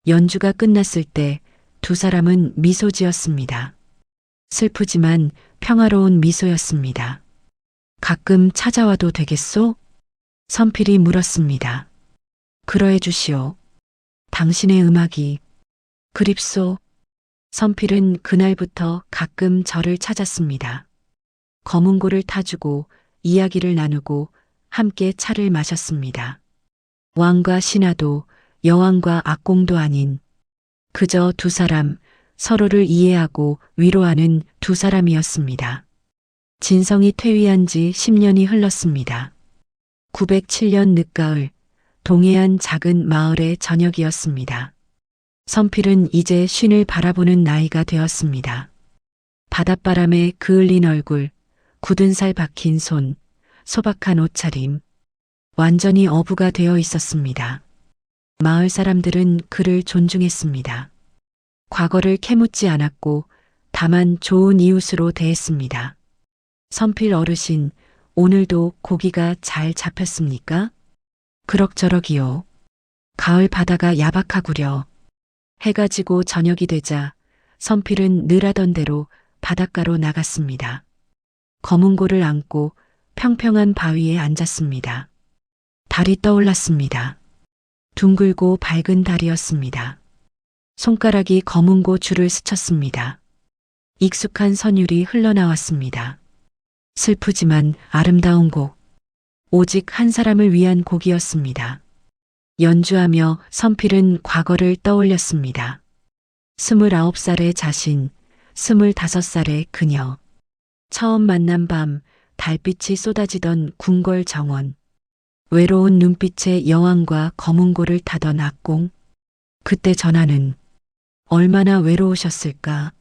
연주가 끝났을 때 두 사람은 미소 지었습니다. 슬프지만 평화로운 미소였습니다. 가끔 찾아와도 되겠소? 선필이 물었습니다. 그러해 주시오. 당신의 음악이 그립소. 선필은 그날부터 가끔 저를 찾았습니다. 검은고를 타주고 이야기를 나누고 함께 차를 마셨습니다. 왕과 신하도 여왕과 악공도 아닌 그저 두 사람, 서로를 이해하고 위로하는 두 사람이었습니다. 진성이 퇴위한 지 10년이 흘렀습니다. 907년 늦가을 동해안 작은 마을의 저녁이었습니다. 선필은 이제 쉰을 바라보는 나이가 되었습니다. 바닷바람에 그을린 얼굴, 굳은 살 박힌 손, 소박한 옷차림, 완전히 어부가 되어 있었습니다. 마을 사람들은 그를 존중했습니다. 과거를 캐묻지 않았고 다만 좋은 이웃으로 대했습니다. 선필 어르신, 오늘도 고기가 잘 잡혔습니까? 그럭저럭이요. 가을 바다가 야박하구려. 해가 지고 저녁이 되자 선필은 늘 하던 대로 바닷가로 나갔습니다. 검은고를 안고 평평한 바위에 앉았습니다. 달이 떠올랐습니다. 둥글고 밝은 달이었습니다. 손가락이 검은고 줄을 스쳤습니다. 익숙한 선율이 흘러나왔습니다. 슬프지만 아름다운 곡. 오직 한 사람을 위한 곡이었습니다. 연주하며 선필은 과거를 떠올렸습니다. 29살의 자신, 25살의 그녀. 처음 만난 밤, 달빛이 쏟아지던 궁궐 정원. 외로운 눈빛의 여왕과 검은고를 타던 악공. 그때 전하는 얼마나 외로우셨을까.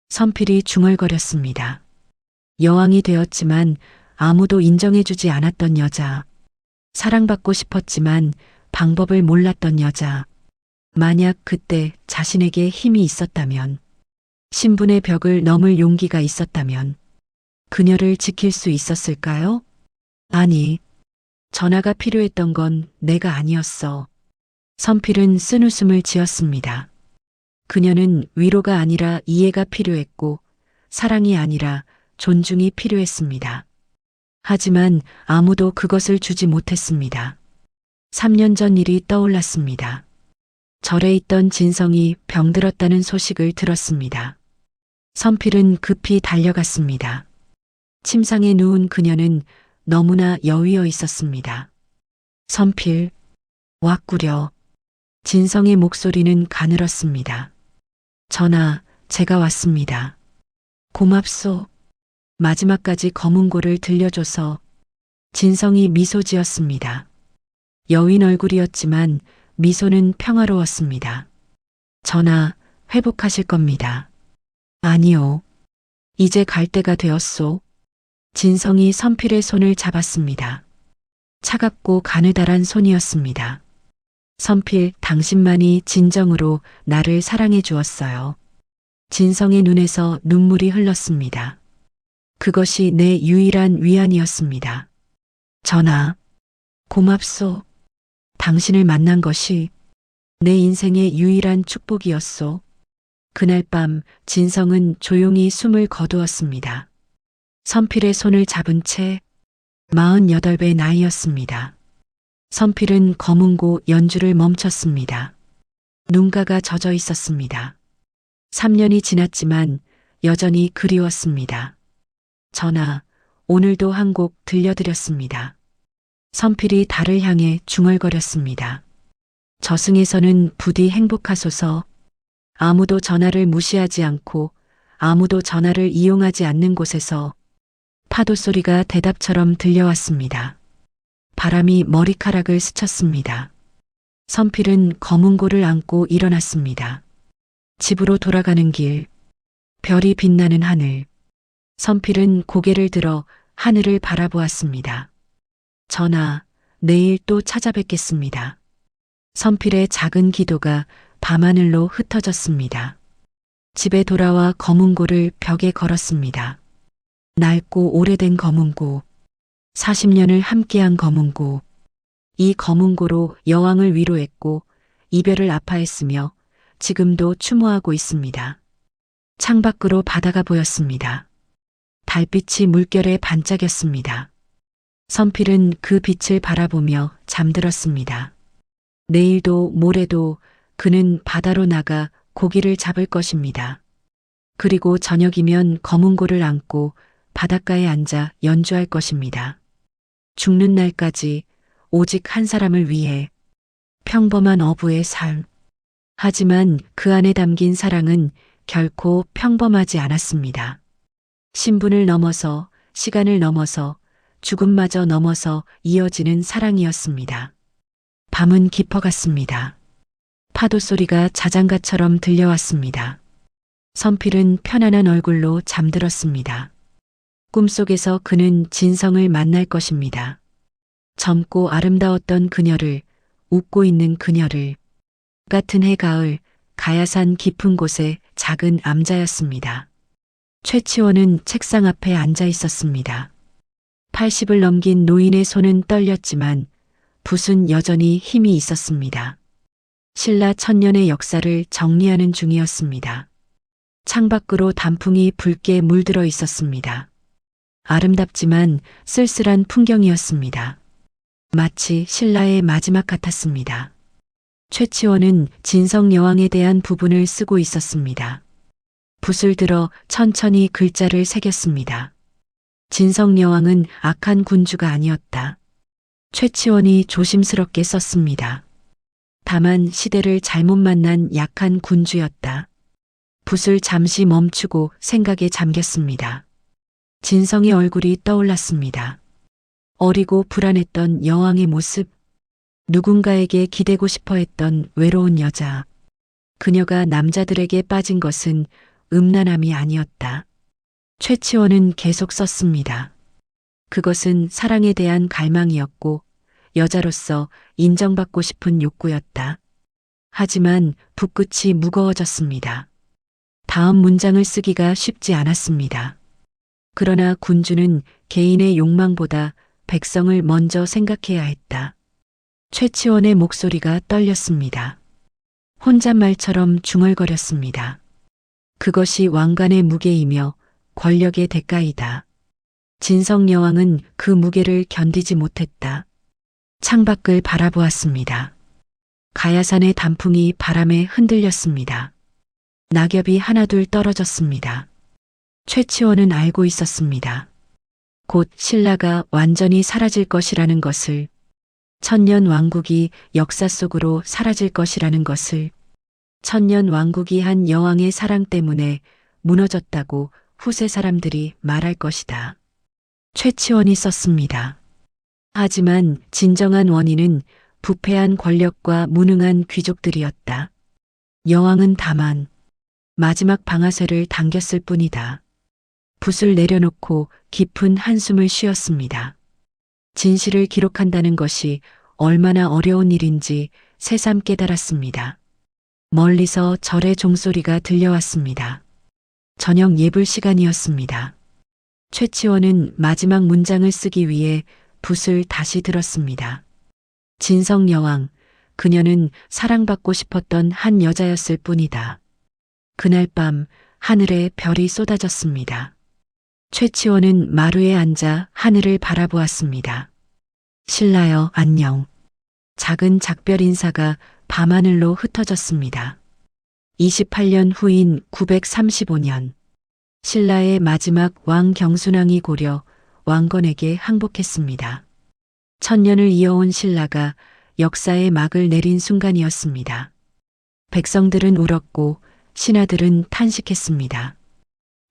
선필이 중얼거렸습니다. 여왕이 되었지만 아무도 인정해주지 않았던 여자. 사랑받고 싶었지만 방법을 몰랐던 여자. 만약 그때 자신에게 힘이 있었다면, 신분의 벽을 넘을 용기가 있었다면 그녀를 지킬 수 있었을까요? 아니, 전하가 필요했던 건 내가 아니었어. 선필은 쓴웃음을 지었습니다. 그녀는 위로가 아니라 이해가 필요했고 사랑이 아니라 존중이 필요했습니다. 하지만 아무도 그것을 주지 못했습니다. 3년 전 일이 떠올랐습니다. 절에 있던 진성이 병들었다는 소식을 들었습니다. 선필은 급히 달려갔습니다. 침상에 누운 그녀는 너무나 여위어 있었습니다. 선필, 왔구려. 진성의 목소리는 가늘었습니다. 전하, 제가 왔습니다. 고맙소. 마지막까지 검은고를 들려줘서. 진성이 미소 지었습니다. 여윈 얼굴이었지만 미소는 평화로웠습니다. 전하, 회복하실 겁니다. 아니요. 이제 갈 때가 되었소. 진성이 선필의 손을 잡았습니다. 차갑고 가느다란 손이었습니다. 선필, 당신만이 진정으로 나를 사랑해 주었어요. 진성의 눈에서 눈물이 흘렀습니다. 그것이 내 유일한 위안이었습니다. 전하, 고맙소. 당신을 만난 것이 내 인생의 유일한 축복이었소. 그날 밤 진성은 조용히 숨을 거두었습니다. 선필의 손을 잡은 채 48의 나이였습니다. 선필은 검은고 연주를 멈췄습니다. 눈가가 젖어 있었습니다. 3년이 지났지만 여전히 그리웠습니다. 전하, 오늘도 한 곡 들려드렸습니다. 선필이 달을 향해 중얼거렸습니다. 저승에서는 부디 행복하소서. 아무도 전하를 무시하지 않고 아무도 전하를 이용하지 않는 곳에서 파도 소리가 대답처럼 들려왔습니다. 바람이 머리카락을 스쳤습니다. 선필은 검은고를 안고 일어났습니다. 집으로 돌아가는 길, 별이 빛나는 하늘. 선필은 고개를 들어 하늘을 바라보았습니다. 전하, 내일 또 찾아뵙겠습니다. 선필의 작은 기도가 밤하늘로 흩어졌습니다. 집에 돌아와 검은고를 벽에 걸었습니다. 낡고 오래된 검은고, 40년을 함께한 검은고, 이 검은고로 여왕을 위로했고 이별을 아파했으며 지금도 추모하고 있습니다. 창밖으로 바다가 보였습니다. 달빛이 물결에 반짝였습니다. 선필은 그 빛을 바라보며 잠들었습니다. 내일도 모레도 그는 바다로 나가 고기를 잡을 것입니다. 그리고 저녁이면 검은고를 안고 바닷가에 앉아 연주할 것입니다. 죽는 날까지 오직 한 사람을 위해 평범한 어부의 삶. 하지만 그 안에 담긴 사랑은 결코 평범하지 않았습니다. 신분을 넘어서, 시간을 넘어서, 죽음마저 넘어서 이어지는 사랑이었습니다. 밤은 깊어갔습니다. 파도 소리가 자장가처럼 들려왔습니다. 선필은 편안한 얼굴로 잠들었습니다. 꿈속에서 그는 진성을 만날 것입니다. 젊고 아름다웠던 그녀를, 웃고 있는 그녀를, 같은 해 가을 가야산 깊은 곳에 작은 암자였습니다. 최치원은 책상 앞에 앉아 있었습니다. 80을 넘긴 노인의 손은 떨렸지만 붓은 여전히 힘이 있었습니다. 신라 천년의 역사를 정리하는 중이었습니다. 창밖으로 단풍이 붉게 물들어 있었습니다. 아름답지만 쓸쓸한 풍경이었습니다. 마치 신라의 마지막 같았습니다. 최치원은 진성 여왕에 대한 부분을 쓰고 있었습니다. 붓을 들어 천천히 글자를 새겼습니다. 진성 여왕은 악한 군주가 아니었다. 최치원이 조심스럽게 썼습니다. 다만 시대를 잘못 만난 약한 군주였다. 붓을 잠시 멈추고 생각에 잠겼습니다. 진성의 얼굴이 떠올랐습니다. 어리고 불안했던 여왕의 모습, 누군가에게 기대고 싶어 했던 외로운 여자. 그녀가 남자들에게 빠진 것은 음란함이 아니었다. 최치원은 계속 썼습니다. 그것은 사랑에 대한 갈망이었고 여자로서 인정받고 싶은 욕구였다. 하지만 붓끝이 무거워졌습니다. 다음 문장을 쓰기가 쉽지 않았습니다. 그러나 군주는 개인의 욕망보다 백성을 먼저 생각해야 했다. 최치원의 목소리가 떨렸습니다. 혼잣말처럼 중얼거렸습니다. 그것이 왕관의 무게이며 권력의 대가이다. 진성 여왕은 그 무게를 견디지 못했다. 창밖을 바라보았습니다. 가야산의 단풍이 바람에 흔들렸습니다. 낙엽이 하나둘 떨어졌습니다. 최치원은 알고 있었습니다. 곧 신라가 완전히 사라질 것이라는 것을, 천년 왕국이 역사 속으로 사라질 것이라는 것을, 천년 왕국이 한 여왕의 사랑 때문에 무너졌다고 후세 사람들이 말할 것이다. 최치원이 썼습니다. 하지만 진정한 원인은 부패한 권력과 무능한 귀족들이었다. 여왕은 다만 마지막 방아쇠를 당겼을 뿐이다. 붓을 내려놓고 깊은 한숨을 쉬었습니다. 진실을 기록한다는 것이 얼마나 어려운 일인지 새삼 깨달았습니다. 멀리서 절의 종소리가 들려왔습니다. 저녁 예불 시간이었습니다. 최치원은 마지막 문장을 쓰기 위해 붓을 다시 들었습니다. 진성 여왕, 그녀는 사랑받고 싶었던 한 여자였을 뿐이다. 그날 밤 하늘에 별이 쏟아졌습니다. 최치원은 마루에 앉아 하늘을 바라보았습니다. 신라여 안녕. 작은 작별 인사가 밤하늘로 흩어졌습니다. 28년 후인 935년 신라의 마지막 왕 경순왕이 고려 왕건에게 항복했습니다. 천년을 이어온 신라가 역사의 막을 내린 순간이었습니다. 백성들은 울었고 신하들은 탄식했습니다.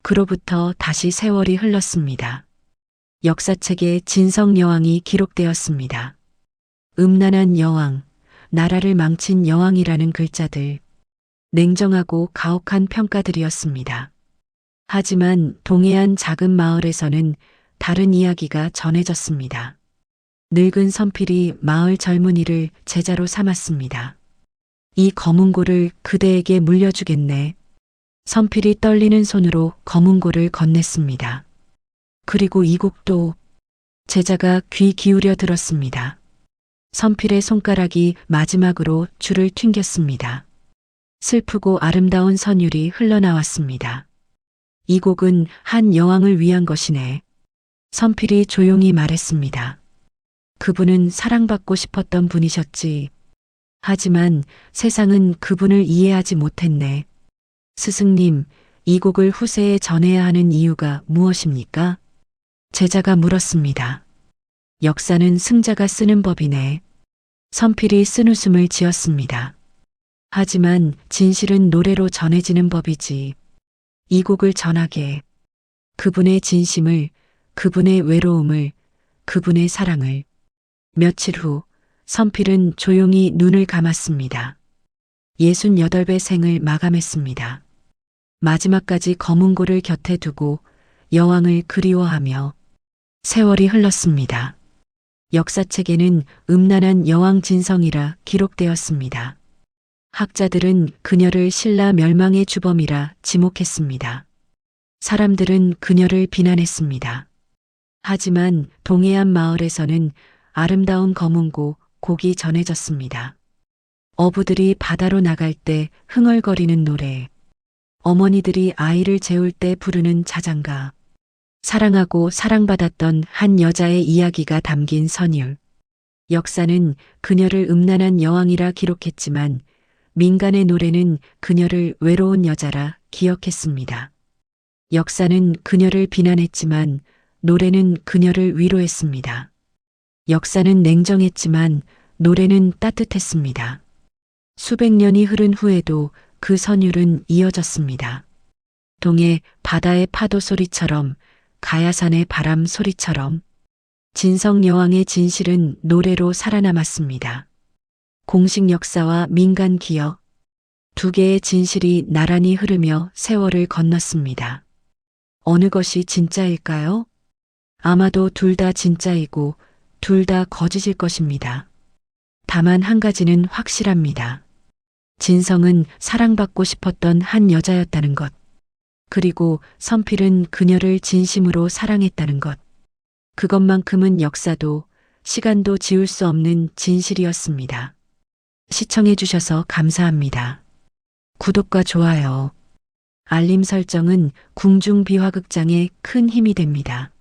그로부터 다시 세월이 흘렀습니다. 역사책에 진성 여왕이 기록되었습니다. 음란한 여왕, 나라를 망친 여왕이라는 글자들, 냉정하고 가혹한 평가들이었습니다. 하지만 동해안 작은 마을에서는 다른 이야기가 전해졌습니다. 늙은 선필이 마을 젊은이를 제자로 삼았습니다. 이 검은고를 그대에게 물려주겠네. 선필이 떨리는 손으로 검은고를 건넸습니다. 그리고 이 곡도 제자가 귀 기울여 들었습니다. 선필의 손가락이 마지막으로 줄을 튕겼습니다. 슬프고 아름다운 선율이 흘러나왔습니다. 이 곡은 한 여왕을 위한 것이네. 선필이 조용히 말했습니다. 그분은 사랑받고 싶었던 분이셨지. 하지만 세상은 그분을 이해하지 못했네. 스승님, 이 곡을 후세에 전해야 하는 이유가 무엇입니까? 제자가 물었습니다. 역사는 승자가 쓰는 법이네. 선필이 쓴웃음을 지었습니다. 하지만 진실은 노래로 전해지는 법이지. 이 곡을 전하게. 그분의 진심을, 그분의 외로움을, 그분의 사랑을. 며칠 후 선필은 조용히 눈을 감았습니다. 68배 생을 마감했습니다. 마지막까지 검은고를 곁에 두고 여왕을 그리워하며 세월이 흘렀습니다. 역사책에는 음란한 여왕 진성이라 기록되었습니다. 학자들은 그녀를 신라 멸망의 주범이라 지목했습니다. 사람들은 그녀를 비난했습니다. 하지만 동해안 마을에서는 아름다운 검은고 곡이 전해졌습니다. 어부들이 바다로 나갈 때 흥얼거리는 노래, 어머니들이 아이를 재울 때 부르는 자장가, 사랑하고 사랑받았던 한 여자의 이야기가 담긴 선율. 역사는 그녀를 음란한 여왕이라 기록했지만 민간의 노래는 그녀를 외로운 여자라 기억했습니다. 역사는 그녀를 비난했지만 노래는 그녀를 위로했습니다. 역사는 냉정했지만 노래는 따뜻했습니다. 수백 년이 흐른 후에도 그 선율은 이어졌습니다. 동해 바다의 파도 소리처럼, 가야산의 바람 소리처럼 진성 여왕의 진실은 노래로 살아남았습니다. 공식 역사와 민간 기억, 두 개의 진실이 나란히 흐르며 세월을 건넜습니다. 어느 것이 진짜일까요? 아마도 둘 다 진짜이고 둘 다 거짓일 것입니다. 다만 한 가지는 확실합니다. 진성은 사랑받고 싶었던 한 여자였다는 것. 그리고 선필은 그녀를 진심으로 사랑했다는 것. 그것만큼은 역사도 시간도 지울 수 없는 진실이었습니다. 시청해 주셔서 감사합니다. 구독과 좋아요, 알림 설정은 궁중비화극장에 큰 힘이 됩니다.